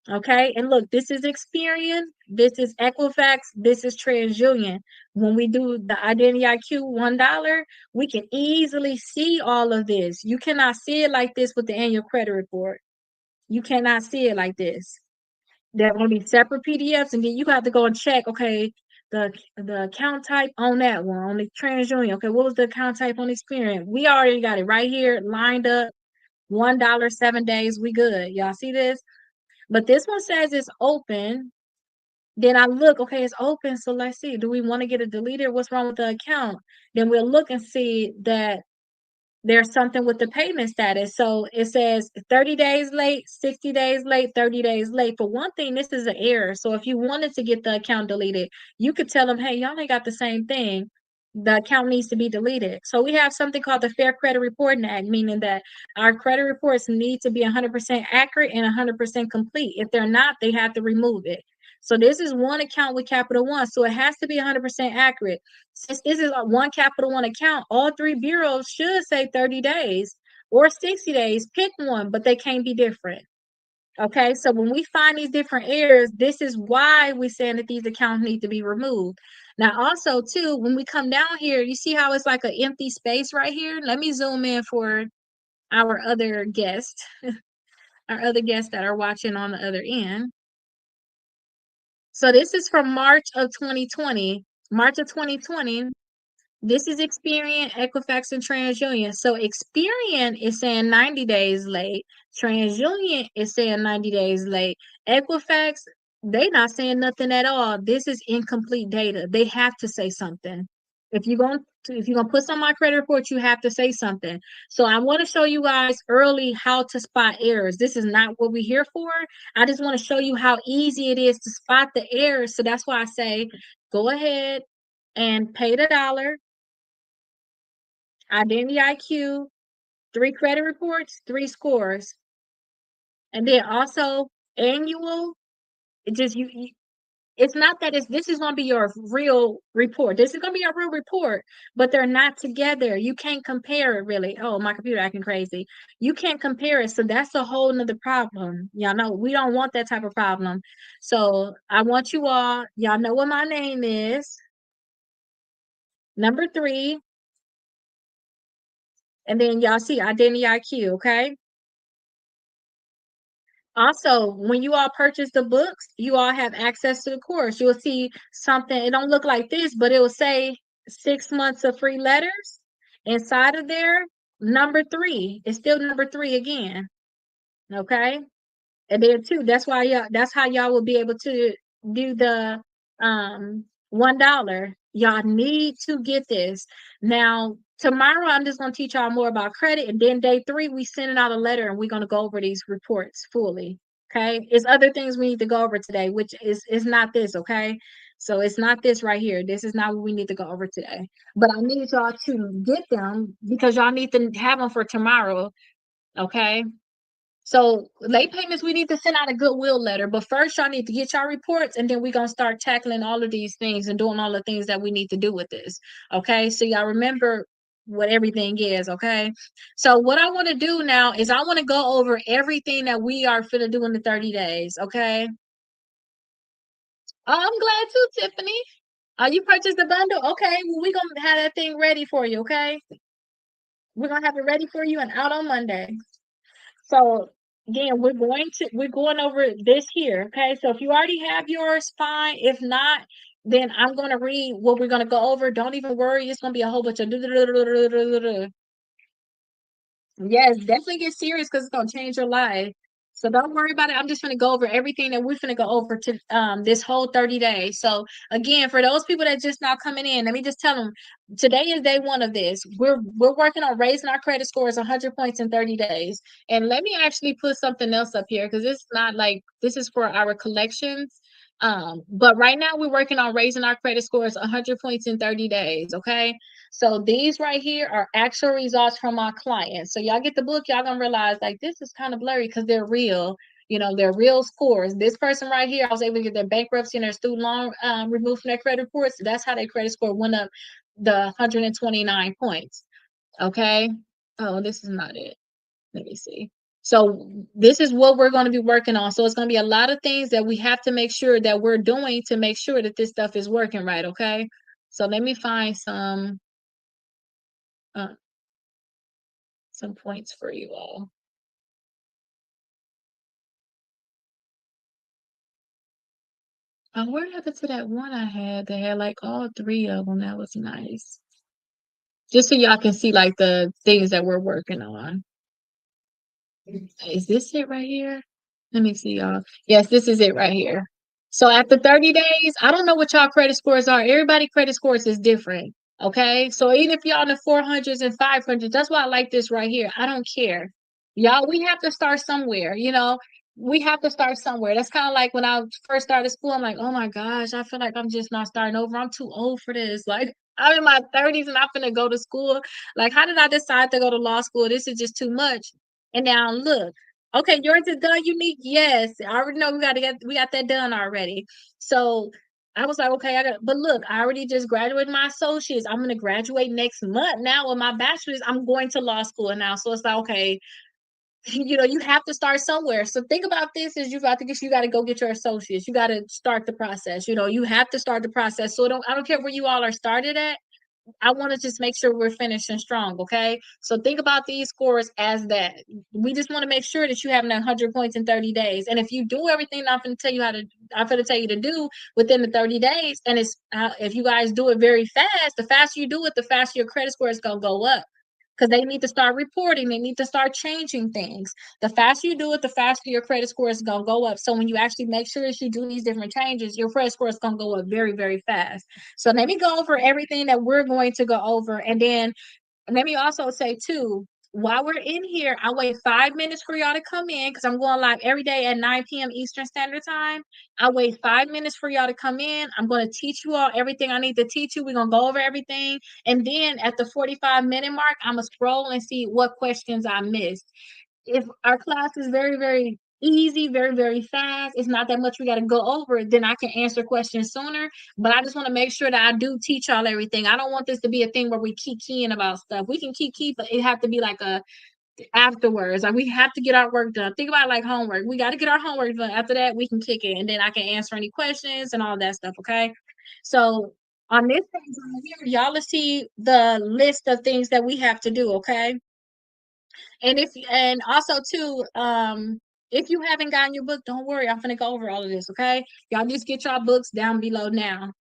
[SPEAKER 1] Okay. And look, this is Experian. This is Equifax. This is TransUnion. When we do the Identity IQ $1, we can easily see all of this. You cannot see it like this with the annual credit report. You cannot see it like this. They're going to be separate PDFs, and then you have to go and check, okay, the account type on that one, on the TransUnion. Okay, what was the account type on Experian? We already got it right here lined up. $1, 7 days. We good. Y'all see this? But this one says it's open. Then I look, okay, it's open. So let's see. Do we want to get it deleted? What's wrong with the account? Then we'll look and see that there's something with the payment status. So it says 30 days late, 60 days late, 30 days late. For one thing, this is an error. So if you wanted to get the account deleted, you could tell them, hey, y'all ain't got the same thing. The account needs to be deleted. So we have something called the Fair Credit Reporting Act, meaning that our credit reports need to be 100% accurate and 100% complete. If they're not, they have to remove it. So this is one account with Capital One. So it has to be 100% accurate. Since this is a one Capital One account, all three bureaus should say 30 days or 60 days. Pick one, but they can't be different. Okay, so when we find these different errors, this is why we're saying that these accounts need to be removed. Now, also, too, when we come down here, you see how it's like an empty space right here? Let me zoom in for our other guests, our other guests that are watching on the other end. So this is from March of 2020. March of 2020. This is Experian, Equifax, and TransUnion. So Experian is saying 90 days late. TransUnion is saying 90 days late. Equifax, They not saying nothing at all. This is incomplete data. They have to say something. If you're gonna put some on my credit report, you have to say something. So I want to show you guys early how to spot errors. This is not what we're here for. I just want to show you how easy it is to spot the errors. So that's why I say go ahead and pay the dollar, identity IQ, 3 credit reports, 3 scores, and then also annual. It just you it's not that this is going to be your real report. This is going to be your real report, but they're not together. You can't compare it really. Oh, my computer acting crazy. You can't compare it. So that's a whole nother problem. Y'all know we don't want that type of problem. So I want you all, y'all know what my name is. Number 3. And then y'all see identity IQ, okay? Also, when you all purchase the books, you all have access to the course. You'll see something, it don't look like this, but it will say 6 months of free letters. Inside of there, number 3. It's still number 3 again. Okay. And then 2, that's how y'all will be able to do the $1. Y'all need to get this. Now, tomorrow I'm just gonna teach y'all more about credit, and then day 3, we sending out a letter and we're gonna go over these reports fully. Okay. It's other things we need to go over today, which is not this, okay? So it's not this right here. This is not what we need to go over today. But I need y'all to get them because y'all need to have them for tomorrow. Okay. So late payments, we need to send out a goodwill letter. But first, y'all need to get y'all reports, and then we're gonna start tackling all of these things and doing all the things that we need to do with this. Okay. So y'all remember what everything is, okay? So what I want to do now is I want to go over everything that we are finna do in the 30 days, okay? Oh, I'm glad too, Tiffany. You purchased the bundle? Okay, well, we're gonna have that thing ready for you, okay? We're gonna have it ready for you and out on Monday. So again, we're going over this here. Okay. So if you already have yours, fine. If not, then I'm gonna read what we're gonna go over. Don't even worry, it's gonna be a whole bunch of yes, definitely get serious because it's gonna change your life. So don't worry about it. I'm just gonna go over everything that we're gonna go over to this whole 30 days. So again, for those people that just now coming in, let me just tell them today is day 1 of this. We're working on raising our credit scores 100 points in 30 days. And let me actually put something else up here because it's not like this is for our collections. But right now we're working on raising our credit scores 100 points in 30 days. Okay. So these right here are actual results from our clients. So y'all get the book, y'all gonna realize like this is kind of blurry because they're real. You know, they're real scores. This person right here, I was able to get their bankruptcy and their student loan removed from their credit reports. So that's how their credit score went up the 129 points. Okay. Oh, this is not it. Let me see. So this is what we're going to be working on. So it's going to be a lot of things that we have to make sure that we're doing to make sure that this stuff is working right. Okay. So let me find uh, some points for you all. What happened to that one I had that had like all 3 of them? That was nice. Just so y'all can see like the things that we're working on. Is this it right here? Let me see, y'all. Yes, this is it right here. So after 30 days, I don't know what y'all credit scores are. Everybody credit scores is different. Okay. So even if y'all in the 400s and 500s, that's why I like this right here. I don't care. Y'all, we have to start somewhere, we have to start somewhere. That's kind of like when I first started school, I'm like, oh my gosh, I feel like I'm just not starting over. I'm too old for this. Like, I'm in my 30s and I'm gonna go to school. Like, how did I decide to go to law school? This is just too much. And now look, okay, yours is done, Unique. Yes, I already know we got that done already. So I was like, okay, but look, I already just graduated my associates. I'm gonna graduate next month now with my bachelor's. I'm going to law school now. So it's like, okay, you have to start somewhere. So think about this as you got to go get your associates. You got to start the process. You have to start the process. So I don't care where you all are started at. I want to just make sure we're finishing strong, okay? So think about these scores as that. We just want to make sure that you have 100 points in 30 days. And if you do everything I'm going to tell you to do within the 30 days, and if you guys do it very fast, the faster you do it, the faster your credit score is going to go up. because they need to start reporting. They need to start changing things. The faster you do it, the faster your credit score is going to go up. So when you actually make sure that you do these different changes, your credit score is going to go up very, very fast. So let me go over everything that we're going to go over. And then let me also say too, while we're in here, I wait 5 minutes for y'all to come in because I'm going live every day at 9 p.m. Eastern Standard Time. I wait 5 minutes for y'all to come in. I'm going to teach you all everything I need to teach you. We're going to go over everything. And then at the 45-minute mark, I'm going to scroll and see what questions I missed. If our class is very, very easy, very, very fast, it's not that much we got to go over, then I can answer questions sooner. But I just want to make sure that I do teach y'all everything. I don't want this to be a thing where we keep keying about stuff. We can keep, but it have to be like a afterwards. Like we have to get our work done. Think about it like homework. We got to get our homework done. After that, we can kick it, and then I can answer any questions and all that stuff. Okay. So on this page right here, y'all will see the list of things that we have to do. Okay. And also too, if you haven't gotten your book, don't worry, I'm gonna go over all of this, okay? Y'all just get your books down below now.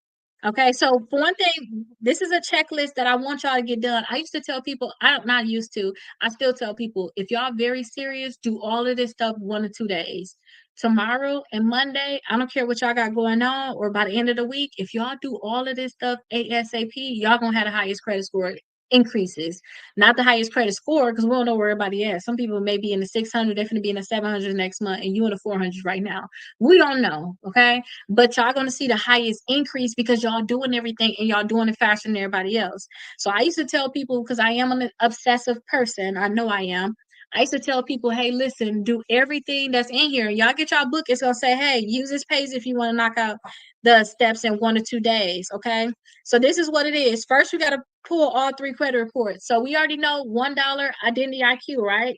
[SPEAKER 1] Okay, so for one thing, this is a checklist that I want y'all to get done. I used to tell people, I'm not used to, I still tell people, if y'all very serious, do all of this stuff 1 to 2 days. Tomorrow and Monday, I don't care what y'all got going on, or by the end of the week, if y'all do all of this stuff ASAP, y'all gonna have the highest credit score increases. Not the highest credit score, because we don't know where everybody is. Some people may be in the 600, they're going to be in the 700 next month, and you in the 400s right now. We don't know, okay? But y'all going to see the highest increase because y'all doing everything and y'all doing it faster than everybody else. So I used to tell people, because I am an obsessive person, I know I am. I used to tell people, hey, listen, do everything that's in here. Y'all get y'all book. It's going to say, hey, use this page if you want to knock out the steps in 1 to 2 days. Okay. So this is what it is. First, we got to pull all 3 credit reports. So we already know $1 identity IQ, right?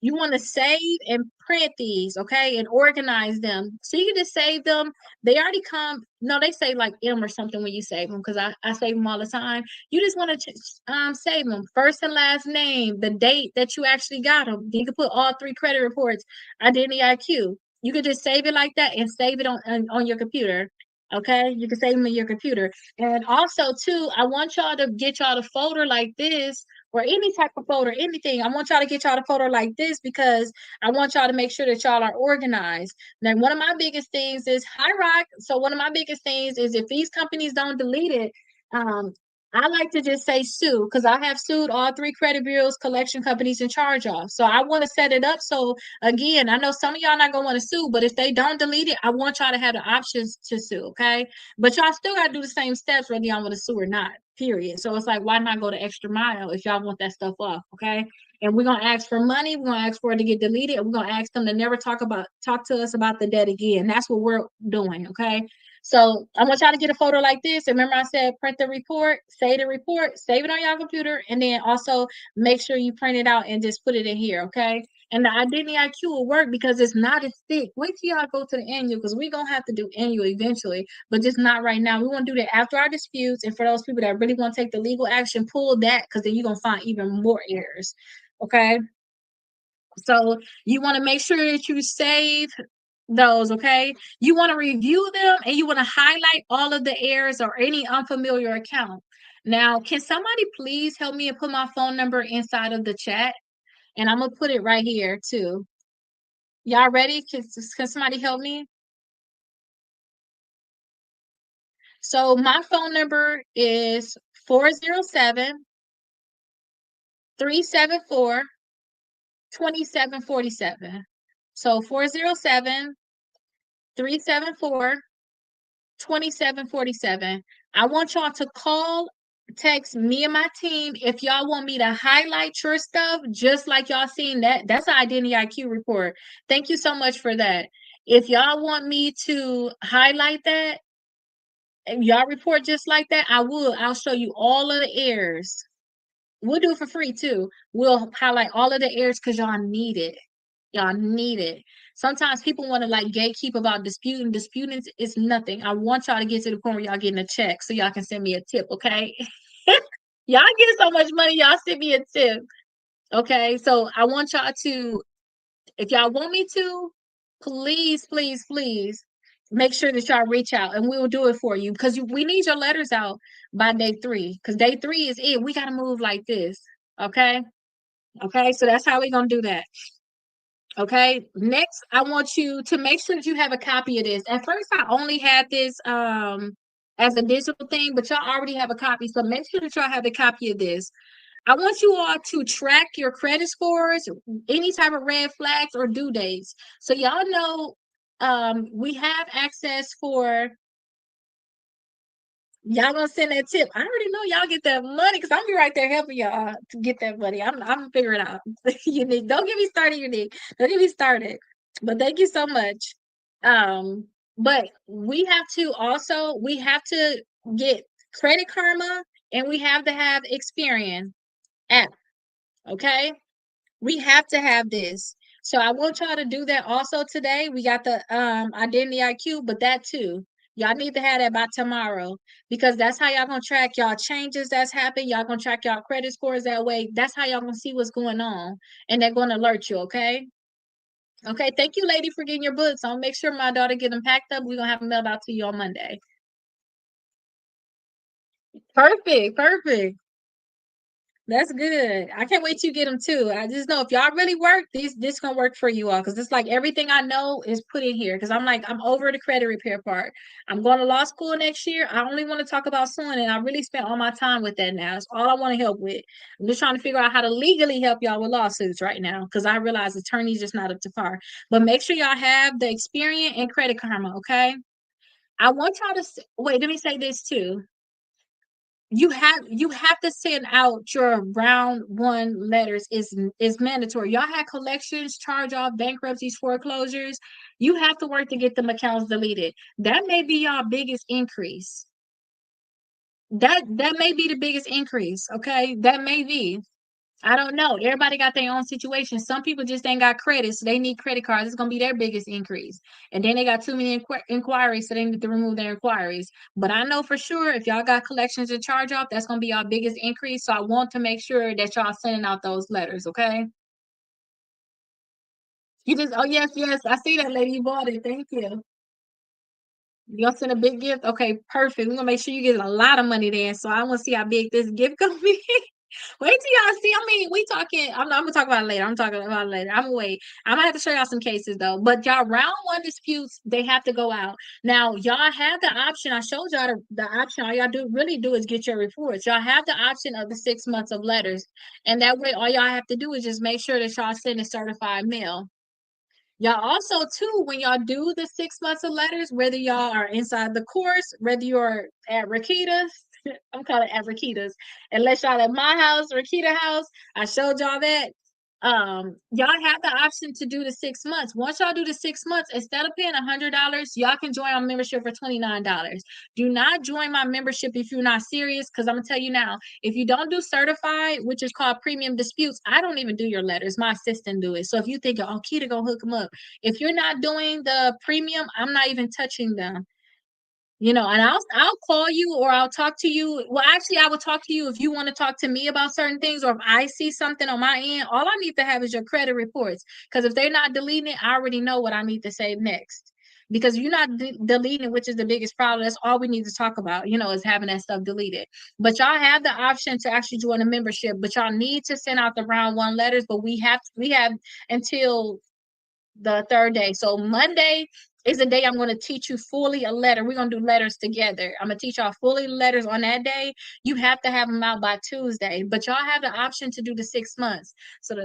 [SPEAKER 1] You want to save and print these, okay, and organize them. So you can just save them. They already come. No, they say like M or something when you save them, because I save them all the time. You just want to save them, first and last name, the date that you actually got them. You can put all 3 credit reports, identity IQ. You could just save it like that and save it on your computer. Okay, you can save them in your computer. And also too, I want y'all to get y'all a folder like this, or any type of folder, anything. I want y'all to get y'all a folder like this because I want y'all to make sure that y'all are organized. Now, one of my biggest things is High Rock. So one of my biggest things is if these companies don't delete it, um, I like to just say sue, because I have sued all 3 credit bureaus, collection companies, and charge off. So I want to set it up. So again, I know some of y'all not gonna want to sue, but if they don't delete it, I want y'all to have the options to sue. Okay. But y'all still got to do the same steps whether y'all want to sue or not, period. So it's like, why not go the extra mile if y'all want that stuff off, okay? And we're gonna ask for money, we're gonna ask for it to get deleted, and we're gonna ask them to never talk to us about the debt again. That's what we're doing, okay? So I want y'all to get a photo like this. Remember, I said print the report, save the report, save it on your computer, and then also make sure you print it out and just put it in here, okay? And the identity IQ will work because it's not as thick. Wait till y'all go to the annual, because we're gonna have to do annual eventually, but just not right now. We want to do that after our disputes. And for those people that really want to take the legal action, pull that, because then you're gonna find even more errors. Okay. So you want to make sure that you save those, okay? You want to review them and you want to highlight all of the errors or any unfamiliar account. Now, can somebody please help me and put my phone number inside of the chat? And I'm gonna put it right here too. Y'all ready? Can somebody help me? So my phone number is 407 374 2747. So 407 374 2747. I want y'all to call, text me and my team if y'all want me to highlight your stuff, just like y'all seen that. That's an identity IQ report. Thank you so much for that. If y'all want me to highlight that, and y'all report just like that, I will. I'll show you all of the errors. We'll do it for free too. We'll highlight all of the errors because y'all need it. Y'all need it. Sometimes people want to like gatekeep about disputing. Disputing is nothing. I want y'all to get to the point where y'all getting a check so y'all can send me a tip, okay? Y'all get so much money, y'all send me a tip. Okay, so I want y'all to, if y'all want me to, please, please, please make sure that y'all reach out and we will do it for you, because we need your letters out by day 3, because day 3 is it. We got to move like this. Okay. Okay. So that's how we're gonna do that. Okay. Next, I want you to make sure that you have a copy of this. At first, I only had this as a digital thing, but y'all already have a copy. So make sure that y'all have a copy of this. I want you all to track your credit scores, any type of red flags or due dates. So y'all know we have access for y'all gonna send that tip. I already know y'all get that money because I'm be right there helping y'all to get that money. I'm figuring out. Unique. Don't get me started, Unique. Don't get me started. But thank you so much. But we have to get Credit Karma and we have to have Experian app. Okay. We have to have this. So I want y'all to do that also today. We got the Identity IQ, but that too. Y'all need to have that by tomorrow because that's how y'all gonna track y'all changes that's happened. Y'all gonna track y'all credit scores that way. That's how y'all gonna see what's going on, and they're gonna alert you. Okay. Okay. Thank you, lady, for getting your books. I'll make sure my daughter get them packed up. We're gonna have them mailed out to you on Monday. Perfect. Perfect. That's good. I can't wait to get them too. I just know if y'all really work, this gonna work for you all because it's like everything I know is put in here. Because I'm over the credit repair part. I'm going to law school next year. I only want to talk about suing, and I really spent all my time with that now. It's all I want to help with. I'm just trying to figure out how to legally help y'all with lawsuits right now because I realize attorneys just not up to par. But make sure y'all have the Experian and Credit Karma. Okay. I want y'all to wait. Let me say this too. You have to send out your round one letters is mandatory. Y'all had collections, charge off, bankruptcies, foreclosures. You have to work to get them accounts deleted. That may be y'all biggest increase. That may be the biggest increase. Okay, that may be. I don't know. Everybody got their own situation. Some people just ain't got credit, so they need credit cards. It's gonna be their biggest increase. And then they got too many inquiries, so they need to remove their inquiries. But I know for sure if y'all got collections and charge off, that's gonna be our biggest increase. So I want to make sure that y'all sending out those letters, okay? You just yes, yes, I see that lady. You bought it. Thank you. You gonna send a big gift? Okay, perfect. We're gonna make sure you get a lot of money then. So I want to see how big this gift gonna be. Wait till y'all see. I mean, we talking. I'm gonna talk about it later. I'm talking about it later. I'm gonna wait. I'm gonna have to show y'all some cases though. But y'all round one disputes, they have to go out. Now y'all have the option. I showed y'all the option. All y'all do is get your reports. Y'all have the option of the 6 months of letters, and that way all y'all have to do is just make sure that y'all send a certified mail. Y'all also too, when y'all do the 6 months of letters, whether y'all are inside the course, whether you're at Rakita's, I'm calling it at Rakita's, unless y'all at my house, Rakita house, I showed y'all that. Y'all have the option to do the 6 months. Once y'all do the 6 months, instead of paying $100, y'all can join our membership for $29. Do not join my membership if you're not serious, because I'm gonna tell you now, if you don't do certified, which is called premium disputes, I don't even do your letters. My assistant do it. So if you think, oh, Kita gonna hook them up, if you're not doing the premium, I'm not even touching them. And I'll call you or I'll talk to you. Well, actually, I will talk to you if you want to talk to me about certain things, or if I see something on my end. All I need to have is your credit reports, because if they're not deleting it, I already know what I need to say next. Because you're not deleting, which is the biggest problem. That's all we need to talk about, is having that stuff deleted. But y'all have the option to actually join a membership, but y'all need to send out the round one letters. But we have until the third day. So Monday is the day I'm going to teach you fully a letter. We're going to do letters together. I'm going to teach y'all fully letters on that day. You have to have them out by Tuesday, but y'all have the option to do the 6 months. So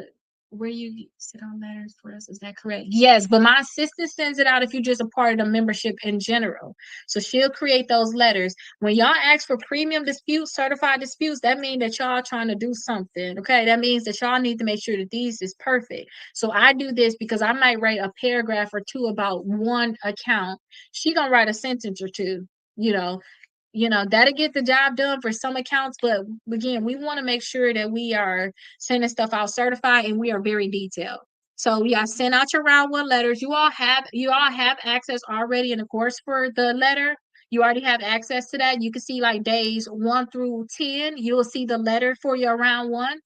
[SPEAKER 1] where you sit on letters for us, is that correct? Yes, but my assistant sends it out if you're just a part of the membership in general. So she'll create those letters. When y'all ask for premium disputes, certified disputes, that means that y'all trying to do something. Okay, that means that y'all need to make sure that these is perfect. So I do this because I might write a paragraph or two about one account. She gonna write a sentence or two, you know. That'll get the job done for some accounts, but again, we want to make sure that we are sending stuff out certified and we are very detailed. So yeah, send out your round one letters. You all have access already in the course for the letter. You already have access to that. You can see like days 1 through 10. You'll see the letter for your round one.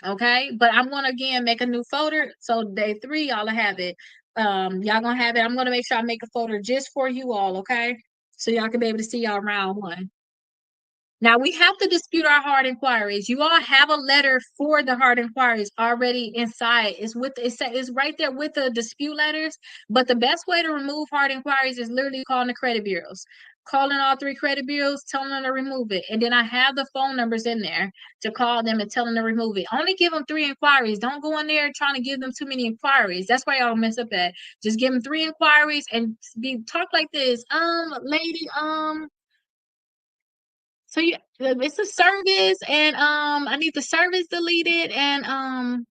[SPEAKER 1] Okay, but I'm gonna again make a new folder. So day 3, y'all have it. Y'all gonna have it. I'm gonna make sure I make a folder just for you all, okay? So y'all can be able to see y'all round one. Now we have to dispute our hard inquiries. You all have a letter for the hard inquiries already inside. It's right there with the dispute letters. But the best way to remove hard inquiries is literally calling the credit bureaus. Calling all three credit bureaus, telling them to remove it. And then I have the phone numbers in there to call them and tell them to remove it. Only give them three inquiries. Don't go in there trying to give them too many inquiries. That's why y'all mess up at. Just give them three inquiries and be talk like this. Lady, so you, it's a service, and I need the service deleted, and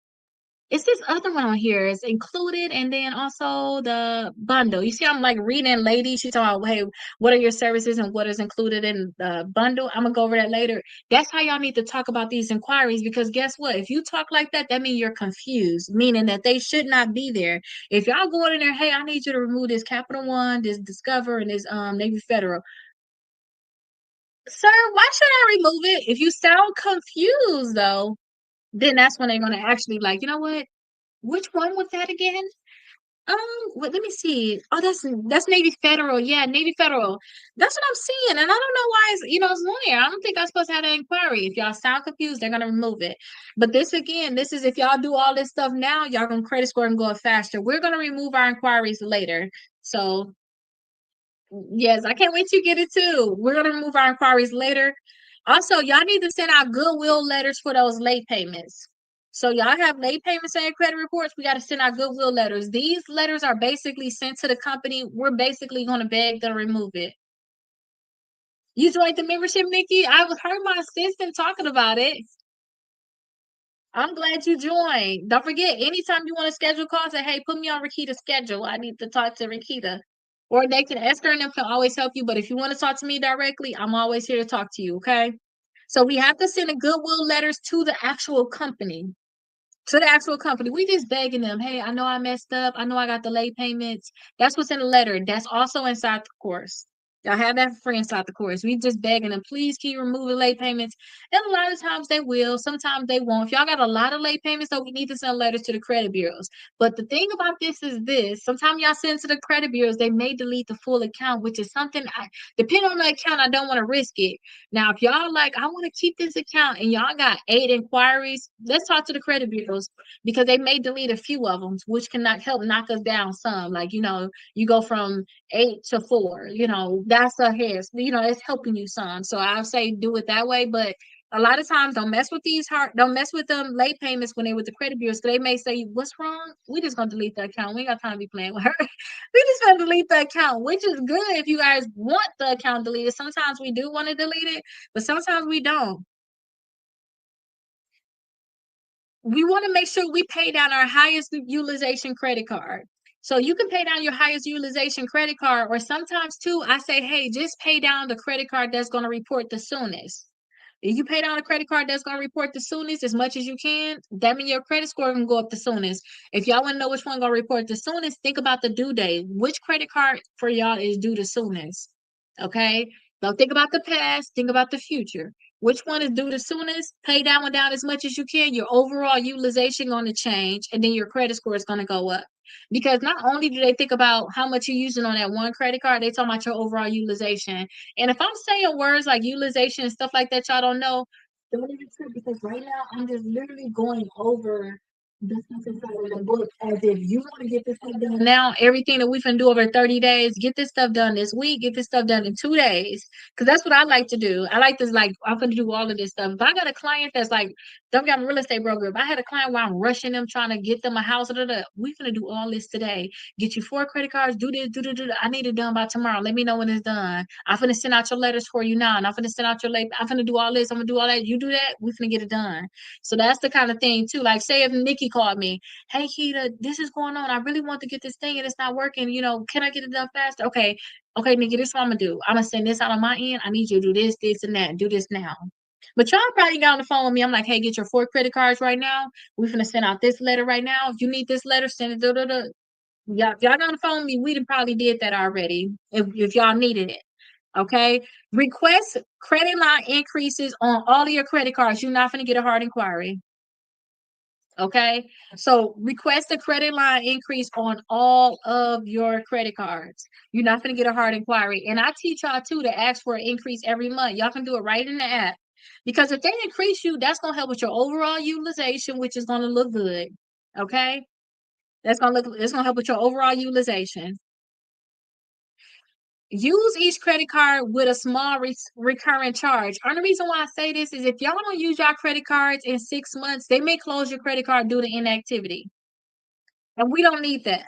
[SPEAKER 1] it's this other one on here. It's included, and then also the bundle. You see, I'm like reading, lady. She's talking about, hey, what are your services and what is included in the bundle? I'm gonna go over that later. That's how y'all need to talk about these inquiries, because guess what? If you talk like that, that means you're confused, meaning that they should not be there. If y'all go in there, hey, I need you to remove this Capital One, this Discover, and this Navy Federal. Sir, why should I remove it? If you sound confused though, then that's when they're gonna actually like, you know what? Which one was that again? Let me see. Oh, that's Navy Federal. Yeah, Navy Federal. That's what I'm seeing. And I don't know why it's on there. I don't think I'm supposed to have an inquiry. If y'all sound confused, they're gonna remove it. But this again, this is if y'all do all this stuff now, y'all gonna credit score and go faster. We're gonna remove our inquiries later. So yes, I can't wait to get it too. We're gonna remove our inquiries later. Also, y'all need to send out goodwill letters for those late payments. So y'all have late payments on your credit reports. We got to send out goodwill letters. These letters are basically sent to the company. We're basically going to beg them to remove it. You joined the membership, Nikki. I heard my assistant talking about it. I'm glad you joined. Don't forget, anytime you want to schedule calls, say, hey, put me on Rakita's schedule. I need to talk to Rakita. Or they can Esther and them can always help you. But if you want to talk to me directly, I'm always here to talk to you. Okay. So we have to send a goodwill letters to the actual company. To the actual company. We just begging them, hey, I know I messed up. I know I got the late payments. That's what's in the letter. That's also inside the course. Y'all have that for free inside the course. We just begging them, please can you remove the late payments? And a lot of times they will, sometimes they won't. If y'all got a lot of late payments, so we need to send letters to the credit bureaus. But the thing about this is this, sometimes y'all send to the credit bureaus, they may delete the full account, which is something depending on the account, I don't want to risk it. Now, if y'all like, I want to keep this account and y'all got 8 inquiries, let's talk to the credit bureaus because they may delete a few of them, which can help knock us down some. Like, you go from 8 to 4, that's a hair, it's helping you some. So I'll say do it that way. But a lot of times don't mess with them late payments when they're with the credit bureaus. So they may say, what's wrong? We just gonna delete the account. We ain't got time to be playing with her. We just gonna delete the account, which is good if you guys want the account deleted. Sometimes we do want to delete it, but sometimes we don't. We want to make sure we pay down our highest utilization credit card. So you can pay down your highest utilization credit card, or sometimes too, I say, hey, just pay down the credit card that's going to report the soonest. If you pay down a credit card that's going to report the soonest as much as you can, that means your credit score can go up the soonest. If y'all want to know which one going to report the soonest, think about the due date. Which credit card for y'all is due the soonest? Okay. Don't think about the past, think about the future. Which one is due the soonest? Pay that one down as much as you can. Your overall utilization going to change, and then your credit score is going to go up. Because not only do they think about how much you're using on that one credit card, they talk about your overall utilization. And if I'm saying words like utilization and stuff like that, y'all don't know, don't even trip because right now I'm just literally going over this stuff inside of the book as if you want to get this stuff done now. Everything that we can do over 30 days, get this stuff done this week, get this stuff done in 2 days. Because that's what I like to do. I like to like I'm gonna do all of this stuff. If I got a client that's like, don't get a real estate broker. If I had a client where I'm rushing them, trying to get them a house, we're gonna do all this today. Get you 4 credit cards, do this, do. I need it done by tomorrow. Let me know when it's done. I'm gonna send out your letters for you now. And I'm gonna send out your late. I'm gonna do all this. I'm gonna do all that. You do that, we're gonna get it done. So that's the kind of thing too. Like say if Nikki called me, hey Keita, this is going on. I really want to get this thing and it's not working. Can I get it done faster? Okay, Nikki, this is what I'm gonna do. I'm gonna send this out on my end. I need you to do this, this, and that. Do this now. But y'all probably got on the phone with me. I'm like, hey, get your 4 credit cards right now. We're gonna send out this letter right now. If you need this letter, send it. Y'all got on the phone with me. We probably did that already. If y'all needed it. Okay. Request credit line increases on all of your credit cards. You're not gonna get a hard inquiry. Okay, so request a credit line increase on all of your credit cards. You're not going to get a hard inquiry. And I teach y'all too to ask for an increase every month. Y'all can do it right in the app. Because if they increase you, that's going to help with your overall utilization, which is going to look good. Okay, it's going to help with your overall utilization. Use each credit card with a small recurring charge. Only reason why I say this is if y'all don't use your credit cards in 6 months, they may close your credit card due to inactivity. And we don't need that.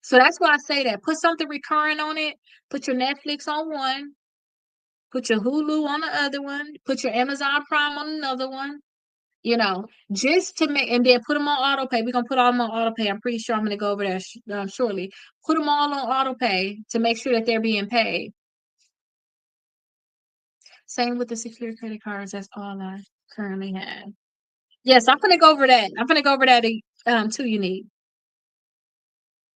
[SPEAKER 1] So that's why I say that. Put something recurring on it. Put your Netflix on one. Put your Hulu on the other one. Put your Amazon Prime on another one. Just to make, and then put them on auto pay. We're going to put all them on auto pay. I'm pretty sure I'm going to go over there shortly. Put them all on auto pay to make sure that they're being paid. Same with the secure credit cards. That's all I currently have. Yes, I'm going to go over that. I'm going to go over that too, Unique.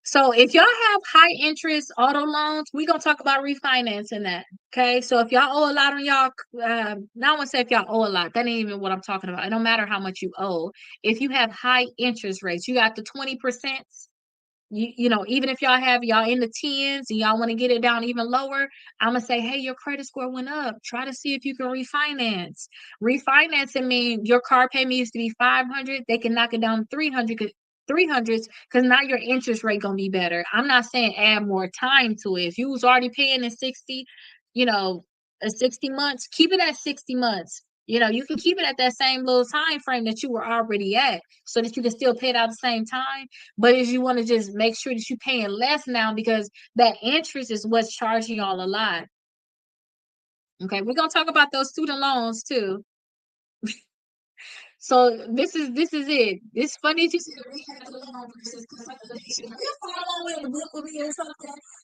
[SPEAKER 1] So if y'all have high interest auto loans, we're gonna talk about refinancing that. Okay. So if y'all owe a lot on y'all, now I want to say if y'all owe a lot, that ain't even what I'm talking about. It don't matter how much you owe. If you have high interest rates, you got the 20%. Even if y'all in the tens and y'all want to get it down even lower, I'm gonna say, hey, your credit score went up. Try to see if you can refinance. Refinancing means your car payment used to be 500, they can knock it down to 300s because now your interest rate gonna be better. I'm not saying add more time to it. If you was already paying in 60, you know, 60 months, keep it at 60 months. You can keep it at that same little time frame that you were already at so that you can still pay it out at the same time. But if you want to just make sure that you're paying less now because that interest is what's charging y'all a lot. Okay, we're gonna talk about those student loans too. So this is it. It's funny that you said rehab loan versus consolidation. Will you follow along with the book with me or something?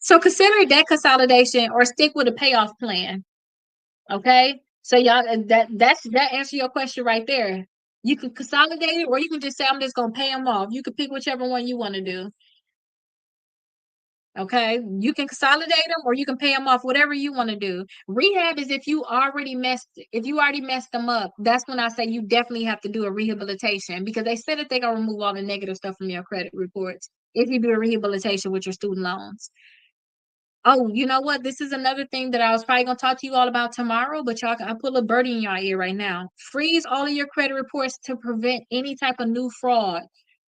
[SPEAKER 1] So consider debt consolidation or stick with a payoff plan. Okay. So y'all that answer your question right there. You can consolidate it or you can just say I'm just gonna pay them off. You can pick whichever one you want to do. Okay, you can consolidate them or you can pay them off, whatever you want to do. Rehab is if you already messed them up, that's when I say you definitely have to do a rehabilitation because they said that they're gonna remove all the negative stuff from your credit reports if you do a rehabilitation with your student loans. Oh, you know what? This is another thing that I was probably gonna talk to you all about tomorrow, but I put a birdie in your ear right now. Freeze all of your credit reports to prevent any type of new fraud,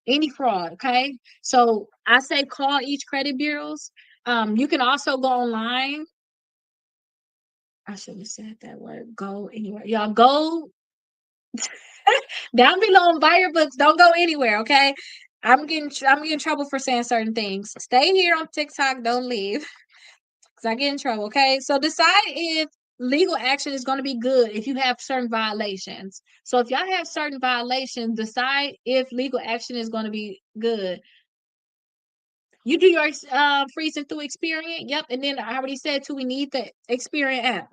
[SPEAKER 1] any fraud. Okay, so I say call each credit bureaus. You can also go online. I shouldn't have said that word. Go anywhere, y'all. Go down below and buy your books. Don't go anywhere. Okay, I'm getting trouble for saying certain things. Stay here on TikTok. Don't leave. Because I get in trouble. Okay. So decide if legal action is going to be good if you have certain violations. So if y'all have certain violations, decide if legal action is going to be good. You do your freezing through Experian. Yep. And then I already said too, we need the Experian app.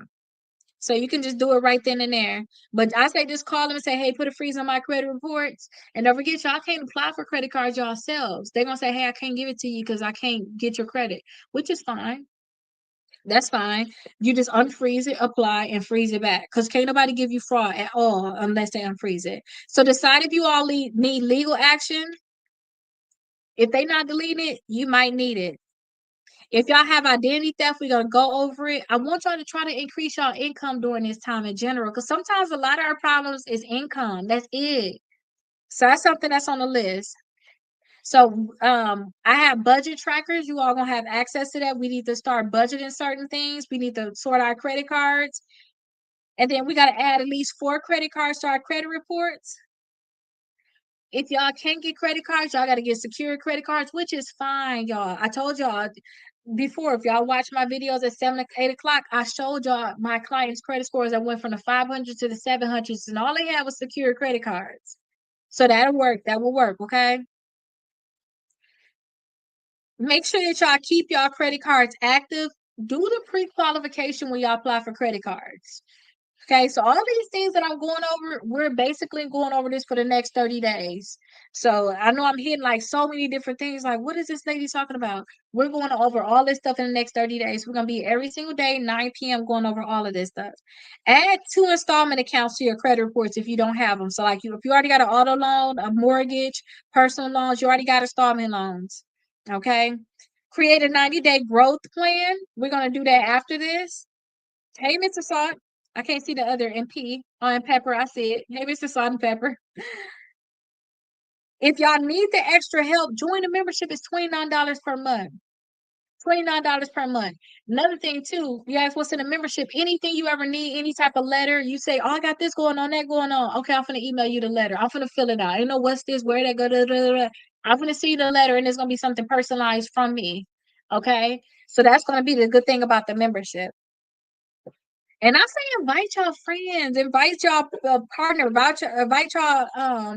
[SPEAKER 1] So you can just do it right then and there. But I say just call them and say, hey, put a freeze on my credit reports. And don't forget, y'all can't apply for credit cards yourselves. They're gonna say, hey, I can't give it to you because I can't get your credit, which is fine. That's fine. You just unfreeze it, apply, and freeze it back. Because can't nobody give you fraud at all unless they unfreeze it. So decide if you all need legal action. If they not deleting it, you might need it. If y'all have identity theft, we're gonna go over it. I want y'all to try to increase y'all income during this time in general. Because sometimes a lot of our problems is income. That's it. So that's something that's on the list. So I have budget trackers. You all gonna have access to that. We need to start budgeting certain things. We need to sort our credit cards. And then we got to add at least 4 credit cards to our credit reports. If y'all can't get credit cards, y'all got to get secure credit cards, which is fine, y'all. I told y'all before, if y'all watch my videos at 7 or 8 o'clock, I showed y'all my clients' credit scores that went from the 500 to the 700s, and all they had was secure credit cards. So that'll work. That will work, okay? Make sure that y'all keep y'all credit cards active. Do the pre-qualification when y'all apply for credit cards. Okay, so all these things that I'm going over, we're basically going over this for the next 30 days. So I know I'm hitting like so many different things. Like, what is this lady talking about? We're going over all this stuff in the next 30 days. We're gonna be every single day, 9 p.m. going over all of this stuff. Add 2 installment accounts to your credit reports if you don't have them. So like if you already got an auto loan, a mortgage, personal loans, you already got installment loans. Okay. Create a 90-day growth plan. We're gonna do that after this. Hey, Mr. Salt. I can't see the other MP. Oh, and Pepper, I see it. Hey, Mr. Salt and Pepper. If y'all need the extra help, join the membership. It's $29 per month. $29 per month. Another thing, too, you guys, what's in the membership? Anything you ever need, any type of letter, you say, oh, I got this going on, that going on. Okay, I'm going to email you the letter. I'm going to fill it out. I know what's this, where that go. Da, da, da. I'm going to see the letter, and it's going to be something personalized from me. Okay, so that's going to be the good thing about the membership. And I say invite y'all friends, invite y'all partner, invite y'all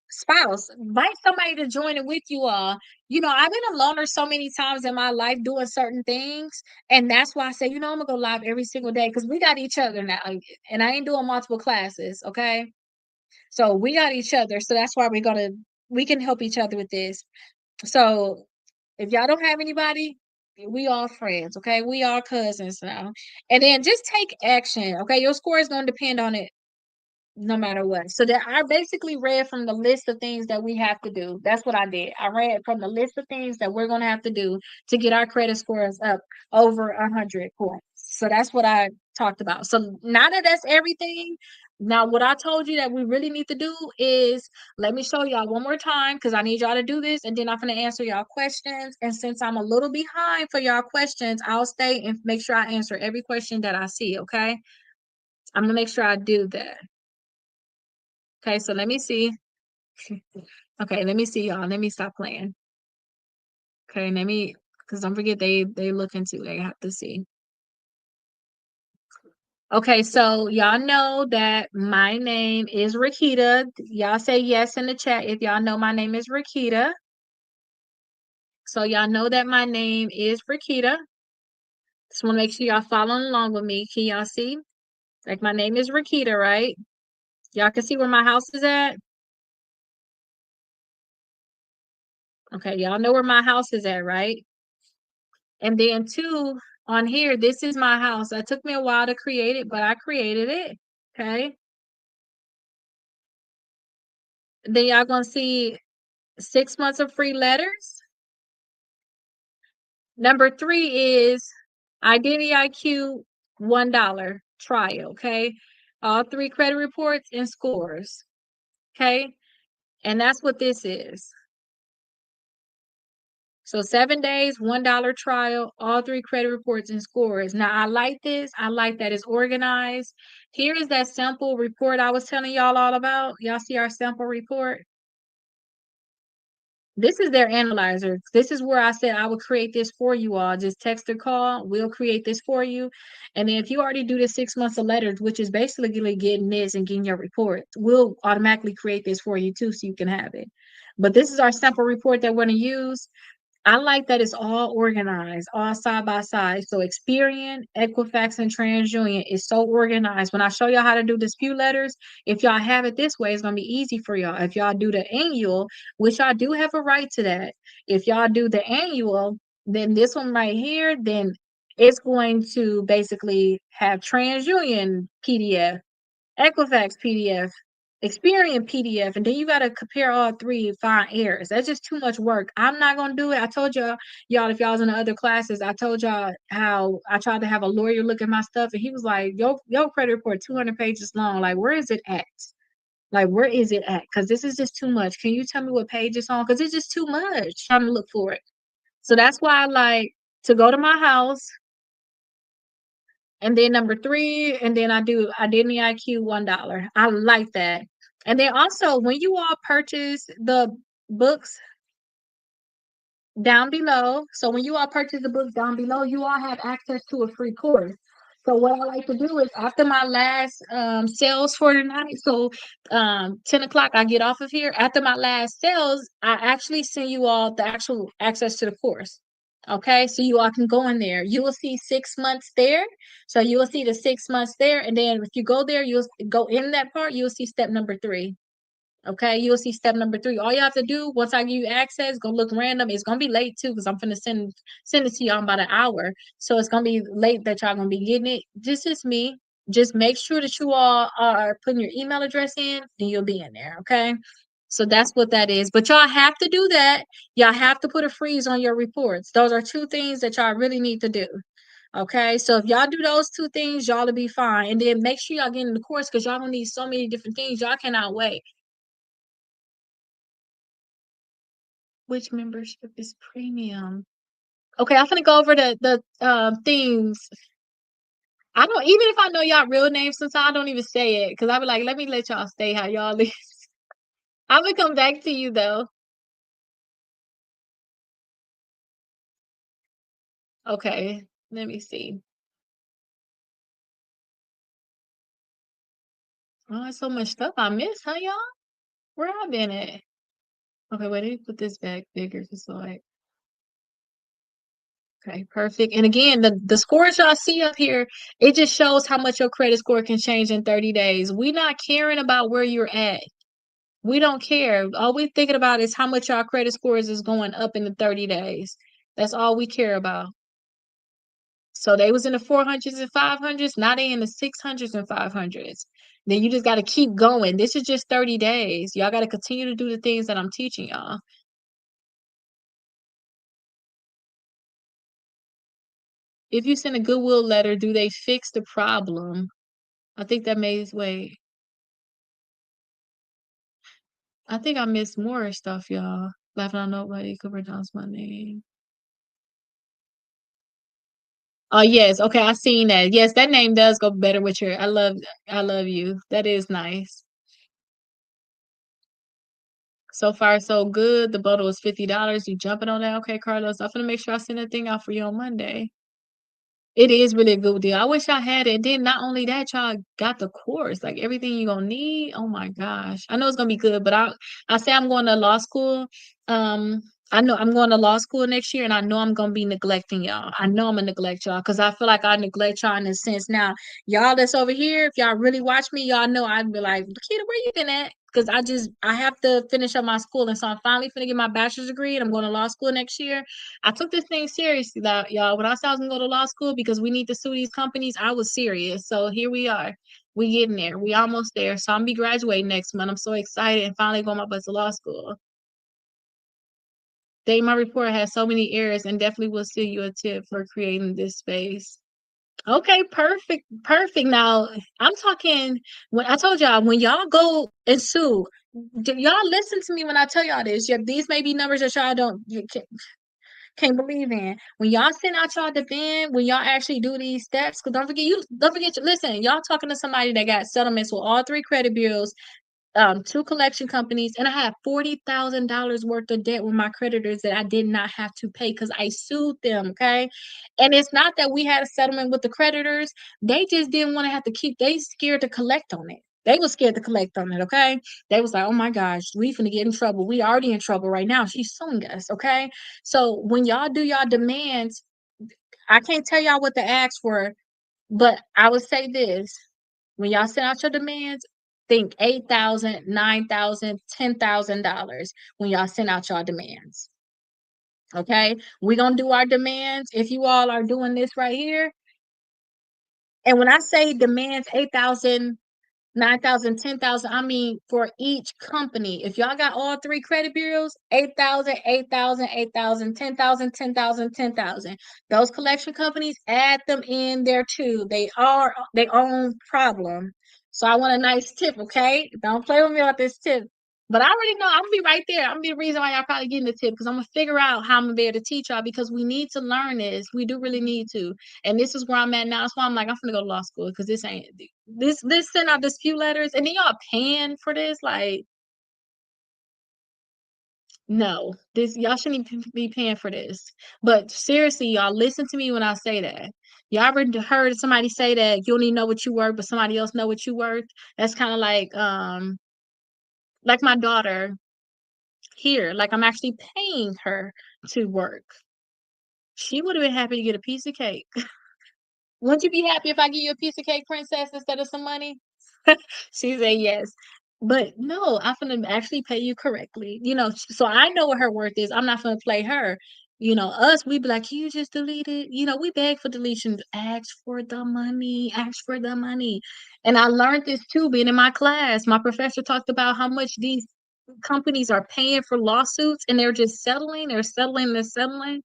[SPEAKER 1] spouse, invite somebody to join it with you all. You know, I've been a loner so many times in my life doing certain things, and that's why I say, you know, I'm gonna go live every single day because we got each other now, and I ain't doing multiple classes, okay? So we got each other, so that's why we can help each other with this. So if y'all don't have anybody, we all friends, okay? We all cousins now. And then just take action, okay? Your score is going to depend on it no matter what. So that I basically read from the list of things that we have to do. That's what I did. I read from the list of things that we're going to have to do to get our credit scores up over 100 points. So that's what I talked about. So now that that's everything, now what I told you that we really need to do is let me show y'all one more time because I need y'all to do this and then I'm going to answer y'all questions. And since I'm a little behind for y'all questions, I'll stay and make sure I answer every question that I see, okay? I'm going to make sure I do that. Okay, so let me see. Okay, let me see y'all. Let me stop playing. Okay, let me because don't forget they look into they have to see. Okay, so y'all know that my name is Rakita. Y'all say yes in the chat if y'all know my name is Rakita. So y'all know that my name is Rakita. Just want to make sure y'all following along with me. Can y'all see? Like my name is Rakita, right? Y'all can see where my house is at. Okay, y'all know where my house is at, right? And then two, on here, this is my house. It took me a while to create it, but I created it. Okay. Then y'all gonna see 6 months of free letters. Number 3 is Identity IQ $1 trial. Okay. All 3 credit reports and scores. Okay. And that's what this is. So 7 days, $1 trial, all 3 credit reports and scores. Now I like this. I like that it's organized. Here is that sample report I was telling y'all all about. Y'all see our sample report? This is their analyzer. This is where I said I would create this for you all. Just text or call. We'll create this for you. And then if you already do the 6 months of letters, which is basically getting this and getting your report, we'll automatically create this for you too so you can have it. But this is our sample report that we're going to use. I like that it's all organized, all side by side. So Experian, Equifax, and TransUnion is so organized. When I show y'all how to do dispute letters, if y'all have it this way, it's gonna be easy for y'all. If y'all do the annual, which y'all do have a right to that, if y'all do the annual, then this one right here, then it's going to basically have TransUnion PDF, Equifax PDF, Experian PDF, and then you got to compare all 3 and find errors. That's just too much work. I'm not gonna do it. I told y'all, if y'all was in the other classes, I told y'all how I tried to have a lawyer look at my stuff, and he was like, "Yo, credit report 200 pages long. Like, where is it at? Like, where is it at? Because this is just too much. Can you tell me what page it's on? Because it's just too much trying to look for it. So that's why I like to go to my house." And then number 3, and then I do Identity IQ $1. I like that. And then also when you all purchase the books down below, so when you all purchase the books down below, you all have access to a free course. So what I like to do is after my last sales for the night, so 10 o'clock I get off of here. After my last sales, I actually send you all the actual access to the course. Okay, so you all can go in there. You will see 6 months there. So you will see the 6 months there. And then if you go there, you'll go in that part, you'll see step number 3. Okay, you'll see step number 3. All you have to do once I give you access, go look random. It's gonna be late too, because I'm gonna send it to y'all in about an hour. So it's gonna be late that y'all gonna be getting it. This is me. Just make sure that you all are putting your email address in, and you'll be in there. Okay. So that's what that is. But y'all have to do that. Y'all have to put a freeze on your reports. Those are 2 things that y'all really need to do. Okay, so if y'all do those 2 things, y'all will be fine. And then make sure y'all get in the course, because y'all gonna need so many different things. Y'all cannot wait. Which membership is premium? Okay, I'm gonna go over the things. I don't, even if I know y'all real names, sometimes I don't even say it, because I be like, let me let y'all stay how y'all live. I'm gonna come back to you though. Okay, let me see. Oh, there's so much stuff I missed, huh, y'all? Where I been at? Okay, wait, let me put this back bigger, just like, okay, perfect. And again, the scores y'all see up here, it just shows how much your credit score can change in 30 days. We not caring about where you're at. We don't care. All we thinking about is how much our credit scores is going up in the 30 days. That's all we care about. So they was in the 400s and 500s. Now they in the 600s and 500s. Then you just got to keep going. This is just 30 days. Y'all got to continue to do the things that I'm teaching y'all. If you send a goodwill letter, do they fix the problem? I think that may wait. I think I missed more stuff, y'all. Laughing on nobody could pronounce my name. Oh yes, okay, I seen that. Yes, that name does go better with your I love you. That is nice. So far so good. The bottle was $50. You jumping on that? Okay, Carlos. I'm gonna make sure I send that thing out for you on Monday. It is really a good deal. I wish I had it. Then not only that, y'all got the course, like everything you're gonna need. Oh my gosh. I know it's gonna be good, but I say I'm going to law school. Um, I know I'm going to law school next year, and I know I'm gonna be neglecting y'all. I know I'm gonna neglect y'all because I feel like I neglect y'all in a sense. Now, y'all that's over here, if y'all really watch me, y'all know I'd be like, Lakita, where you been at? Because I have to finish up my school, and so I'm finally finna get my bachelor's degree, and I'm going to law school next year. I took this thing seriously, that y'all. When I said I was gonna go to law school because we need to sue these companies, I was serious. So here we are. We getting there. We almost there. So I'm be graduating next month. I'm so excited and finally going my butt to law school. My report has so many errors and definitely will send you a tip for creating this space. Okay, perfect, perfect. Now I'm talking when I told y'all when y'all go and sue, y'all listen to me when I tell y'all this. Yeah, these may be numbers that y'all don't can't believe in. When y'all send out y'all demand, when y'all actually do these steps, because don't forget you listen, y'all talking to somebody that got settlements with all 3 credit bureaus, 2 collection companies, and I have $40,000 worth of debt with my creditors that I did not have to pay because I sued them. Okay. And it's not that we had a settlement with the creditors, they just didn't want to have to they scared to collect on it. They were scared to collect on it, okay? They was like, oh my gosh, we finna get in trouble. We already in trouble right now. She's suing us, okay? So when y'all do y'all demands, I can't tell y'all what to ask for, but I would say this: when y'all send out your demands, think 8,000, 9,000, $10,000 when y'all send out your demands. Okay, we're gonna do our demands. If you all are doing this right here, and when I say demands 8,000, 9,000, 10,000. I mean, for each company, if y'all got all 3 credit bureaus, 8,000, 8,000, 8,000, 10,000, 10,000, 10,000. Those collection companies, add them in there too. They are their own problem. So I want a nice tip, okay? Don't play with me about this tip. But I already know I'm gonna be right there. I'm gonna be the reason why y'all probably getting the tip because I'm gonna figure out how I'm gonna be able to teach y'all because we need to learn this. We do really need to. And this is where I'm at now. That's why I'm like, I'm gonna go to law school because this ain't this send out dispute letters and then y'all paying for this. Like, no, this y'all shouldn't be paying for this. But seriously, y'all listen to me when I say that. Y'all ever heard somebody say that you don't even know what you worth, but somebody else know what you worth? That's kind of like my daughter here. Like I'm actually paying her to work. She would have been happy to get a piece of cake. Wouldn't you be happy if I give you a piece of cake, princess, instead of some money? She said yes. But no, I'm gonna actually pay you correctly. So I know what her worth is. I'm not gonna play her. Us, we be like, can you just delete it? We beg for deletions. Ask for the money. Ask for the money. And I learned this too, being in my class. My professor talked about how much these companies are paying for lawsuits and they're just settling, they're settling, they're settling.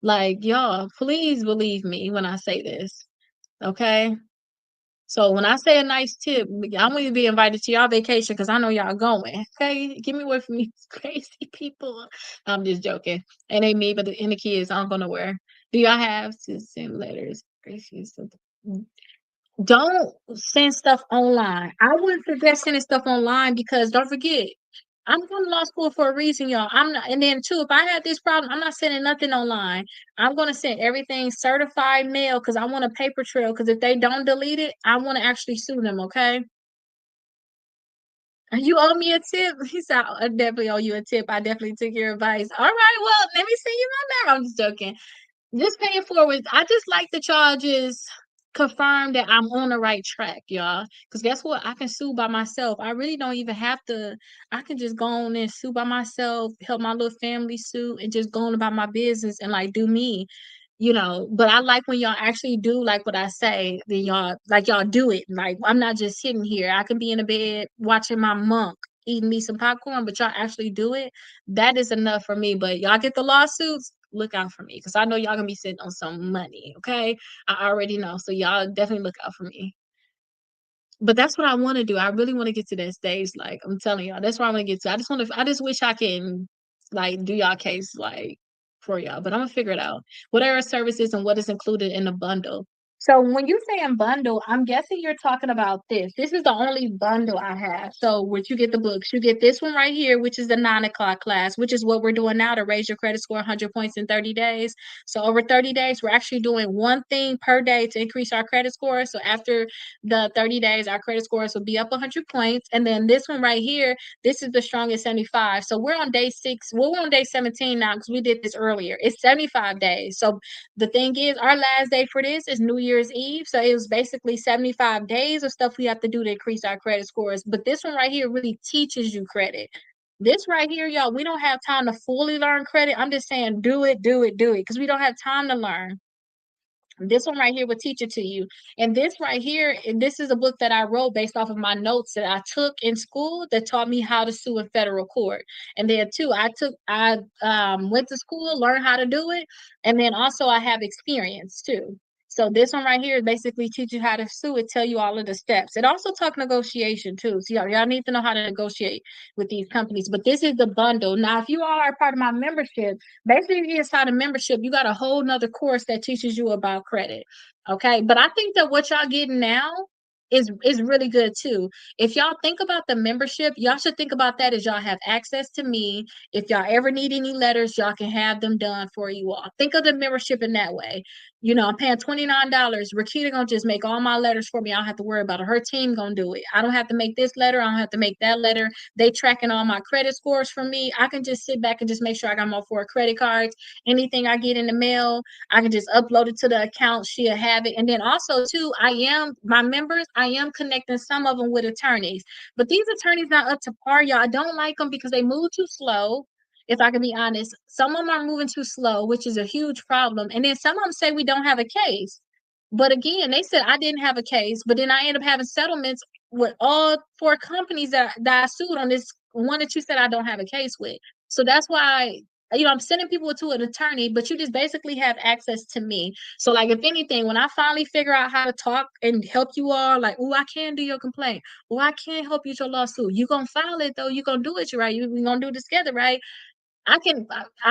[SPEAKER 1] Like, y'all, please believe me when I say this. Okay. So when I say a nice tip, I'm gonna be invited to y'all vacation because I know y'all going. Okay, give me away from these crazy people. I'm just joking. It ain't me, but the kids aren't going nowhere. Do y'all have to send letters? Don't send stuff online. I wouldn't suggest sending stuff online because don't forget, I'm going to law school for a reason, y'all. I'm not, and then too, if I had this problem, I'm not sending nothing online. I'm going to send everything certified mail because I want a paper trail. Because if they don't delete it, I want to actually sue them. Okay. You owe me a tip. He said, I definitely owe you a tip. I definitely took your advice. All right. Well, let me see you my number. I'm just joking. Just paying forward. I just like that y'all just confirm that I'm on the right track, y'all. Because guess what? I can sue by myself. I really don't even have to. I can just go on and sue by myself, help my little family sue, and just go on about my business and like do me. But I like when y'all actually do like what I say, then y'all do it. Like I'm not just sitting here. I can be in the bed watching my monk eating me some popcorn, but y'all actually do it. That is enough for me. But y'all get the lawsuits, look out for me because I know y'all gonna be sitting on some money. Okay. I already know. So y'all definitely look out for me. But that's what I want to do. I really want to get to that stage. Like I'm telling y'all, that's where I want to get to. I just wish I can like do y'all case like for y'all, but I'm gonna figure it out. What are our services and what is included in the bundle? So when you say in bundle, I'm guessing you're talking about this. This is the only bundle I have. So what you get the books, you get this one right here, which is the 9 o'clock class, which is what we're doing now to raise your credit score 100 points in 30 days. So over 30 days, we're actually doing one thing per day to increase our credit score. So after the 30 days, our credit scores will be up 100 points. And then this one right here, this is the strongest 75. So we're on day 6. Well, we're on day 17 now because we did this earlier. It's 75 days. So the thing is, our last day for this is New Year's Eve. So it was basically 75 days of stuff we have to do to increase our credit scores. But this one right here really teaches you credit. This right here, y'all, we don't have time to fully learn credit. I'm just saying, do it, do it, do it, because we don't have time to learn. This one right here will teach it to you. And this right here, and this is a book that I wrote based off of my notes that I took in school that taught me how to sue in federal court. And then too, I went to school, learned how to do it, and then also I have experience too. So this one right here basically teach you how to sue. It tell you all of the steps. It also talk negotiation too. So y'all need to know how to negotiate with these companies. But this is the bundle. Now, if you all are part of my membership, basically inside a membership, you got a whole nother course that teaches you about credit. Okay. But I think that what y'all getting now is really good too. If y'all think about the membership, y'all should think about that as y'all have access to me. If y'all ever need any letters, y'all can have them done for you all. Think of the membership in that way. I'm paying $29. Rakita gonna just make all my letters for me. I don't have to worry about it. Her team gonna do it. I don't have to make this letter. I don't have to make that letter. They tracking all my credit scores for me. I can just sit back and just make sure I got my 4 credit cards. Anything I get in the mail, I can just upload it to the account. She'll have it. And then also too, my members, I am connecting some of them with attorneys. But these attorneys not up to par, y'all. I don't like them because they move too slow. If I can be honest, some of them are moving too slow, which is a huge problem. And then some of them say we don't have a case. But again, they said I didn't have a case, but then I ended up having settlements with all 4 companies that I sued on this one that you said I don't have a case with. So that's why, I'm sending people to an attorney, but you just basically have access to me. So, like, if anything, when I finally figure out how to talk and help you all, like, oh, I can do your complaint. Oh, I can't help you with your lawsuit. You're going to file it, though. You're going to do it, right? We're going to do this together, right? I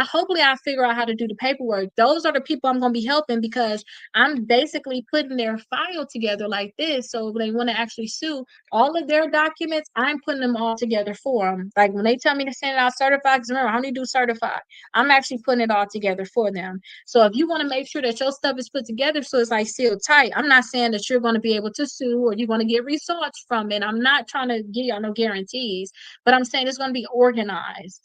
[SPEAKER 1] hopefully I figure out how to do the paperwork. Those are the people I'm going to be helping because I'm basically putting their file together like this. So when they want to actually sue all of their documents, I'm putting them all together for them. Like when they tell me to send it out certified, because remember, I only do certified. I'm actually putting it all together for them. So if you want to make sure that your stuff is put together so it's like sealed tight, I'm not saying that you're going to be able to sue or you're going to get results from it. I'm not trying to give y'all no guarantees, but I'm saying it's going to be organized.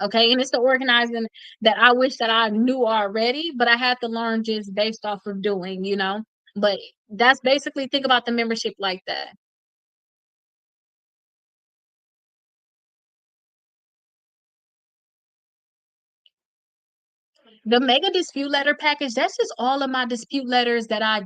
[SPEAKER 1] Okay. And it's the organizing that I wish that I knew already, but I had to learn just based off of doing, you know. But that's basically think about the membership like that. The mega dispute letter package, that's just all of my dispute letters that I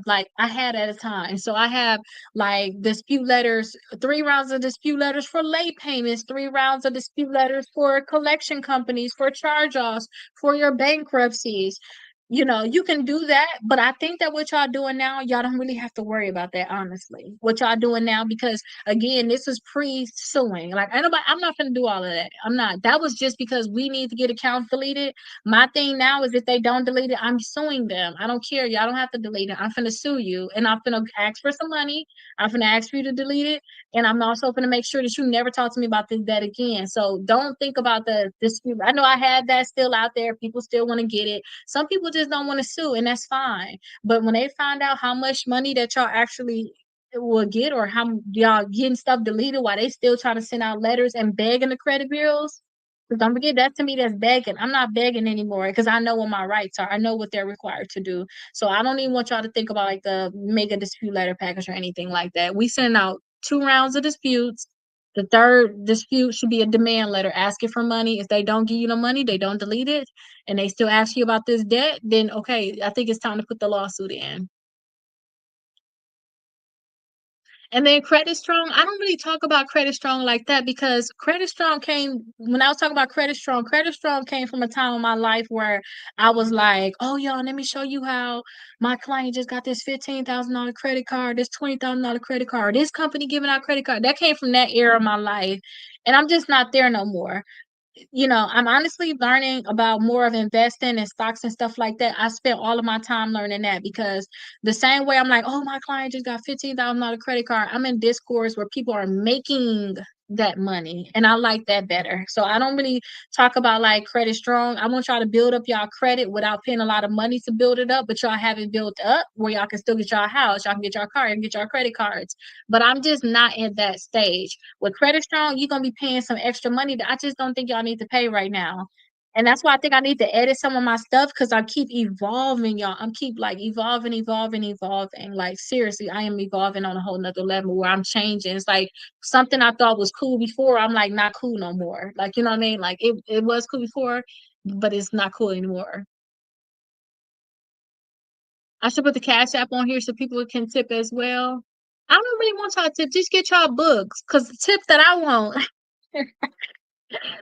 [SPEAKER 1] had at a time. So I have like dispute letters, 3 rounds of dispute letters for late payments, 3 rounds of dispute letters for collection companies, for charge-offs, for your bankruptcies. You know, you can do that, but I think that what y'all doing now, y'all don't really have to worry about that, honestly. What y'all doing now, because again, this is pre-suing. Like, I'm not gonna do all of that. I'm not. That was just because we need to get accounts deleted. My thing now is if they don't delete it, I'm suing them. I don't care. Y'all don't have to delete it. I'm finna sue you, and I'm finna ask for some money. I'm finna ask for you to delete it, and I'm also finna make sure that you never talk to me about that again. So don't think about the dispute. I know I had that still out there. People still want to get it. Some people just don't want to sue, and that's fine. But when they find out how much money that y'all actually will get, or how y'all getting stuff deleted while they still trying to send out letters and begging the credit bureaus, 'cause don't forget that to me that's begging. I'm not begging anymore because I know what my rights are. I know what they're required to do. So I don't even want y'all to think about like the mega dispute letter package or anything like that. We send out 2 rounds of disputes. The third dispute should be a demand letter asking for money. If they don't give you the money, they don't delete it, and they still ask you about this debt, then okay, I think it's time to put the lawsuit in. And then Credit Strong, I don't really talk about Credit Strong like that because Credit Strong came when I was talking about Credit Strong came from a time in my life where I was like, oh, y'all, let me show you how my client just got this $15,000 credit card, this $20,000 credit card, this company giving out credit card. That came from that era of my life. And I'm just not there no more. I'm honestly learning about more of investing and stocks and stuff like that. I spent all of my time learning that because the same way I'm like, oh, my client just got $15,000 credit card. I'm in discourse where people are making that money, and I like that better. So I don't really talk about like Credit Strong. I want y'all to build up y'all credit without paying a lot of money to build it up, but y'all have it built up where y'all can still get y'all house, y'all can get your car, and get your credit cards. But I'm just not at that stage. With Credit Strong, you're gonna be paying some extra money that I just don't think y'all need to pay right now. And that's why I think I need to edit some of my stuff because I keep evolving, y'all. I'm keep like evolving, evolving, evolving. Like seriously, I am evolving on a whole nother level where I'm changing. It's like something I thought was cool before, I'm like not cool no more. Like you know what I mean? Like it was cool before, but it's not cool anymore. I should put the Cash App on here so people can tip as well. I don't really want y'all to tip. Just get y'all books, cause the tip that I want,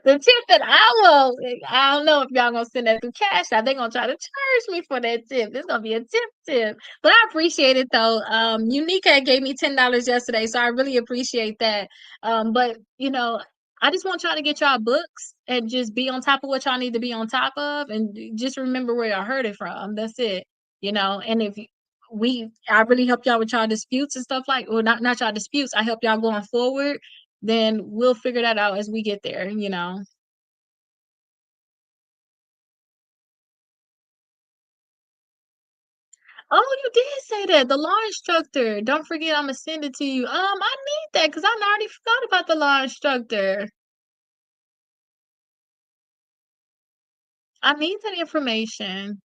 [SPEAKER 1] the tip that I want, I don't know if y'all gonna send that through Cash App. They gonna try to charge me for that tip. It's gonna be a tip, but I appreciate it though. Unica gave me $10 yesterday, so I really appreciate that. But I just want y'all to get y'all books and just be on top of what y'all need to be on top of, and just remember where y'all heard it from. That's it. And if I really help y'all with y'all disputes and stuff like, well, not y'all disputes. I help y'all going forward. Then we'll figure that out as we get there. Oh, you did say that. The law instructor. Don't forget, I'm gonna send it to you. I need that because I already forgot about the law instructor. I need that information.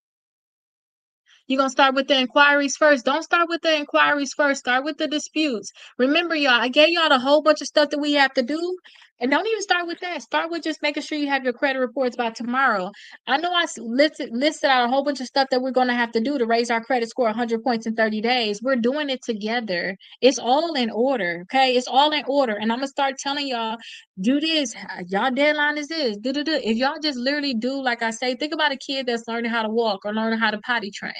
[SPEAKER 1] You're gonna start with the inquiries first. Don't start with the inquiries first. Start with the disputes. Remember, y'all, I gave y'all a whole bunch of stuff that we have to do. And don't even start with that. Start with just making sure you have your credit reports by tomorrow. I know listed out a whole bunch of stuff that we're going to have to do to raise our credit score 100 points in 30 days. We're doing it together. It's all in order. Okay. It's all in order. And I'm going to start telling y'all, do this. Y'all deadline is this. Do, do, do. If y'all just literally do, like I say, think about a kid that's learning how to walk or learning how to potty train.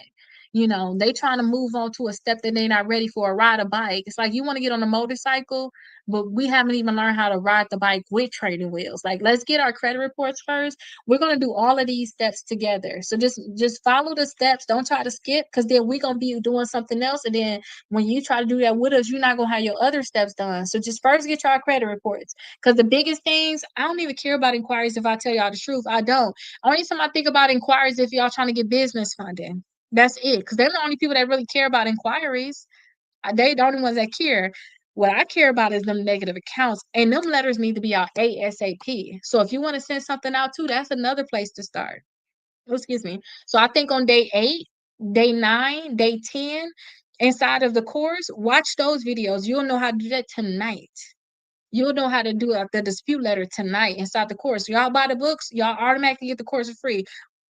[SPEAKER 1] They trying to move on to a step that they're not ready for, a ride a bike. It's like you want to get on a motorcycle, but we haven't even learned how to ride the bike with training wheels. Like, let's get our credit reports first. We're gonna do all of these steps together. So just follow the steps. Don't try to skip, because then we're gonna be doing something else. And then when you try to do that with us, you're not gonna have your other steps done. So just first get your credit reports. Because the biggest things, I don't even care about inquiries if I tell y'all the truth. I don't. Only time I think about inquiries if y'all trying to get business funding. That's it. Because they're the only people that really care about inquiries. They the only ones that care. What I care about is them negative accounts, and them letters need to be out ASAP. So if you want to send something out too, that's another place to start. Oh, excuse me. So I think on day 8, day 9, day 10, inside of the course, watch those videos. You'll know how to do that tonight. You'll know how to do the dispute letter tonight inside the course. Y'all buy the books, y'all automatically get the course for free.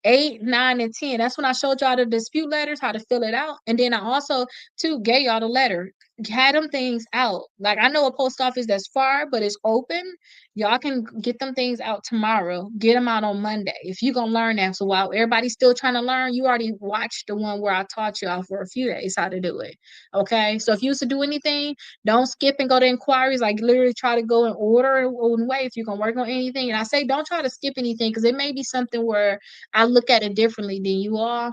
[SPEAKER 1] 8, 9, and 10. That's when I showed y'all the dispute letters, how to fill it out. And then I also too gave y'all the letter. Had them things out. Like I know a post office that's far, but it's open. Y'all can get them things out tomorrow. Get them out on Monday. If you're gonna learn that. So while everybody's still trying to learn, you already watched the one where I taught y'all for a few days how to do it. Okay. So if you used to do anything, don't skip and go to inquiries. Like literally try to go in order one way if you're gonna work on anything. And I say don't try to skip anything because it may be something where I look at it differently than you all.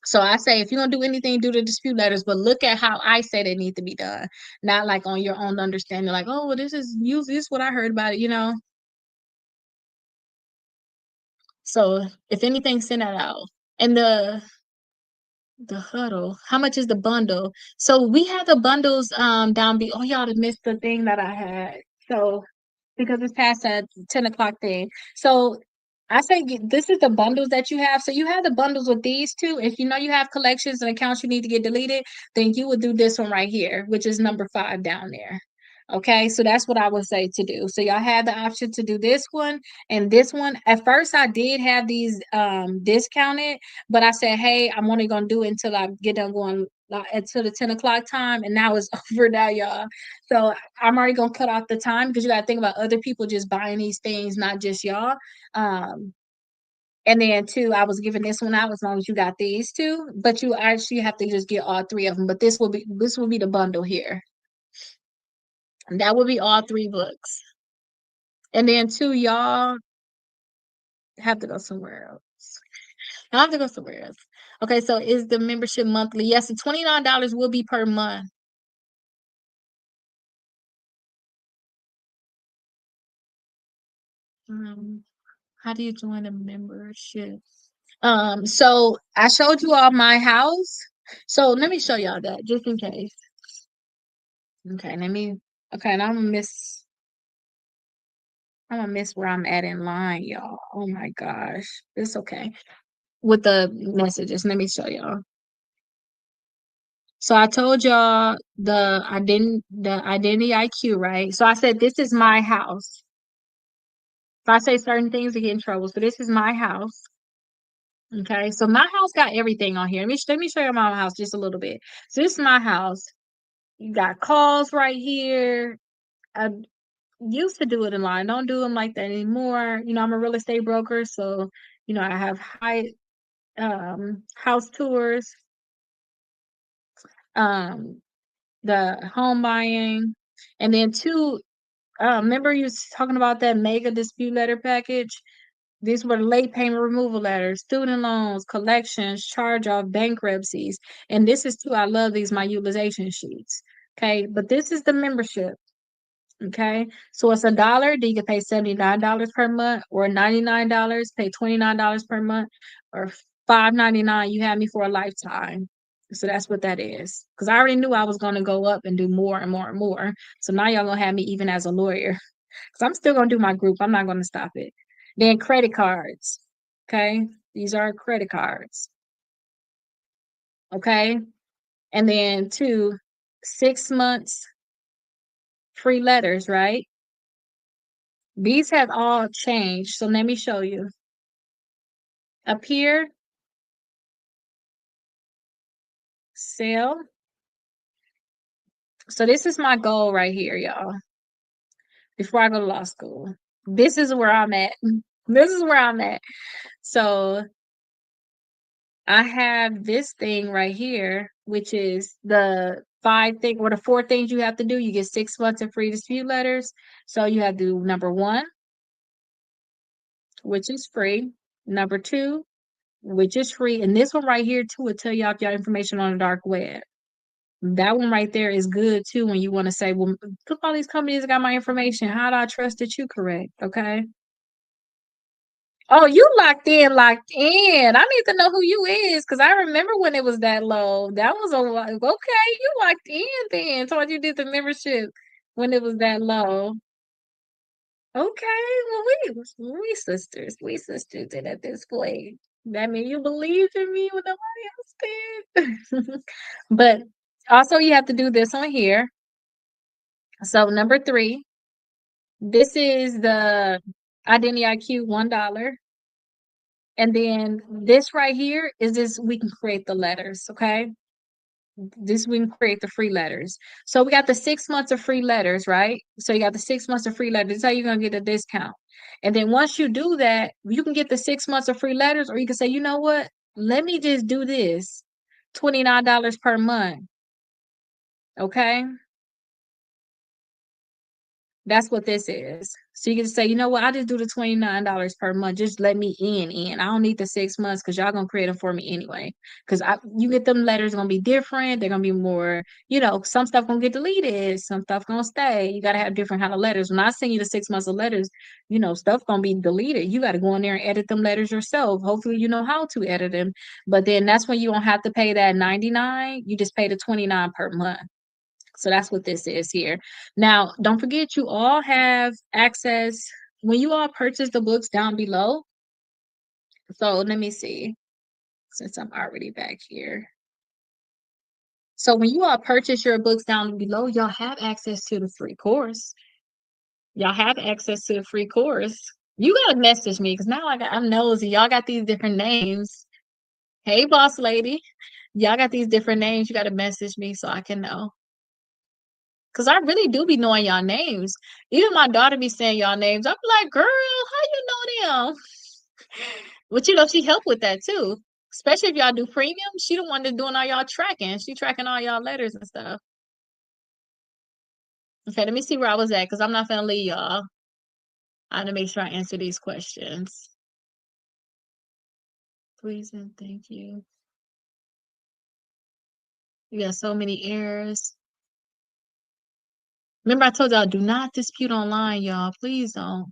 [SPEAKER 1] So I say if you're gonna do anything, do the dispute letters, but look at how I say they need to be done, not like on your own understanding, like, oh, well, this is what I heard about it. So if anything, send that out. And the huddle, how much is the bundle? So we have the bundles down be oh y'all missed the thing that I had. So because it's past that 10 o'clock thing. So I say this is the bundles that you have. So you have the bundles with these two. If you know you have collections and accounts you need to get deleted, then you would do this one right here, which is number 5 down there. Okay, so that's what I would say to do. So y'all have the option to do this one and this one. At first, I did have these discounted, but I said, hey, I'm only gonna do it until I get done going until the 10 o'clock time, and now it's over now, y'all. So I'm already gonna cut off the time because you gotta think about other people just buying these things, not just y'all. Um, and then two, I was giving this one out as long as you got these two, but you actually have to just get all 3 of them. But this will be the bundle here. That would be all 3 books. And then two, y'all have to go somewhere else. I have to go somewhere else. Okay, so is the membership monthly? Yes, the $29 will be per month. Um, how do you join a membership? So I showed you all my house. So let me show y'all that just in case. Okay, okay, and I'm gonna miss where I'm at in line, y'all. Oh my gosh. It's okay. With the messages, let me show y'all. So I told y'all the identity IQ, right? So I said this is my house. If I say certain things to get in trouble. So this is my house. Okay. So my house got everything on here. Let me show you my house just a little bit. So this is my house. You got calls right here. I used to do it in line. Don't do them like that anymore. I'm a real estate broker, so I have high house tours, um, the home buying, and then two. Remember you was talking about that mega dispute letter package? These were late payment removal letters, student loans, collections, charge off, bankruptcies. And this is too, I love these, my utilization sheets. Okay. But this is the membership. Okay. So it's $1, then you can pay $79 per month, or $99, pay $29 per month, or $5.99. You have me for a lifetime. So that's what that is. Because I already knew I was going to go up and do more and more and more. So now y'all gonna have me even as a lawyer. Because I'm still gonna do my group. I'm not gonna stop it. Then credit cards. Okay. These are credit cards. Okay. And then two, 6 months free letters, right? These have all changed. So let me show you. Up here, sale. So this is my goal right here, y'all. Before I go to law school. This is where I'm at. This is where I'm at. So I have this thing right here, which is the 4 things you have to do. You get 6 months of free dispute letters. So you have to do number 1, which is free. Number 2, which is free. And this one right here too will tell you all your information on the dark web. That one right there is good too when you want to say, well, look, all these companies got my information. How do I trust that you correct? Okay. Oh, you locked in, locked in. I need to know who you is because I remember when it was that low. That was a lot. Okay, you locked in then. Told you did the membership when it was that low. Okay, well we sisters. We sisters and at this point. That mean you believed in me when nobody else did. But also you have to do this on here. So number 3, this is the Identity IQ $1. And then this right here is this we can create the letters, okay? This we can create the free letters. So we got the 6 months of free letters, right? So you got the 6 months of free letters. This is how you're gonna get a discount. And then once you do that, you can get the 6 months of free letters, or you can say, you know what? Let me just do this. $29 per month. Okay. That's what this is. So you can say, you know what, I just do the $29 per month. Just let me in. I don't need the 6 months because y'all gonna create them for me anyway. Because you get them letters gonna be different. They're gonna be more, some stuff gonna get deleted, some stuff gonna stay. You gotta have different kind of letters. When I send you the 6 months of letters, stuff gonna be deleted. You gotta go in there and edit them letters yourself. Hopefully you know how to edit them. But then that's when you don't have to pay that 99. You just pay the 29 per month. So that's what this is here. Now, don't forget you all have access when you all purchase the books down below. So let me see, since I'm already back here. So when you all purchase your books down below, y'all have access to the free course. Y'all have access to the free course. You gotta message me because now I'm nosy. Y'all got these different names. Hey, boss lady. Y'all got these different names. You gotta message me so I can know. Cause I really do be knowing y'all names. Even my daughter be saying y'all names. I'm like, girl, how you know them? But she help with that too. Especially if y'all do premium. She the one that's doing all y'all tracking. She tracking all y'all letters and stuff. Okay, let me see where I was at because I'm not gonna leave y'all. I have to make sure I answer these questions. Please and thank you. You got so many errors. Remember, I told y'all do not dispute online, y'all. Please don't.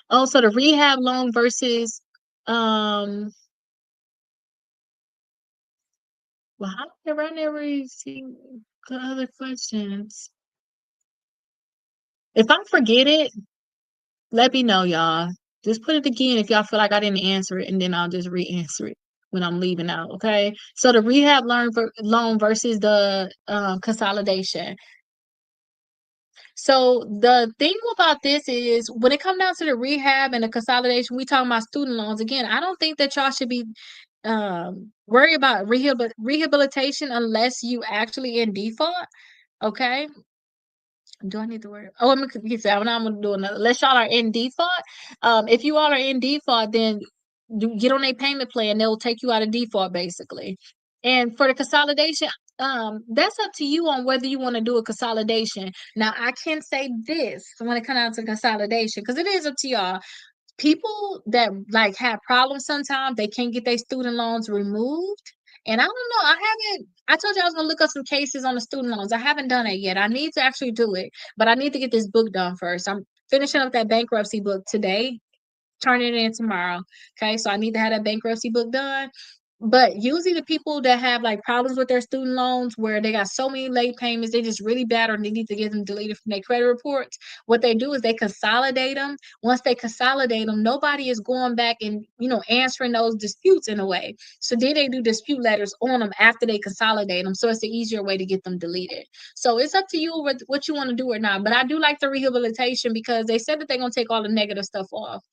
[SPEAKER 1] Oh, so the rehab loan versus um well, how come I never see the other questions? If I forget it, let me know, y'all. Just put it again if y'all feel like I didn't answer it, and then I'll just re-answer it when I'm leaving out. Okay. So the rehab loan versus the consolidation. So the thing about this is when it comes down to the rehab and the consolidation, we talking about student loans. Again, I don't think that y'all should be worry about rehabilitation unless you actually in default. Okay. Do I need to worry? Oh, I'm gonna get that. Now I'm gonna do another. Unless y'all are in default. If you all are in default, then you get on a payment plan. They'll take you out of default basically. And for the consolidation, that's up to you on whether you want to do a consolidation. Now, I can say this when it comes down to consolidation, because it is up to y'all. People that like have problems sometimes, they can't get their student loans removed. And I don't know, I told you I was gonna look up some cases on the student loans. I haven't done it yet. I need to actually do it, but I need to get this book done first. I'm finishing up that bankruptcy book today, turning it in tomorrow. Okay, so I need to have that bankruptcy book done. But usually the people that have like problems with their student loans where they got so many late payments, they just really bad or they need to get them deleted from their credit reports. What they do is they consolidate them. Once they consolidate them, nobody is going back and answering those disputes in a way. So then they do dispute letters on them after they consolidate them. So it's the easier way to get them deleted. So it's up to you what you want to do or not. But I do like the rehabilitation because they said that they're gonna take all the negative stuff off.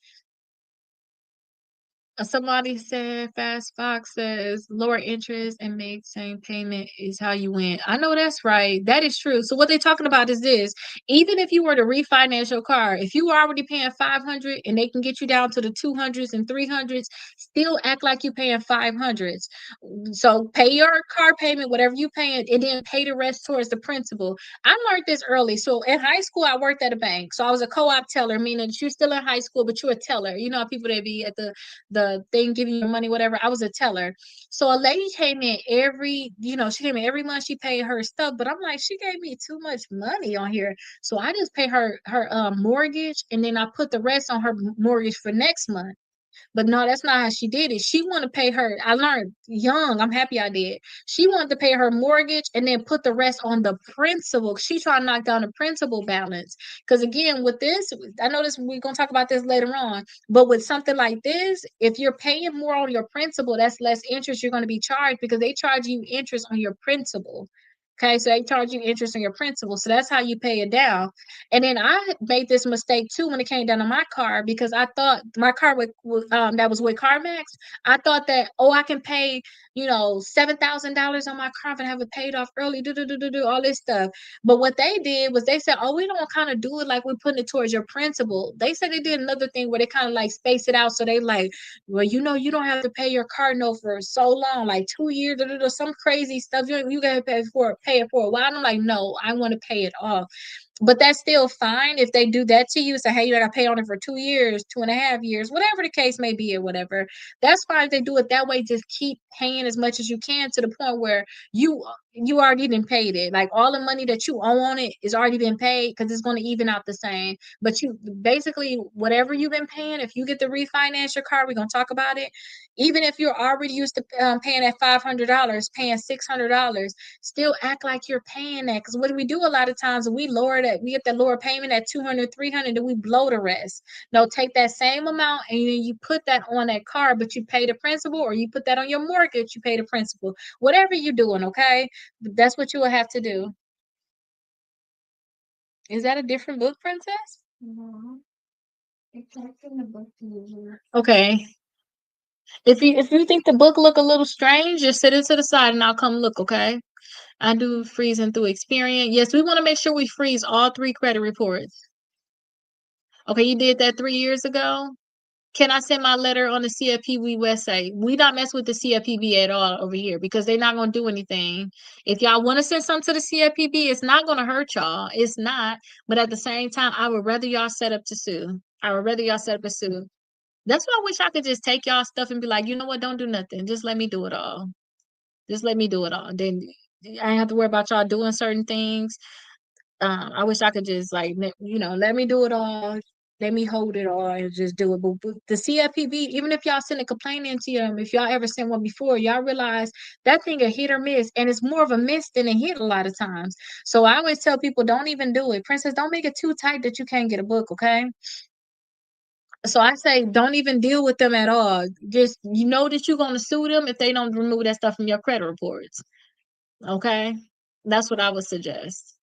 [SPEAKER 1] Somebody said Fast Fox says lower interest and make same payment is how you win. I know that's right. That is true. So what they're talking about is this: even if you were to refinance your car, if you were already paying 500 and they can get you down to the 200s and 300s, still act like you're paying 500s. So pay your car payment, whatever you paying, and then pay the rest towards the principal. I learned this early. So in high school, I worked at a bank. So I was a co-op teller, meaning that you're still in high school, but you're a teller. You know how people they be at the the thing giving you money, whatever. I was a teller. So a lady came in she came in every month, she paid her stuff, but I'm like, she gave me too much money on here. So I just pay her mortgage, and then I put the rest on her mortgage for next month. But no, that's not how she did it. She wanted to pay her. I learned young. I'm happy I did. She wanted to pay her mortgage and then put the rest on the principal. She trying to knock down the principal balance. Because again, with this, I know this. We're gonna talk about this later on. But with something like this, if you're paying more on your principal, that's less interest you're going to be charged because they charge you interest on your principal. Okay, so they charge you interest on your principal. So that's how you pay it down. And then I made this mistake too when it came down to my car because I thought my car that was with CarMax. I thought that, oh, I can pay, $7,000 on my car and have it paid off early, do all this stuff. But what they did was they said, oh, we don't kind of do it like we're putting it towards your principal. They said they did another thing where they kind of like space it out. So they like, well, you don't have to pay your car note for so long, like 2 years, some crazy stuff. You gotta pay it for a while. And I'm like, no, I want to pay it off. But that's still fine if they do that to you. Say, hey, you gotta pay on it for 2 years, 2.5 years, whatever the case may be, or whatever. That's fine if they do it that way. Just keep paying as much as you can to the point where you already been paid it. Like all the money that you owe on it is already been paid because it's going to even out the same. But you basically whatever you've been paying, if you get to refinance your car, we're gonna talk about it. Even if you're already used to paying that $500, paying $600, still act like you're paying that. Because what do we do a lot of times? We lower that, we get that lower payment at 200, 300, then we blow the rest. No, take that same amount and then you put that on that car, but you pay the principal, or you put that on your mortgage, you pay the principal. Whatever you're doing, okay? That's what you will have to do. Is that a different book, Princess? No. It's like in the book. Okay. If you think the book look a little strange, just sit it to the side and I'll come look, okay? I do freezing through Experian. Yes, we want to make sure we freeze all three credit reports. Okay, you did that 3 years ago. Can I send my letter on the CFPB website? We not mess with the CFPB at all over here because they're not gonna do anything. If y'all want to send something to the CFPB, it's not gonna hurt y'all. It's not. But at the same time, I would rather y'all set up to sue. I would rather y'all set up to sue. That's why I wish I could just take y'all stuff and be like, you know what? Don't do nothing. Just let me do it all. Just let me do it all. Then I ain't have to worry about y'all doing certain things. I wish I could just like let me do it all, let me hold it all and just do it. But the CFPB, even if y'all send a complaint into them, if y'all ever sent one before, y'all realize that thing a hit or miss, and it's more of a miss than a hit a lot of times. So I always tell people, don't even do it. Princess, don't make it too tight that you can't get a book, okay? So I say don't even deal with them at all. Just that you're gonna sue them if they don't remove that stuff from your credit reports. Okay? That's what I would suggest.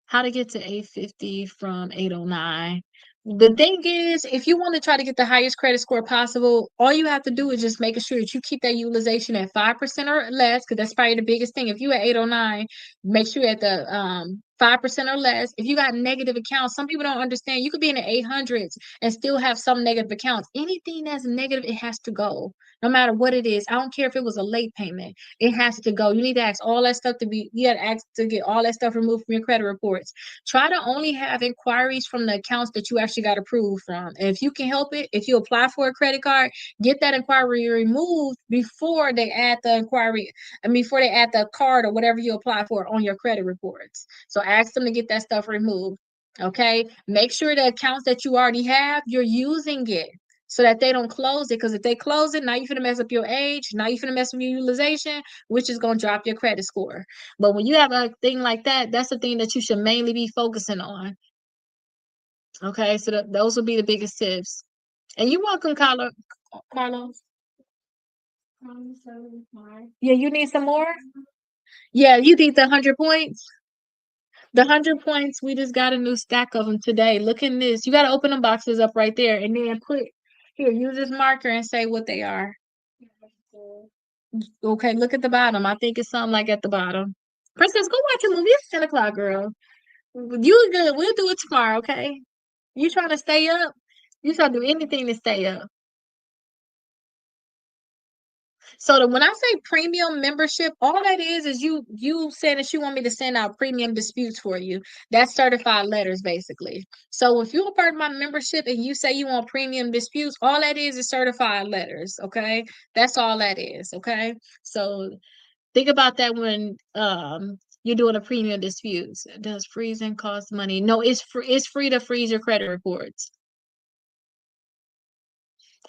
[SPEAKER 1] How to get to 850 from 809. The thing is, if you want to try to get the highest credit score possible, all you have to do is just making sure that you keep that utilization at 5% or less, because that's probably the biggest thing. If you at 809, make sure you're at the 5% or less. If you got negative accounts, some people don't understand. You could be in the 800s and still have some negative accounts. Anything that's negative, it has to go, no matter what it is. I don't care if it was a late payment. It has to go. You need to ask all that stuff you got to ask to get all that stuff removed from your credit reports. Try to only have inquiries from the accounts that you actually got approved from. And if you can help it, if you apply for a credit card, get that inquiry removed before they add the inquiry and before they add the card or whatever you apply for on your credit reports. So ask them to get that stuff removed. Okay. Make sure the accounts that you already have, you're using it so that they don't close it. Because if they close it, now you're gonna mess up your age. Now you're gonna mess up your utilization, which is gonna drop your credit score. But when you have a thing like that, that's the thing that you should mainly be focusing on. Okay, so those will be the biggest tips. And you're welcome, Carlos. Yeah, you need some more? Yeah, you need the 100 points. The 100 points, we just got a new stack of them today. Look in this. You got to open the boxes up right there and then put here, use this marker and say what they are. Okay, look at the bottom. I think it's something like at the bottom. Princess, go watch a movie. It's 10 o'clock, girl. You good. We'll do it tomorrow, okay? You trying to stay up? You trying to do anything to stay up. When I say premium membership, all that is you saying that you want me to send out premium disputes for you. That's certified letters basically. So if you're a part of my membership and you say you want premium disputes, all that is certified letters. Okay. That's all that is. Okay. So think about that when you're doing a premium disputes. Does freezing cost money? No, it's free to freeze your credit reports.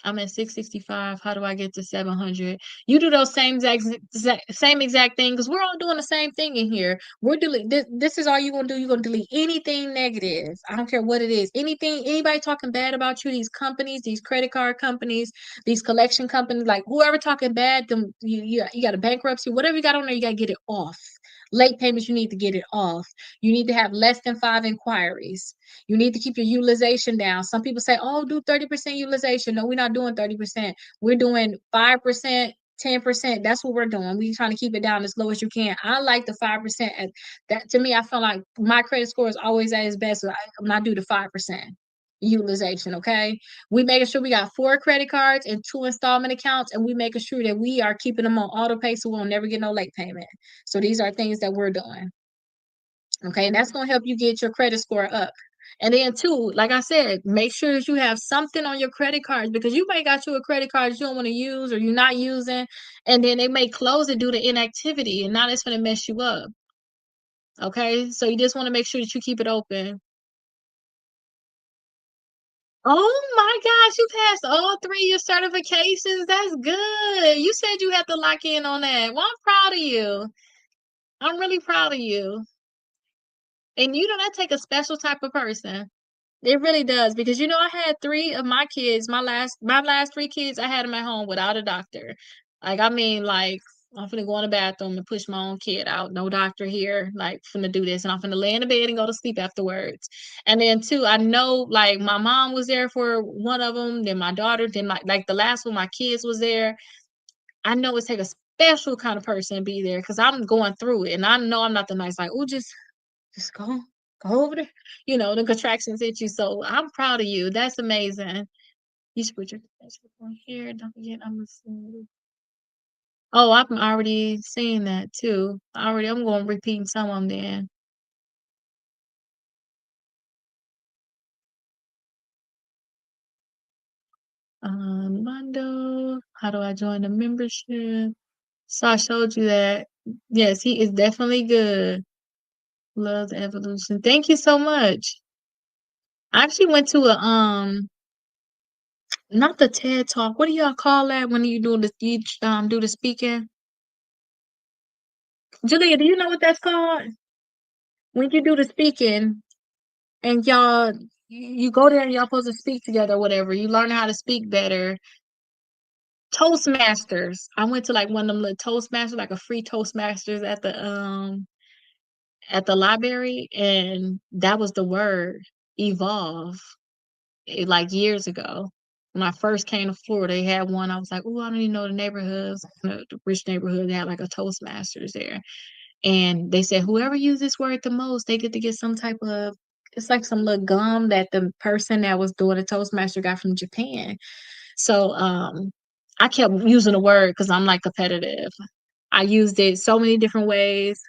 [SPEAKER 1] I'm at 665. How do I get to 700? You do those same exact thing because we're all doing the same thing in here. We're delete. This is all you're gonna do. You're gonna delete anything negative. I don't care what it is. Anything, anybody talking bad about you, these companies, these credit card companies, these collection companies, like whoever talking bad, them you got a bankruptcy, whatever you got on there, you gotta get it off. Late payments, you need to get it off. You need to have less than 5 inquiries. You need to keep your utilization down. Some people say, oh, do 30% utilization. No, we're not doing 30%. We're doing 5%, 10%. That's what we're doing. We're trying to keep it down as low as you can. I like the 5%. That to me, I feel like my credit score is always at its best. So I'm not do the 5% utilization. Okay. We making sure we got 4 credit cards and 2 installment accounts, and we making sure that we are keeping them on auto pay so we'll never get no late payment. So these are things that we're doing. Okay, and that's going to help you get your credit score up. And then too, like I said, make sure that you have something on your credit cards because you may got you a credit card you don't want to use or you're not using, and then they may close it due to inactivity, and now that's going to mess you up. Okay, so you just want to make sure that you keep it open. Oh my gosh, you passed all 3 of your certifications. That's good. You said you had to lock in on that. Well, I'm proud of you. I'm really proud of you. And you know that take a special type of person. It really does because I had 3 of my kids, my last 3 kids, I had them at home without a doctor. Like, I mean, like, I'm finna go in the bathroom and push my own kid out. No doctor here. Like, finna do this, and I'm finna lay in the bed and go to sleep afterwards. And then 2, I know, like, my mom was there for one of them, then my daughter, then like the last one, my kids was there. I know it take a special kind of person to be there because I'm going through it, and I know I'm not the nice like, oh, just go over there. The contractions hit you. So I'm proud of you. That's amazing. You should put your Facebook on here. Don't forget, I'm listening. Oh, I'm already seeing that too. I'm going to repeat some of them then. Mondo, how do I join the membership? So I showed you that. Yes, he is definitely good. Love the evolution. Thank you so much. I actually went to not the TED Talk. What do y'all call that when do the speaking? Julia, do you know what that's called? When you do the speaking and you go there and y'all supposed to speak together or whatever, you learn how to speak better. Toastmasters. I went to like one of them little Toastmasters, like a free Toastmasters at the library, and that was the word evolve. Like years ago. When I first came to Florida, they had one. I was like, oh, I don't even know the neighborhoods. The rich neighborhood, they had like a Toastmasters there. And they said whoever used this word the most, they get some type of it's like some little gum that the person that was doing the Toastmaster got from Japan. So I kept using the word because I'm like competitive. I used it so many different ways.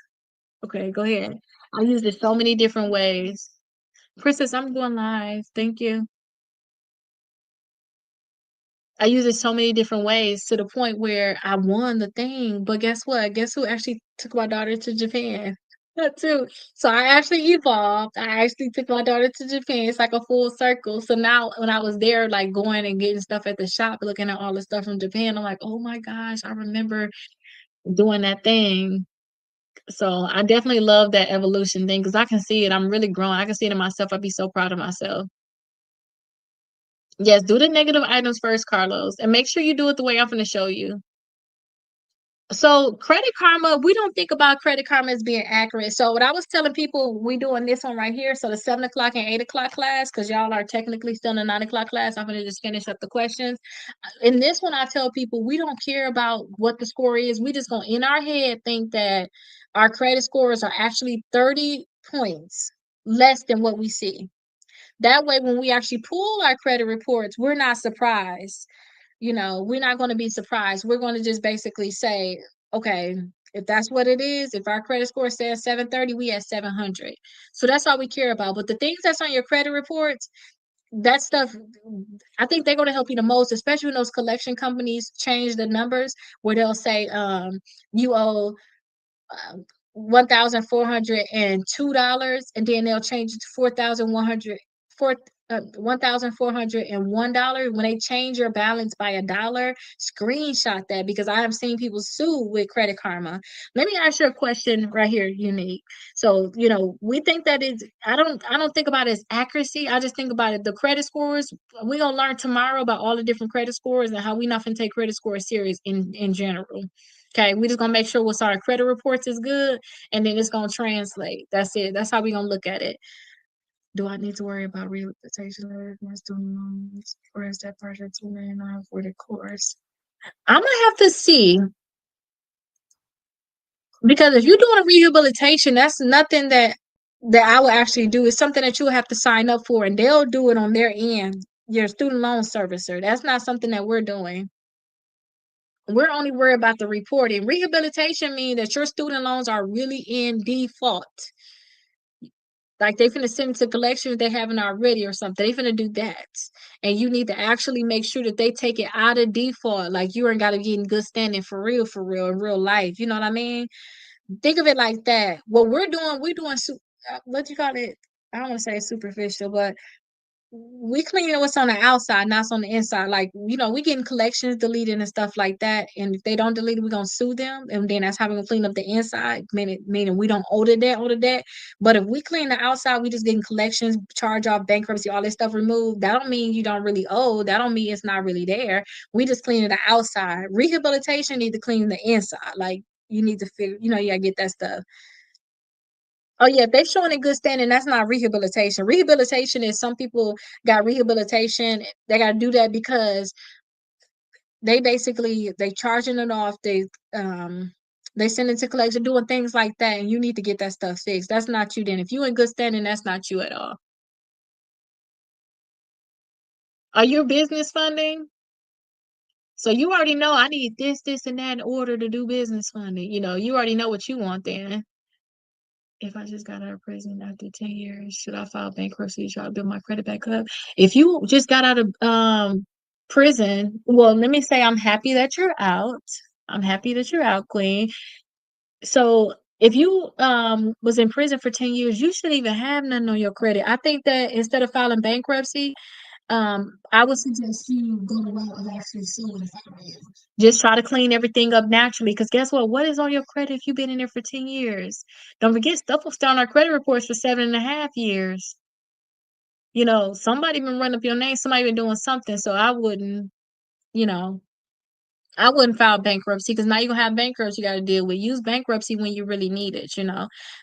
[SPEAKER 1] Okay, go ahead. I used it so many different ways. Princess, I'm going live. Thank you. I use it so many different ways to the point where I won the thing. But guess what? Guess who actually took my daughter to Japan? That too. So I actually evolved. I actually took my daughter to Japan. It's like a full circle. So now when I was there, like going and getting stuff at the shop, looking at all the stuff from Japan, I'm like, oh my gosh, I remember doing that thing. So I definitely love that evolution thing because I can see it. I'm really growing. I can see it in myself. I'd be so proud of myself. Yes, do the negative items first, Carlos, and make sure you do it the way I'm going to show you. So Credit Karma, we don't think about Credit Karma as being accurate. So what I was telling people, we doing this one right here. So the 7 o'clock and 8 o'clock class, because y'all are technically still in the 9 o'clock class. I'm gonna just finish up the questions. In this one, I tell people we don't care about what the score is. We just gonna in our head think that our credit scores are actually 30 points less than what we see. That way, when we actually pull our credit reports, we're not surprised. we're not going to be surprised. We're going to just basically say, okay, if that's what it is, if our credit score says 730, we at 700. So that's all we care about. But the things that's on your credit reports, that stuff, I think they're going to help you the most, especially when those collection companies change the numbers where they'll say you owe $1,402, and then they'll change it to 4,100 four $1,401. When they change your balance by $1, screenshot that, because I have seen people sue with Credit Karma. Let me ask you a question right here, Unique. So, we think that is, I don't think about it as accuracy. I just think about it, the credit scores. We're gonna learn tomorrow about all the different credit scores and how we not gonna take credit scores serious in general. Okay, we just gonna make sure what's our credit reports is good, and then it's gonna translate. That's it. That's how we gonna look at it. Do I need to worry about rehabilitation of my student loans, or is that project too many for the course? I'm gonna have to see, because if you're doing a rehabilitation, that's nothing that I will actually do. It's something that you have to sign up for, and they'll do it on their end. Your student loan servicer. That's not something that we're doing. We're only worried about the reporting. Rehabilitation means that your student loans are really in default. Like they finna send it to collection if they haven't already or something. They finna do that. And you need to actually make sure that they take it out of default. Like you ain't gotta get in good standing for real, in real life. You know what I mean? Think of it like that. What we're doing what you call it? I don't want to say superficial, but we cleaning what's on the outside, not on the inside. Like, we getting collections deleted and stuff like that. And if they don't delete it, we're gonna sue them. And then that's how we're gonna clean up the inside, meaning we don't owe the debt. But if we clean the outside, we just getting collections, charge off, bankruptcy, all this stuff removed. That don't mean you don't really owe. That don't mean it's not really there. We just cleaning the outside. Rehabilitation need to clean the inside. Like you need to figure, you gotta get that stuff. Oh yeah, if they're showing in good standing, that's not rehabilitation. Rehabilitation is, some people got rehabilitation. They got to do that because they charging it off. They send it to collection, doing things like that, and you need to get that stuff fixed. That's not you. Then, if you in good standing, that's not you at all. Are you business funding? So you already know I need this, and that in order to do business funding. You already know what you want then. If I just got out of prison after 10 years, should I file bankruptcy to try to build my credit back up? If you just got out of prison, well, let me say I'm happy that you're out. I'm happy that you're out, Queen. So if you was in prison for 10 years, you shouldn't even have nothing on your credit. I think that instead of filing bankruptcy, I would suggest you go the route of actually suing if I were you. Just try to clean everything up naturally. Because guess what? What is on your credit if you've been in there for 10 years? Don't forget, stuff will stay on our credit reports for 7.5 years. Somebody been running up your name, somebody been doing something. So you know, I wouldn't file bankruptcy, because now you're gonna have bankruptcy you gotta deal with. Use bankruptcy when you really need it.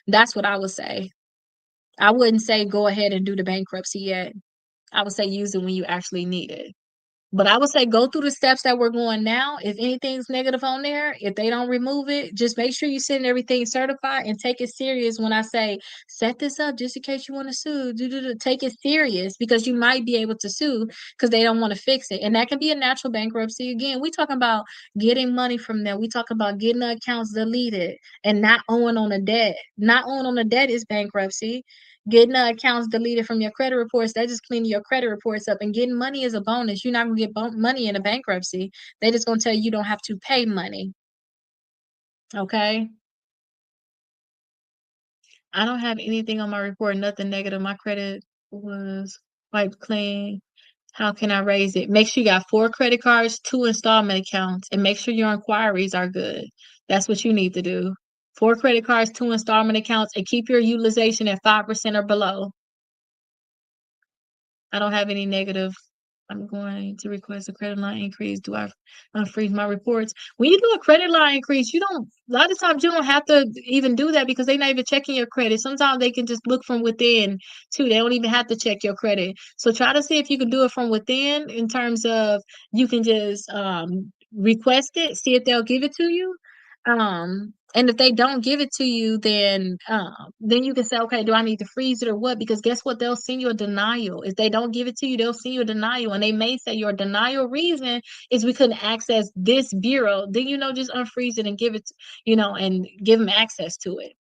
[SPEAKER 1] That's what I would say. I wouldn't say go ahead and do the bankruptcy yet. I would say use it when you actually need it. But I would say go through the steps that we're going now. If anything's negative on there, if they don't remove it, just make sure you send everything certified and take it serious. When I say set this up just in case you want to sue, take it serious, because you might be able to sue because they don't want to fix it. And that can be a natural bankruptcy. Again, we talking about getting money from them. We talking about getting the accounts deleted and not owing on the debt. Not owing on the debt is bankruptcy. Getting the accounts deleted from your credit reports, they're just cleaning your credit reports up. And getting money is a bonus. You're not gonna get money in a bankruptcy. They just gonna tell you don't have to pay money. Okay. I don't have anything on my report, nothing negative. My credit was wiped clean. How can I raise it? Make sure you got 4 credit cards, 2 installment accounts, and make sure your inquiries are good. That's what you need to do. 4 credit cards, 2 installment accounts, and keep your utilization at 5% or below. I don't have any negative. I'm going to request a credit line increase. Do I unfreeze my reports? When you do a credit line increase, a lot of times you don't have to even do that, because they're not even checking your credit. Sometimes they can just look from within too. They don't even have to check your credit. So try to see if you can do it from within, in terms of you can just request it, see if they'll give it to you. And if they don't give it to you, then you can say, okay, do I need to freeze it or what? Because guess what? They'll send you a denial. If they don't give it to you, they'll send you a denial. And they may say your denial reason is we couldn't access this bureau. Then, just unfreeze it and give it, and give them access to it.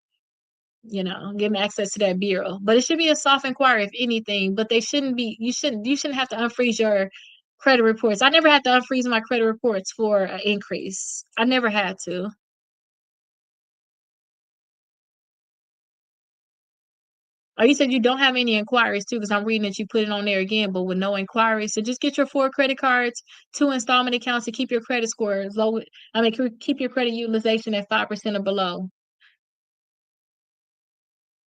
[SPEAKER 1] Give them access to that bureau. But it should be a soft inquiry, if anything. But they shouldn't be, you shouldn't have to unfreeze your credit reports. I never had to unfreeze my credit reports for an increase. I never had to. Oh, you said you don't have any inquiries too, because I'm reading that you put it on there again, but with no inquiries. So just get your 4 credit cards, 2 installment accounts to keep your credit score low. I mean, keep your credit utilization at 5% or below.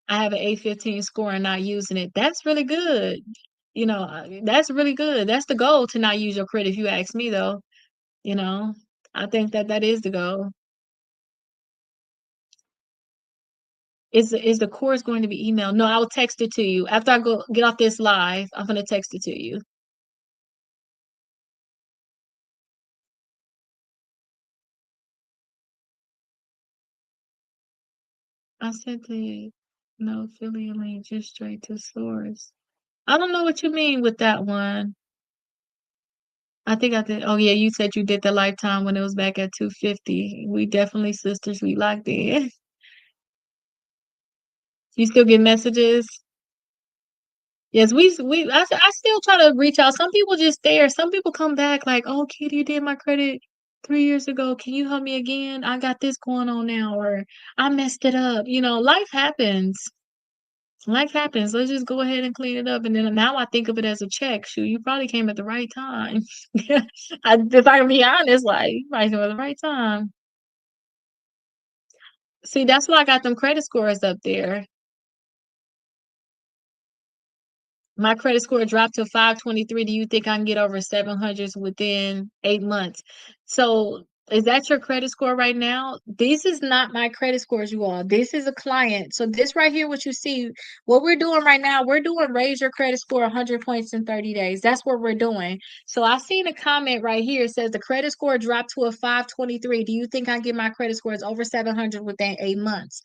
[SPEAKER 1] I have an 815 score and not using it. That's really good. That's really good. That's the goal, to not use your credit, if you ask me, though. You know, I think that that is the goal. Is the course going to be emailed? No, I will text it to you after I go get off this live. I'm gonna text it to you. I sent the no affiliate link just straight to source. I don't know what you mean with that one. I think I did. Oh yeah, you said you did the lifetime when it was back at 250. We definitely sisters. We locked in. You still get messages? Yes, I still try to reach out. Some people just stare. Some people come back like, "Oh, Kitty, you did my credit 3 years ago. Can you help me again? I got this going on now, or I messed it up." Life happens. Life happens. Let's just go ahead and clean it up. And then now I think of it as a check. Shoot, you probably came at the right time. If I can be honest, like, you probably came at the right time. See, that's why I got them credit scores up there. My credit score dropped to 523. Do you think I can get over 700s within 8 months? So, is that your credit score right now? This is not my credit scores, you all. This is a client. So, this right here, what you see, what we're doing right now, we're doing raise your credit score 100 points in 30 days. That's what we're doing. So, I seen a comment right here. It says the credit score dropped to a 523. Do you think I get my credit scores over 700 within 8 months?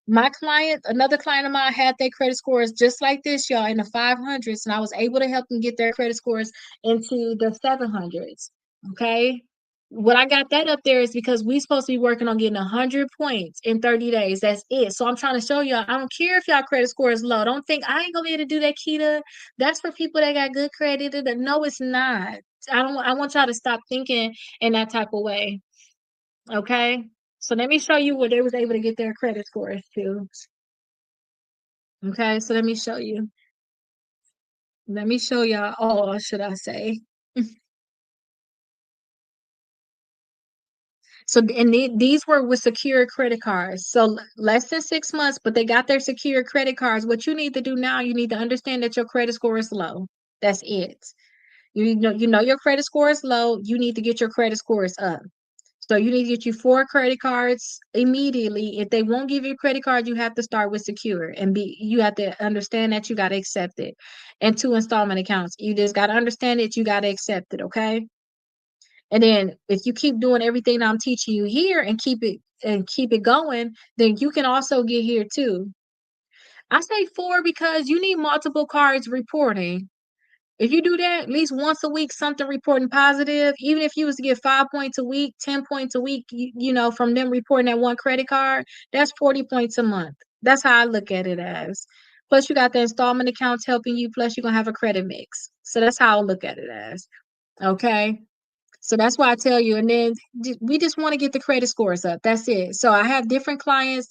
[SPEAKER 1] My client, another client of mine, had their credit scores just like this, y'all, in the 500s, and I was able to help them get their credit scores into the 700s. Okay. What I got that up there is because we supposed to be working on getting 100 points in 30 days. That's it. So I'm trying to show y'all, I don't care if y'all credit score is low. Don't think I ain't gonna be able to do that, Kita. That's for people that got good credit. No, it's not. I want y'all to stop thinking in that type of way. Okay. So let me show you where they was able to get their credit scores to. Okay, so let me show you. Let me show y'all all, should I say. So, and these were with secure credit cards. So less than 6 months, but they got their secure credit cards. What you need to do now, you need to understand that your credit score is low. That's it. You know your credit score is low. You need to get your credit scores up. So you need to get you 4 credit cards immediately. If they won't give you a credit card, you have to start with secure and you have to understand that you got to accept it. And 2 installment accounts. You just got to understand it. You got to accept it. Okay. And then if you keep doing everything I'm teaching you here and keep it going, then you can also get here too. I say 4 because you need multiple cards reporting. If you do that at least once a week, something reporting positive, even if you was to get 5 points a week, 10 points a week, from them reporting that one credit card, that's 40 points a month. That's how I look at it as. Plus, you got the installment accounts helping you, plus, you're going to have a credit mix. So that's how I look at it as. Okay. So that's why I tell you. And then we just want to get the credit scores up. That's it. So I have different clients,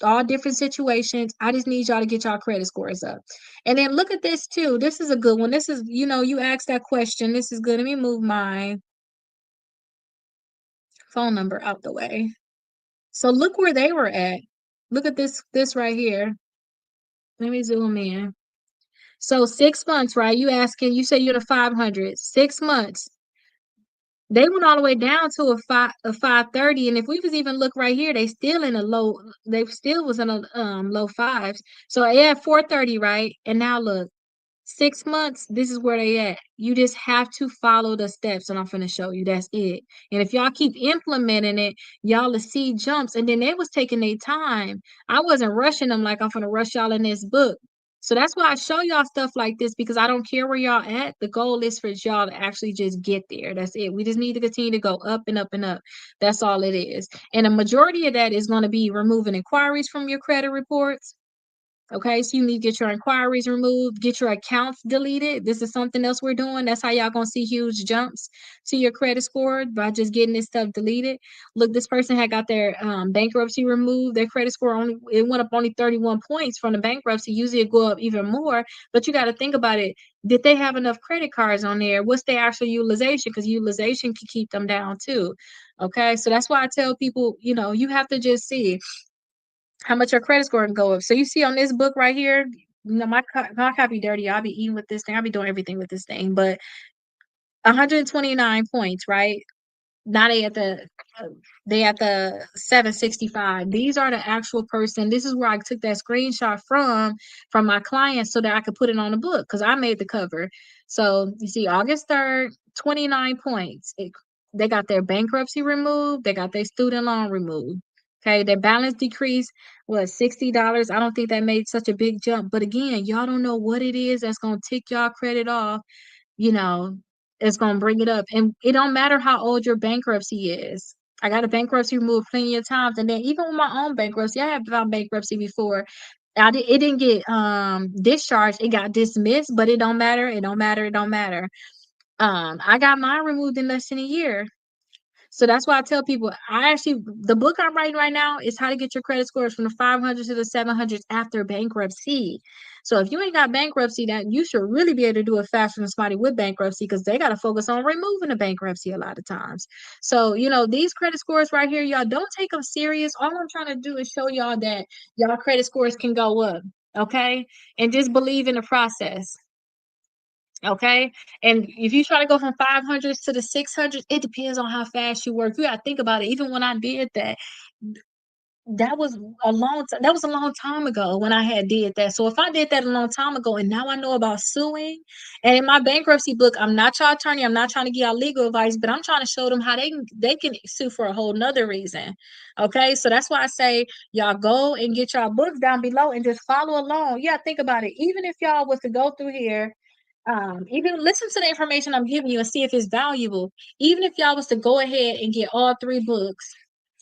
[SPEAKER 1] all different situations. I just need y'all to get y'all credit scores up. And then look at this too. This is a good one. This is, you asked that question. This is good. Let me move my phone number out the way. So look where they were at. Look at this right here. Let me zoom in. So 6 months, right? You say you're the 500. 6 months. They went all the way down to a 530, and if we was even look right here, they still was in a low fives. So they had 430, right? And now look, 6 months, this is where they at. You just have to follow the steps, and I'm finna show you. That's it. And if y'all keep implementing it, y'all will see jumps. And then they was taking their time. I wasn't rushing them like I'm finna rush y'all in this book. So that's why I show y'all stuff like this, because I don't care where y'all at. The goal is for y'all to actually just get there. That's it. We just need to continue to go up and up and up. That's all it is. And a majority of that is going to be removing inquiries from your credit reports. Okay, so you need to get your inquiries removed, get your accounts deleted. This is something else we're doing. That's how y'all gonna see huge jumps to your credit score by just getting this stuff deleted. Look, this person had got their bankruptcy removed. Their credit score only it went up only 31 points from the bankruptcy. Usually it go up even more, but you got to think about it. Did they have enough credit cards on there? What's their actual utilization? Because utilization can keep them down too. Okay, so that's why I tell people, you have to just see how much your credit score can go up. So you see on this book right here, my copy dirty. I'll be eating with this thing. I'll be doing everything with this thing. But 129 points, right? Now they at the 765. These are the actual person. This is where I took that screenshot from my client so that I could put it on the book because I made the cover. So you see, August 3rd, 29 points. They got their bankruptcy removed. They got their student loan removed. Okay, their balance decreased was $60. I don't think that made such a big jump. But again, y'all don't know what it is that's gonna tick y'all credit off, you know, it's gonna bring it up. And it don't matter how old your bankruptcy is. I got a bankruptcy removed plenty of times. And then even with my own bankruptcy, I have found bankruptcy before. It didn't get discharged, it got dismissed, but it don't matter, it don't matter, it don't matter. I got mine removed in less than a year. So that's why I tell people, the book I'm writing right now is how to get your credit scores from the 500s to the 700s after bankruptcy. So if you ain't got bankruptcy, that you should really be able to do it faster than somebody with bankruptcy because they got to focus on removing the bankruptcy a lot of times. So, these credit scores right here, y'all don't take them serious. All I'm trying to do is show y'all that y'all credit scores can go up. Okay. And just believe in the process. Okay. And if you try to go from 500s to the 600s, it depends on how fast you work. You got to think about it. Even when I did that, that was a long time ago when I had did that. So if I did that a long time ago and now I know about suing, and in my bankruptcy book, I'm not your attorney, I'm not trying to give y'all legal advice, but I'm trying to show them how they can sue for a whole nother reason. Okay, so that's why I say y'all go and get y'all books down below and just follow along. Yeah, think about it. Even if y'all was to go through here, even listen to the information I'm giving you and see if it's valuable. Even if y'all was to go ahead and get all three books,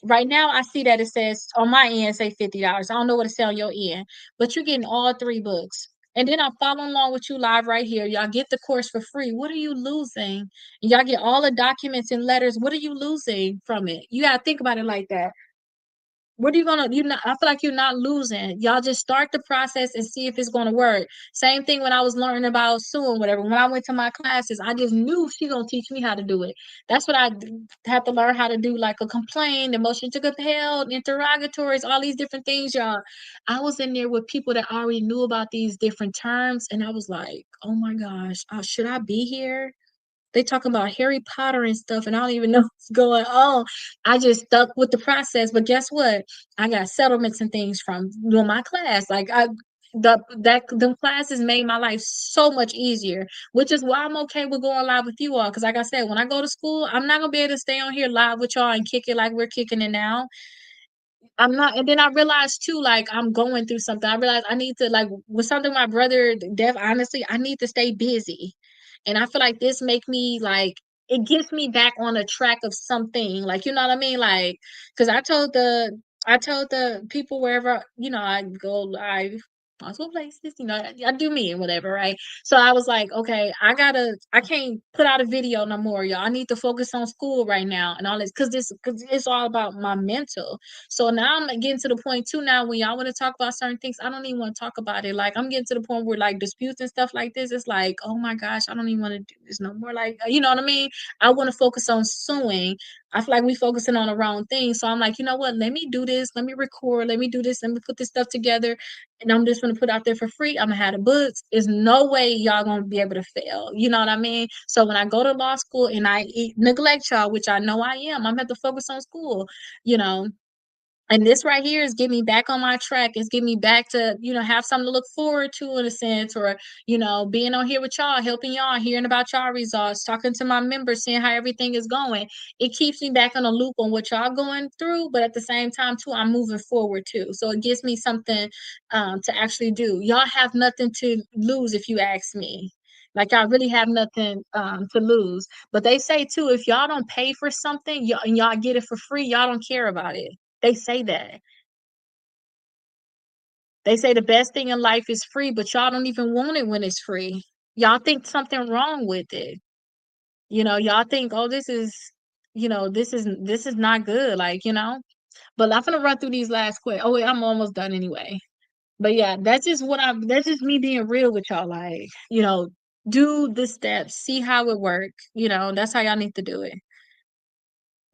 [SPEAKER 1] right now I see that it says on my end say $50. I don't know what it says on your end, but you're getting all three books. And then I'm following along with you live right here. Y'all get the course for free. What are you losing? Y'all get all the documents and letters. What are you losing from it? You gotta think about it like that. What are you gonna you not I feel like you're not losing. Y'all just start the process and see if it's gonna work. Same thing when I was learning about suing, whatever. When I went to my classes, I just knew she gonna teach me how to do it. That's what had to learn how to do, like a complaint, the motion to compel, interrogatories, all these different things, y'all. I was in there with people that already knew about these different terms, and I was like, oh my gosh, should I be here? They talking about Harry Potter and stuff, and I don't even know what's going on. I just stuck with the process. But guess what? I got settlements and things from my class. Like them classes made my life so much easier, which is why I'm okay with going live with you all. Because like I said, when I go to school, I'm not gonna be able to stay on here live with y'all and kick it like we're kicking it now. I'm not, and then I realized too, like I'm going through something. I realized I need to, like, with something my brother Dev, honestly, I need to stay busy. And I feel like this make me like it gets me back on a track of something. Like, you know what I mean? Like, because I told the people wherever, I go live, multiple places, I do me and whatever, right? So I was like, okay, I can't put out a video no more, y'all. I need to focus on school right now and all this because it's all about my mental. So now I'm getting to the point too now when y'all want to talk about certain things, I don't even want to talk about it. Like I'm getting to the point where like disputes and stuff like this, it's like, oh my gosh, I don't even want to do this no more. Like, you know what I mean? I want to focus on suing. I feel like we focusing on the wrong thing. So I'm like, you know what? Let me do this. Let me record. Let me do this. Let me put this stuff together. And I'm just gonna put out there for free. I'm gonna have the books. There's no way y'all gonna be able to fail. You know what I mean? So when I go to law school and I neglect y'all, which I know I am, I'm gonna have to focus on school, you know. And this right here is getting me back on my track. It's getting me back to, have something to look forward to in a sense, or, being on here with y'all, helping y'all, hearing about y'all results, talking to my members, seeing how everything is going. It keeps me back on a loop on what y'all going through, but at the same time, too, I'm moving forward too. So it gives me something to actually do. Y'all have nothing to lose if you ask me. Like y'all really have nothing to lose. But they say too, if y'all don't pay for something and y'all get it for free, y'all don't care about it. They say that. They say the best thing in life is free, but y'all don't even want it when it's free. Y'all think something wrong with it. Y'all think, oh, this is not good, But I'm gonna run through these last quick. Oh wait, I'm almost done anyway. But yeah, that's just me being real with y'all. Do the steps, see how it work. That's how y'all need to do it.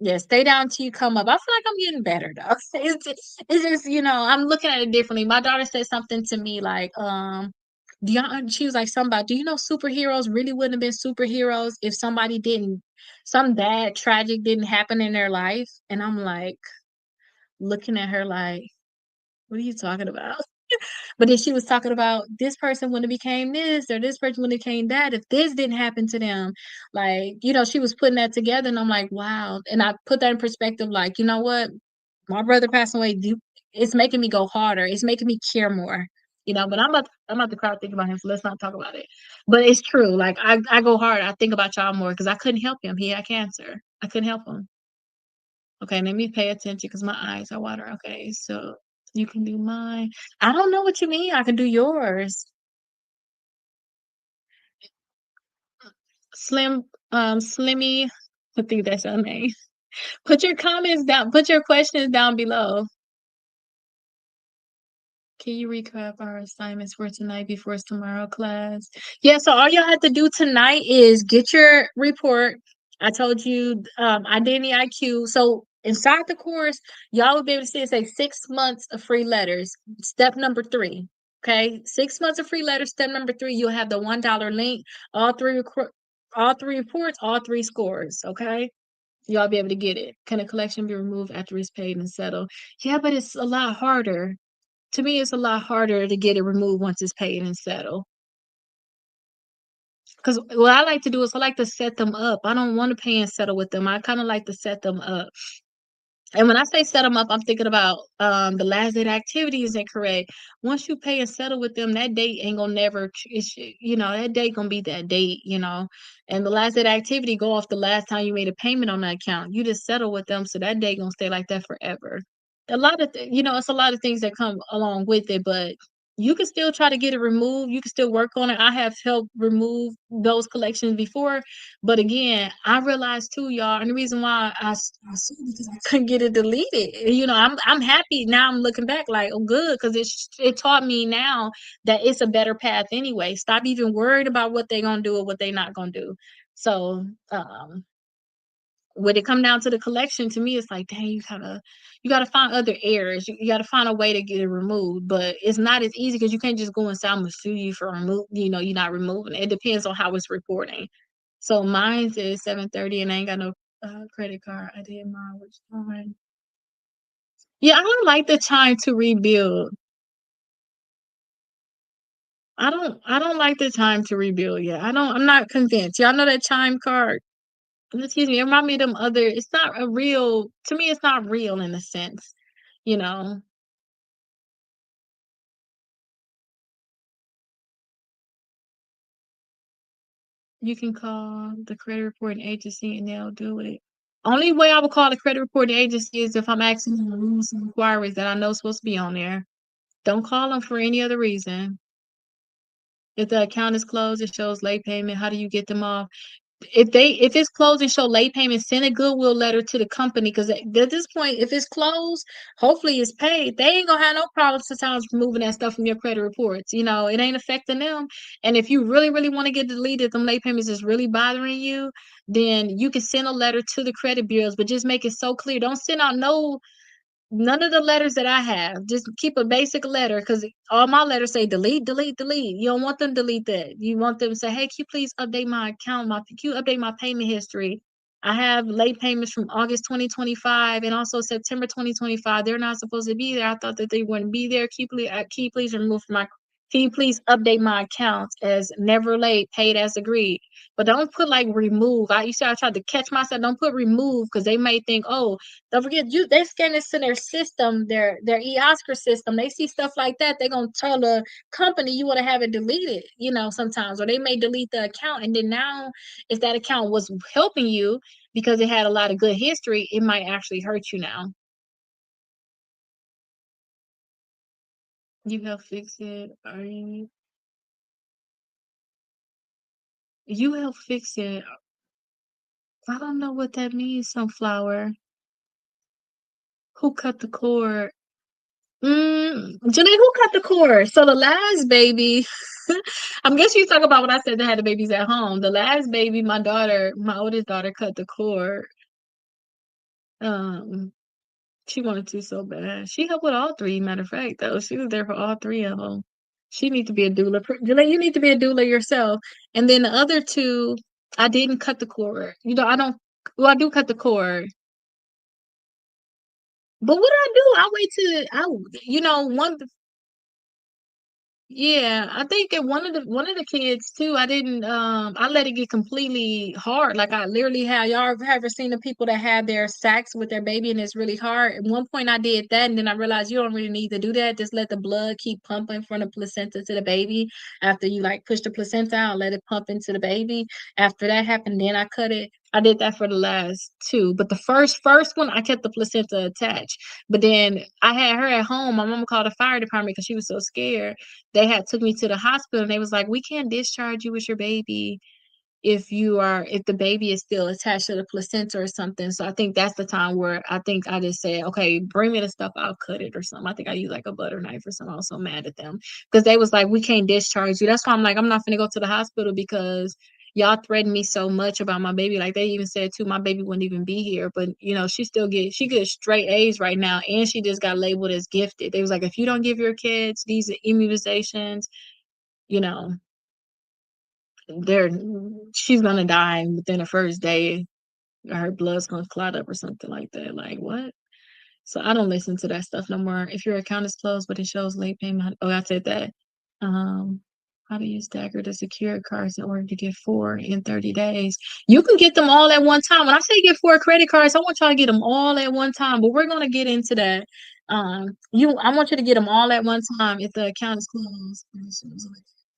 [SPEAKER 1] Yeah, stay down till you come up. I feel like I'm getting better though. It's just, I'm looking at it differently. My daughter said something to me like, do y'all, she was like, somebody, do you know superheroes really wouldn't have been superheroes if somebody didn't, some bad tragic didn't happen in their life? And I'm like, looking at her like, what are you talking about? But then she was talking about this person wouldn't have became this or this person wouldn't have became that if this didn't happen to them. She was putting that together and I'm like, wow. And I put that in perspective, like, you know what? My brother passing away, it's making me go harder. It's making me care more. But I'm about to cry thinking about him, so let's not talk about it. But it's true. Like I go hard. I think about y'all more because I couldn't help him. He had cancer. I couldn't help him. Okay, let me pay attention because my eyes are watering. Okay, so you can do mine. I don't know what you mean. I can do yours. Slimmy, I think that's your name. Put your comments down. Put your questions down below. Can you recap our assignments for tonight before tomorrow class? Yeah, so all y'all have to do tonight is get your report. I told you identity IQ. So inside the course, y'all will be able to see it say 6 months of free letters. Step number 3. Okay. 6 months of free letters. Step number 3, you'll have the $1 link. All three reports, all 3 scores. Okay. Y'all be able to get it. Can a collection be removed after it's paid and settled? Yeah, but it's a lot harder. To me, it's a lot harder to get it removed once it's paid and settled. Because what I like to do is I like to set them up. I don't want to pay and settle with them. I kind of like to set them up. And when I say set them up, I'm thinking about the last day activity is incorrect. Once you pay and settle with them, that date ain't gonna never, that date gonna be that date. And the last day activity go off the last time you made a payment on that account. You just settle with them, so that date gonna stay like that forever. A lot of it's a lot of things that come along with it, but you can still try to get it removed. You can still work on it. I have helped remove those collections before, but again, I realized too, y'all, and the reason why I sued because I couldn't get it deleted. I'm happy now. I'm looking back like, oh, good, because it taught me now that it's a better path anyway. Stop even worried about what they're gonna do or what they're not gonna do. So, when it come down to the collection, to me, it's like, dang, you gotta find other errors. You gotta find a way to get it removed, but it's not as easy because you can't just go and say I'm gonna sue you for remove. You're not removing it. It depends on how it's reporting. So mine's is 7:30, and I ain't got no credit card. I did mine. Which time? Yeah, I don't like the time to rebuild. I don't like the time to rebuild. Yeah, I'm not convinced. Y'all know that chime card. Excuse me, it remind me of them other, it's not a real, to me, it's not real in a sense, you know. You can call the credit reporting agency and they'll do it. Only way I would call the credit reporting agency is if I'm asking them to remove some inquiries that I know supposed to be on there. Don't call them for any other reason. If the account is closed, it shows late payment. How do you get them off? If it's closed and show late payment, send a goodwill letter to the company, because at this point, if it's closed, hopefully it's paid. They ain't gonna have no problems sometimes removing that stuff from your credit reports. It ain't affecting them. And if you really, really want to get deleted, them late payments is really bothering you, then you can send a letter to the credit bureaus, but just make it so clear. Don't send out none of the letters that I have. Just keep a basic letter, because all my letters say delete, delete, delete. You don't want them to delete that. You want them to say, hey, can you please update my account? Can you update my payment history? I have late payments from August 2025 and also September 2025. They're not supposed to be there. I thought that they wouldn't be there. Can you please remove my can you please update my accounts as never late, paid as agreed? But don't put like remove. I you see I tried to catch myself. Don't put remove because they may think, oh, don't forget you they scan this in their system, their eOscar system. They see stuff like that. They're gonna tell the company you want to have it deleted, sometimes, or they may delete the account. And then now if that account was helping you because it had a lot of good history, it might actually hurt you now. You help fix it. You help fix it. I don't know what that means, sunflower. Who cut the cord? Janae, who cut the cord? So the last baby, I'm guessing you talk about when I said they had the babies at home. The last baby, my oldest daughter cut the cord. Um, she wanted to so bad. She helped with all three, matter of fact, though. She was there for all three of them. She needs to be a doula. Janae, you need to be a doula yourself. And then the other two, I didn't cut the cord. I don't, well, I do cut the cord. But what do? I wait till one. Yeah, I think that one of the kids too, I let it get completely hard. Like I literally had y'all ever seen the people that have their sacks with their baby and it's really hard? At one point I did that and then I realized you don't really need to do that. Just let the blood keep pumping from the placenta to the baby. After you like push the placenta out, let it pump into the baby. After that happened, then I cut it. I did that for the last two. But the first one I kept the placenta attached. But then I had her at home. My mama called the fire department because she was so scared. They had took me to the hospital and they was like, we can't discharge you with your baby if the baby is still attached to the placenta or something. So I think that's the time where I think I just said, okay, bring me the stuff, I'll cut it or something. I think I used like a butter knife or something. I was so mad at them because they was like, we can't discharge you. That's why I'm like, I'm not gonna go to the hospital because y'all threatened me so much about my baby. Like they even said too, my baby wouldn't even be here. But she gets straight A's right now, and she just got labeled as gifted. They was like, if you don't give your kids these immunizations, you know, they're she's gonna die within the first day. Her blood's gonna clot up or something like that. Like what? So I don't listen to that stuff no more. If your account is closed but it shows late payment, oh, I said that. Um, how to use Dagger to secure cards in order to get 4 in 30 days. You can get them all at one time. When I say get 4 credit cards, I want y'all to get them all at one time. But we're gonna get into that. I want you to get them all at one time if the account is closed.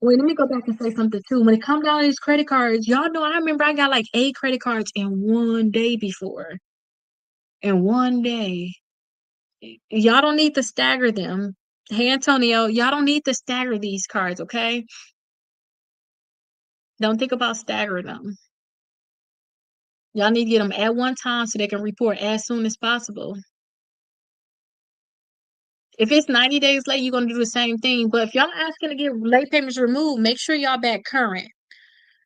[SPEAKER 1] Wait, let me go back and say something too. When it comes down to these credit cards, y'all know I remember I got like 8 credit cards in one day before. In one day. Y'all don't need to stagger them. Hey Antonio, y'all don't need to stagger these cards, okay? Don't think about staggering them. Y'all need to get them at one time so they can report as soon as possible. If it's 90 days late, you're gonna do the same thing. But if y'all asking to get late payments removed, make sure y'all back current.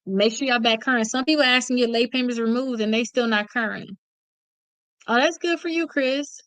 [SPEAKER 1] Make sure y'all back current. Some people asking to get late payments removed and they still not current. Oh, that's good for you, Chris.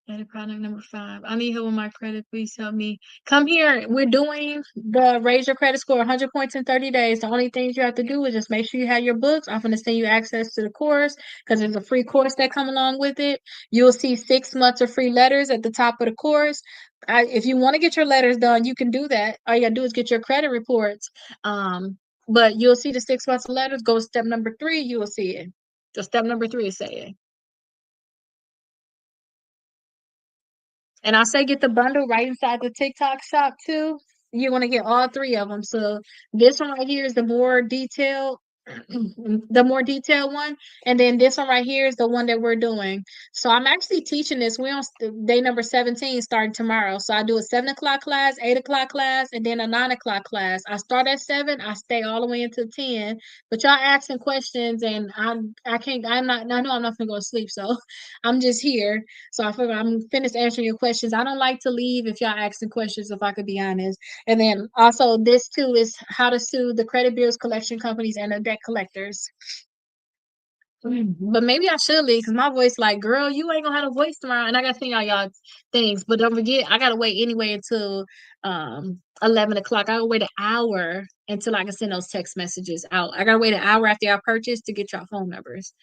[SPEAKER 1] Credit product number 5. I need help with my credit. Please help me. Come here. We're doing the raise your credit score 100 points in 30 days. The only things you have to do is just make sure you have your books. I'm going to send you access to the course because there's a free course that come along with it. You'll see 6 months of free letters at the top of the course. If you want to get your letters done, you can do that. All you got to do is get your credit reports. But you'll see the 6 months of letters. Go to step number 3. You will see it. So step number 3 is saying. And I say get the bundle right inside the TikTok shop too. You want to get all 3 of them. So this one right here is the more detailed, the more detailed one, and then this one right here is the one that we're doing. So I'm actually teaching this. We're on day number 17 starting tomorrow. So I do a 7 o'clock class, 8 o'clock class, and then a 9 o'clock class. I start at 7, I stay all the way until 10. But y'all asking questions, and I can't. I'm not. I know I'm not gonna go to sleep, so I'm just here. So I figure I'm finished answering your questions. I don't like to leave if y'all asking questions, if I could be honest. And then also this too is how to sue the credit bureaus, collection companies, and the debt collectors. But maybe I should leave because my voice like, girl, you ain't gonna have a voice tomorrow. And I gotta send y'all things. But don't forget, I gotta wait anyway until 11 o'clock. I gotta wait an hour until I can send those text messages out. I gotta wait an hour after y'all purchase to get y'all phone numbers.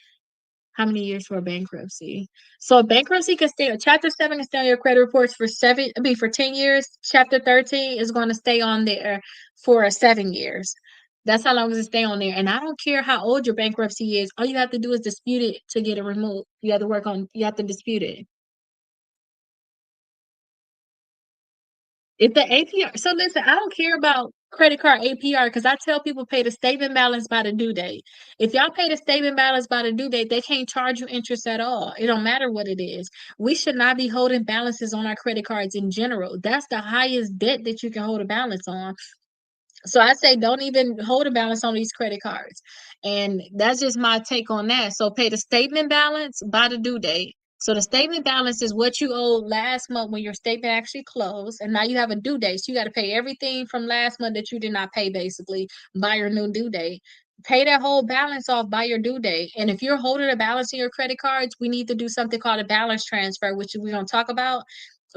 [SPEAKER 1] How many years for bankruptcy? So bankruptcy can stay. Chapter 7 can stay on your credit reports for 7. I mean, for 10 years. Chapter 13 is going to stay on there for 7 years. That's how long as it stay on there. And I don't care how old your bankruptcy is. All you have to do is dispute it to get it removed. You have to work on. You have to dispute it. If the APR, so listen, I don't care about credit card APR because I tell people pay the statement balance by the due date. If y'all pay the statement balance by the due date, they can't charge you interest at all. It don't matter what it is. We should not be holding balances on our credit cards in general. That's the highest debt that you can hold a balance on. So I say don't even hold a balance on these credit cards. And that's just my take on that. So pay the statement balance by the due date. So the statement balance is what you owed last month when your statement actually closed. And now you have a due date. So you got to pay everything from last month that you did not pay basically by your new due date. Pay that whole balance off by your due date. And if you're holding a balance in your credit cards, we need to do something called a balance transfer, which we're going to talk about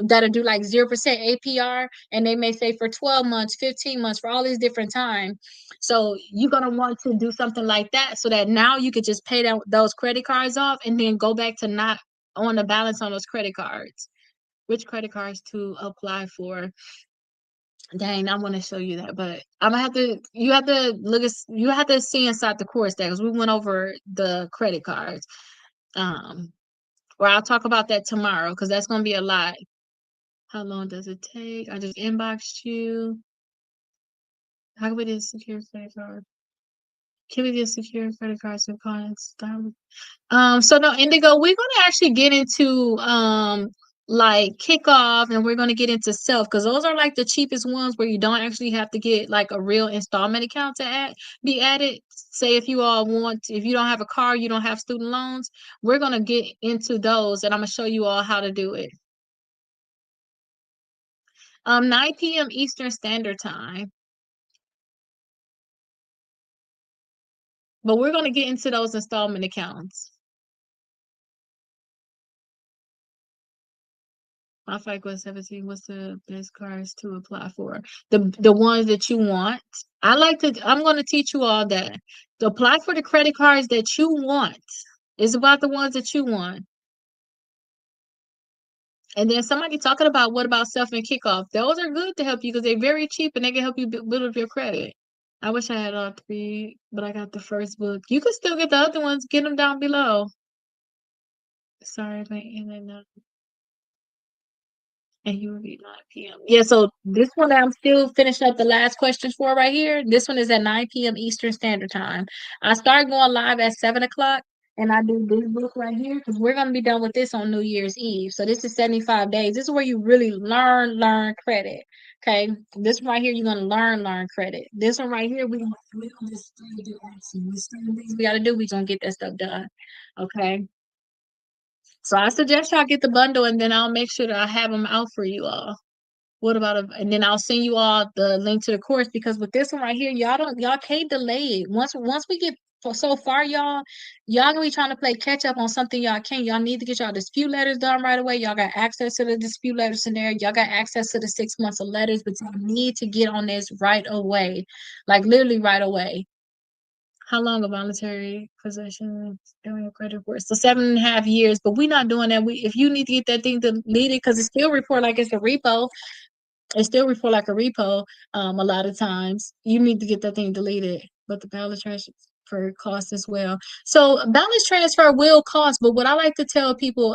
[SPEAKER 1] that'll do like 0% APR, and they may say for 12 months, 15 months, for all these different time. So you're gonna want to do something like that so that now you could just pay those credit cards off and then go back to not on the balance on those credit cards. Which credit cards to apply for? Dang, I want to show you that, but I'm gonna have to. You have to look at. You have to see inside the course there because we went over the credit cards. Um, or I'll talk about that tomorrow because that's gonna be a lot. How long does it take? I just inboxed you. How can we get secure credit card? Can we get secure credit cards with clients? So no, Indigo, we're gonna actually get into like kickoff and we're gonna get into self because those are like the cheapest ones where you don't actually have to get like a real installment account to be added. Say if you all want, if you don't have a car, you don't have student loans, we're gonna get into those and I'm gonna show you all how to do it. 9 p.m. Eastern Standard Time. But we're going to get into those installment accounts. My FICO 17, what's the best cards to apply for? The ones that you want. I'm going to teach you all that. To apply for the credit cards that you want. It's about the ones that you want. And then somebody talking about what about self and kickoff. Those are good to help you because they're very cheap and they can help you build up your credit. I wish I had all three, but I got the first book. You can still get the other ones. Get them down below. Sorry, my internet. And you will be 9 p.m. Yeah, so this one that I'm still finishing up the last questions for right here. This one is at 9 p.m. Eastern Standard Time. I start going live at 7 o'clock and I do this book right here because we're gonna be done with this on New Year's Eve. So this is 75 days. This is where you really learn credit. Okay. This one right here, you're gonna learn credit. This one right here, we gonna just do action. We gotta do, we gonna get that stuff done. Okay. So I suggest y'all get the bundle and then I'll make sure that I have them out for you all. What about and then I'll send you all the link to the course because with this one right here, y'all can't delay it. Once we get so far, y'all gonna be trying to play catch up on something y'all can't. Y'all need to get y'all dispute letters done right away. Y'all got access to the dispute letters in there. Y'all got access to the 6 months of letters, but y'all need to get on this right away. Like literally right away. How long a voluntary possession doing a credit report? So 7.5 years, but we're not doing that. If you need to get that thing deleted, because it still report like it's a repo, it still report like a repo. A lot of times you need to get that thing deleted, but the balance transfer cost as well. So balance transfer will cost, but what I like to tell people,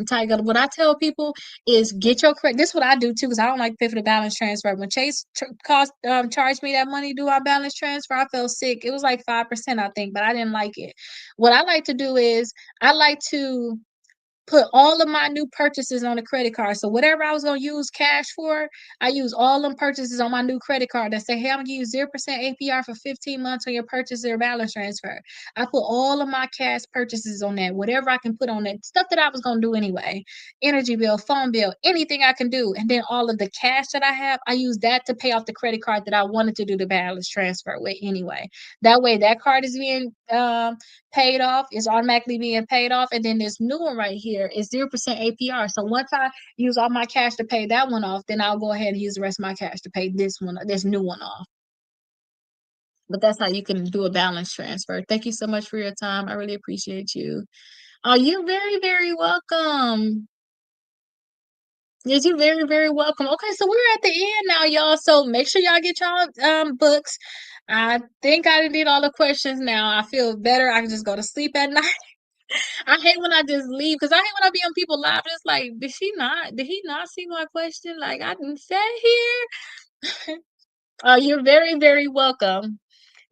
[SPEAKER 1] Tiger, what I tell people is get your credit. This is what I do too, because I don't like pay for the balance transfer. When Chase charged me that money to do our balance transfer, I felt sick. It was like 5%, I think, but I didn't like it. What I like to do is I like to put all of my new purchases on a credit card. So whatever I was gonna use cash for, I use all them purchases on my new credit card that say, hey, I'm gonna give you 0% APR for 15 months on your purchase or balance transfer. I put all of my cash purchases on that, whatever I can put on that, stuff that I was gonna do anyway. Energy bill, phone bill, anything I can do. And then all of the cash that I have, I use that to pay off the credit card that I wanted to do the balance transfer with anyway. That way that card is being paid off, is automatically being paid off. And then this new one right here is 0% APR. So once I use all my cash to pay that one off, then I'll go ahead and use the rest of my cash to pay this new one off. But that's how you can do a balance transfer. Thank you so much for your time. I really appreciate you. Oh, you're very, very welcome. Yes, you're very, very welcome. Okay, so we're at the end now, y'all. So make sure y'all get y'all books. I think I did all the questions now. I feel better. I can just go to sleep at night. I hate when I just leave because I hate when I be on people live. It's like, did he not see my question? Like I didn't say here. You're very, very welcome.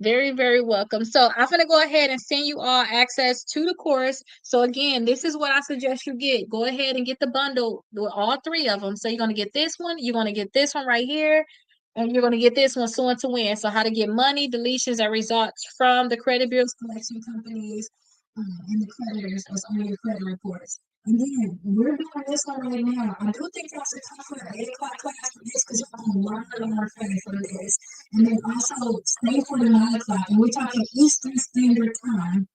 [SPEAKER 1] Very, very welcome. So I'm gonna go ahead and send you all access to the course. So again, this is what I suggest you get. Go ahead and get the bundle with all three of them. So you're gonna get this one, you're gonna get this one right here, and you're gonna get this one, So and to Win. So how to get money, deletions, and results from the credit bureaus, collection companies, and the creditors that's on your credit reports. And then we're doing this one right now. I do think y'all should come for the 8 o'clock class for this because you're gonna learn a lot from this. And then also stay for the 9 o'clock. And we're talking Eastern Standard Time.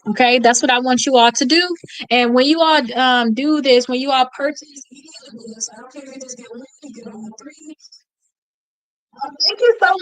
[SPEAKER 1] Okay, that's what I want you all to do. And when you all do this, when you all purchase any of the books, I don't care if you just get one, you get all three. Thank you so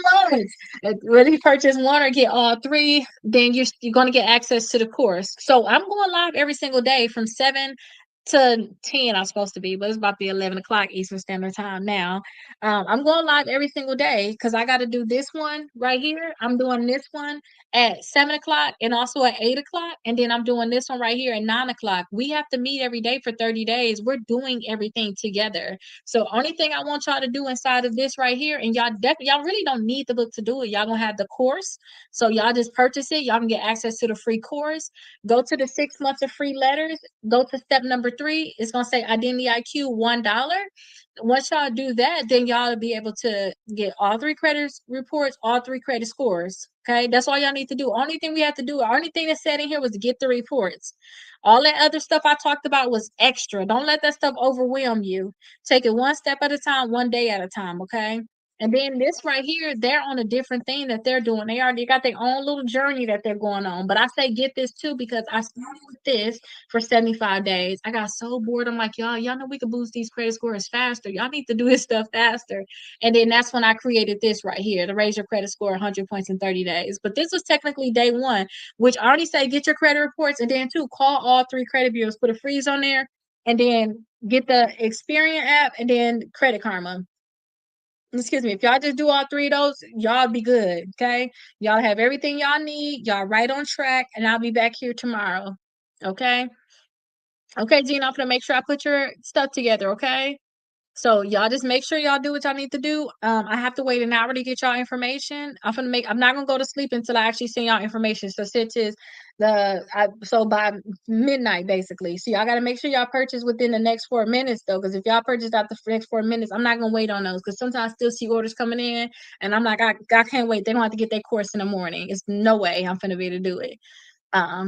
[SPEAKER 1] much. Really purchase one or get all three, then you're going to get access to the course. So I'm going live every single day from 7 to 10. I'm supposed to be, but it's about to be 11 o'clock Eastern Standard Time now. I'm going live every single day because I got to do this one right here. I'm doing this one at 7 o'clock and also at 8 o'clock, and then I'm doing this one right here at 9 o'clock. We have to meet every day for 30 days. We're doing everything together. So only thing I want y'all to do inside of this right here, and y'all really don't need the book to do it. Y'all gonna have the course. So y'all just purchase it. Y'all can get access to the free course. Go to the 6 months of free letters. Go to step number 3. It's gonna say Identity IQ $1. Once y'all do that, then y'all will be able to get all 3 credit reports, all 3 credit scores. Okay, that's all y'all need to do. Only thing we have to do, only thing that's said in here was to get the reports. All that other stuff I talked about was extra. Don't let that stuff overwhelm you. Take it one step at a time, one day at a time, okay? And then this right here, they're on a different thing that they're doing. They already got their own little journey that they're going on. But I say get this too because I started with this for 75 days. I got so bored. I'm like, y'all know we could boost these credit scores faster. Y'all need to do this stuff faster. And then that's when I created this right here to raise your credit score 100 points in 30 days. But this was technically day one, which I already say get your credit reports and then two, call all 3 credit bureaus, put a freeze on there, and then get the Experian app and then Credit Karma. Excuse me, if y'all just do all 3 of those, y'all be good. Okay. Y'all have everything y'all need. Y'all right on track. And I'll be back here tomorrow. Okay. Okay, Gina, I'm gonna make sure I put your stuff together. Okay. So y'all just make sure y'all do what y'all need to do. I have to wait an hour to get y'all information. I'm not gonna go to sleep until I actually send y'all information. So since is so by midnight basically. So y'all gotta make sure y'all purchase within the next 4 minutes though, because if y'all purchase out the next 4 minutes, I'm not gonna wait on those because sometimes I still see orders coming in and I'm like, I can't wait. They don't have to get their course in the morning. It's no way I'm gonna be able to do it.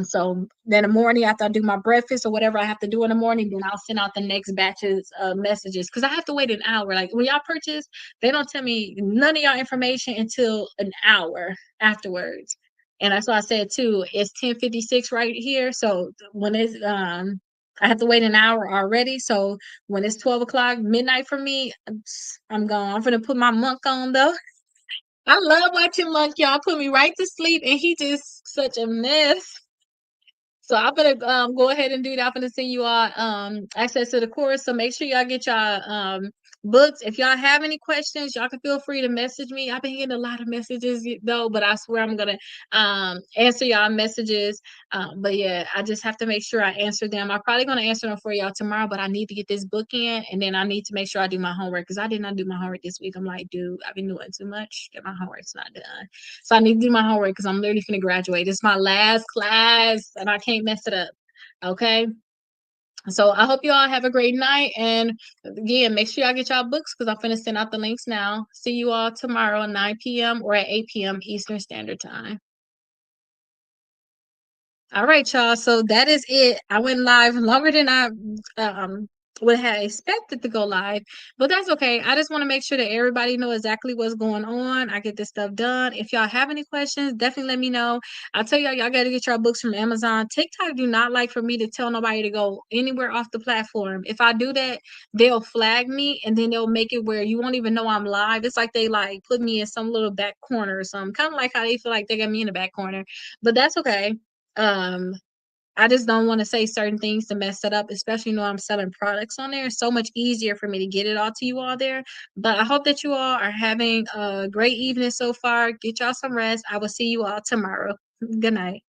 [SPEAKER 1] So then in the morning after I do my breakfast or whatever I have to do in the morning, then I'll send out the next batches of messages because I have to wait an hour. Like when y'all purchase, they don't tell me none of y'all information until an hour afterwards. And that's why I said too, it's 10:56 right here. So when it's I have to wait an hour already. So when it's 12 o'clock midnight for me, I'm gone. I'm gonna put my monk on though. I love watching Monk, y'all. Put me right to sleep, and he just such a mess. So I'm gonna go ahead and do that. I'm gonna send you all access to the course. So make sure y'all get y'all books. If y'all have any questions, y'all can feel free to message me. I've been getting a lot of messages though, but I swear I'm gonna answer y'all messages. But yeah, I just have to make sure I answer them. I'm probably gonna answer them for y'all tomorrow, but I need to get this book in and then I need to make sure I do my homework because I did not do my homework this week. I'm like, dude, I've been doing too much. Get my homework's not done. So I need to do my homework because I'm literally gonna graduate. It's my last class and I can't mess it up. Okay. So I hope you all have a great night. And again, make sure y'all get y'all books because I'm finna send out the links now. See you all tomorrow at 9 p.m. or at 8 p.m. Eastern Standard Time. All right, y'all. So that is it. I went live longer than I um would have expected to go live, but that's okay. I just want to make sure that everybody know exactly what's going on. I get this stuff done. If y'all have any questions, definitely let me know. I'll tell y'all got to get your books from Amazon. TikTok do not like for me to tell nobody to go anywhere off the platform. If I do that, they'll flag me and then they'll make it where you won't even know I'm live. It's like they like put me in some little back corner or something. Kind of like how they feel like they got me in the back corner, but that's okay. um I just don't want to say certain things to mess it up, especially when I'm selling products on there. It's so much easier for me to get it all to you all there. But I hope that you all are having a great evening so far. Get y'all some rest. I will see you all tomorrow. Good night.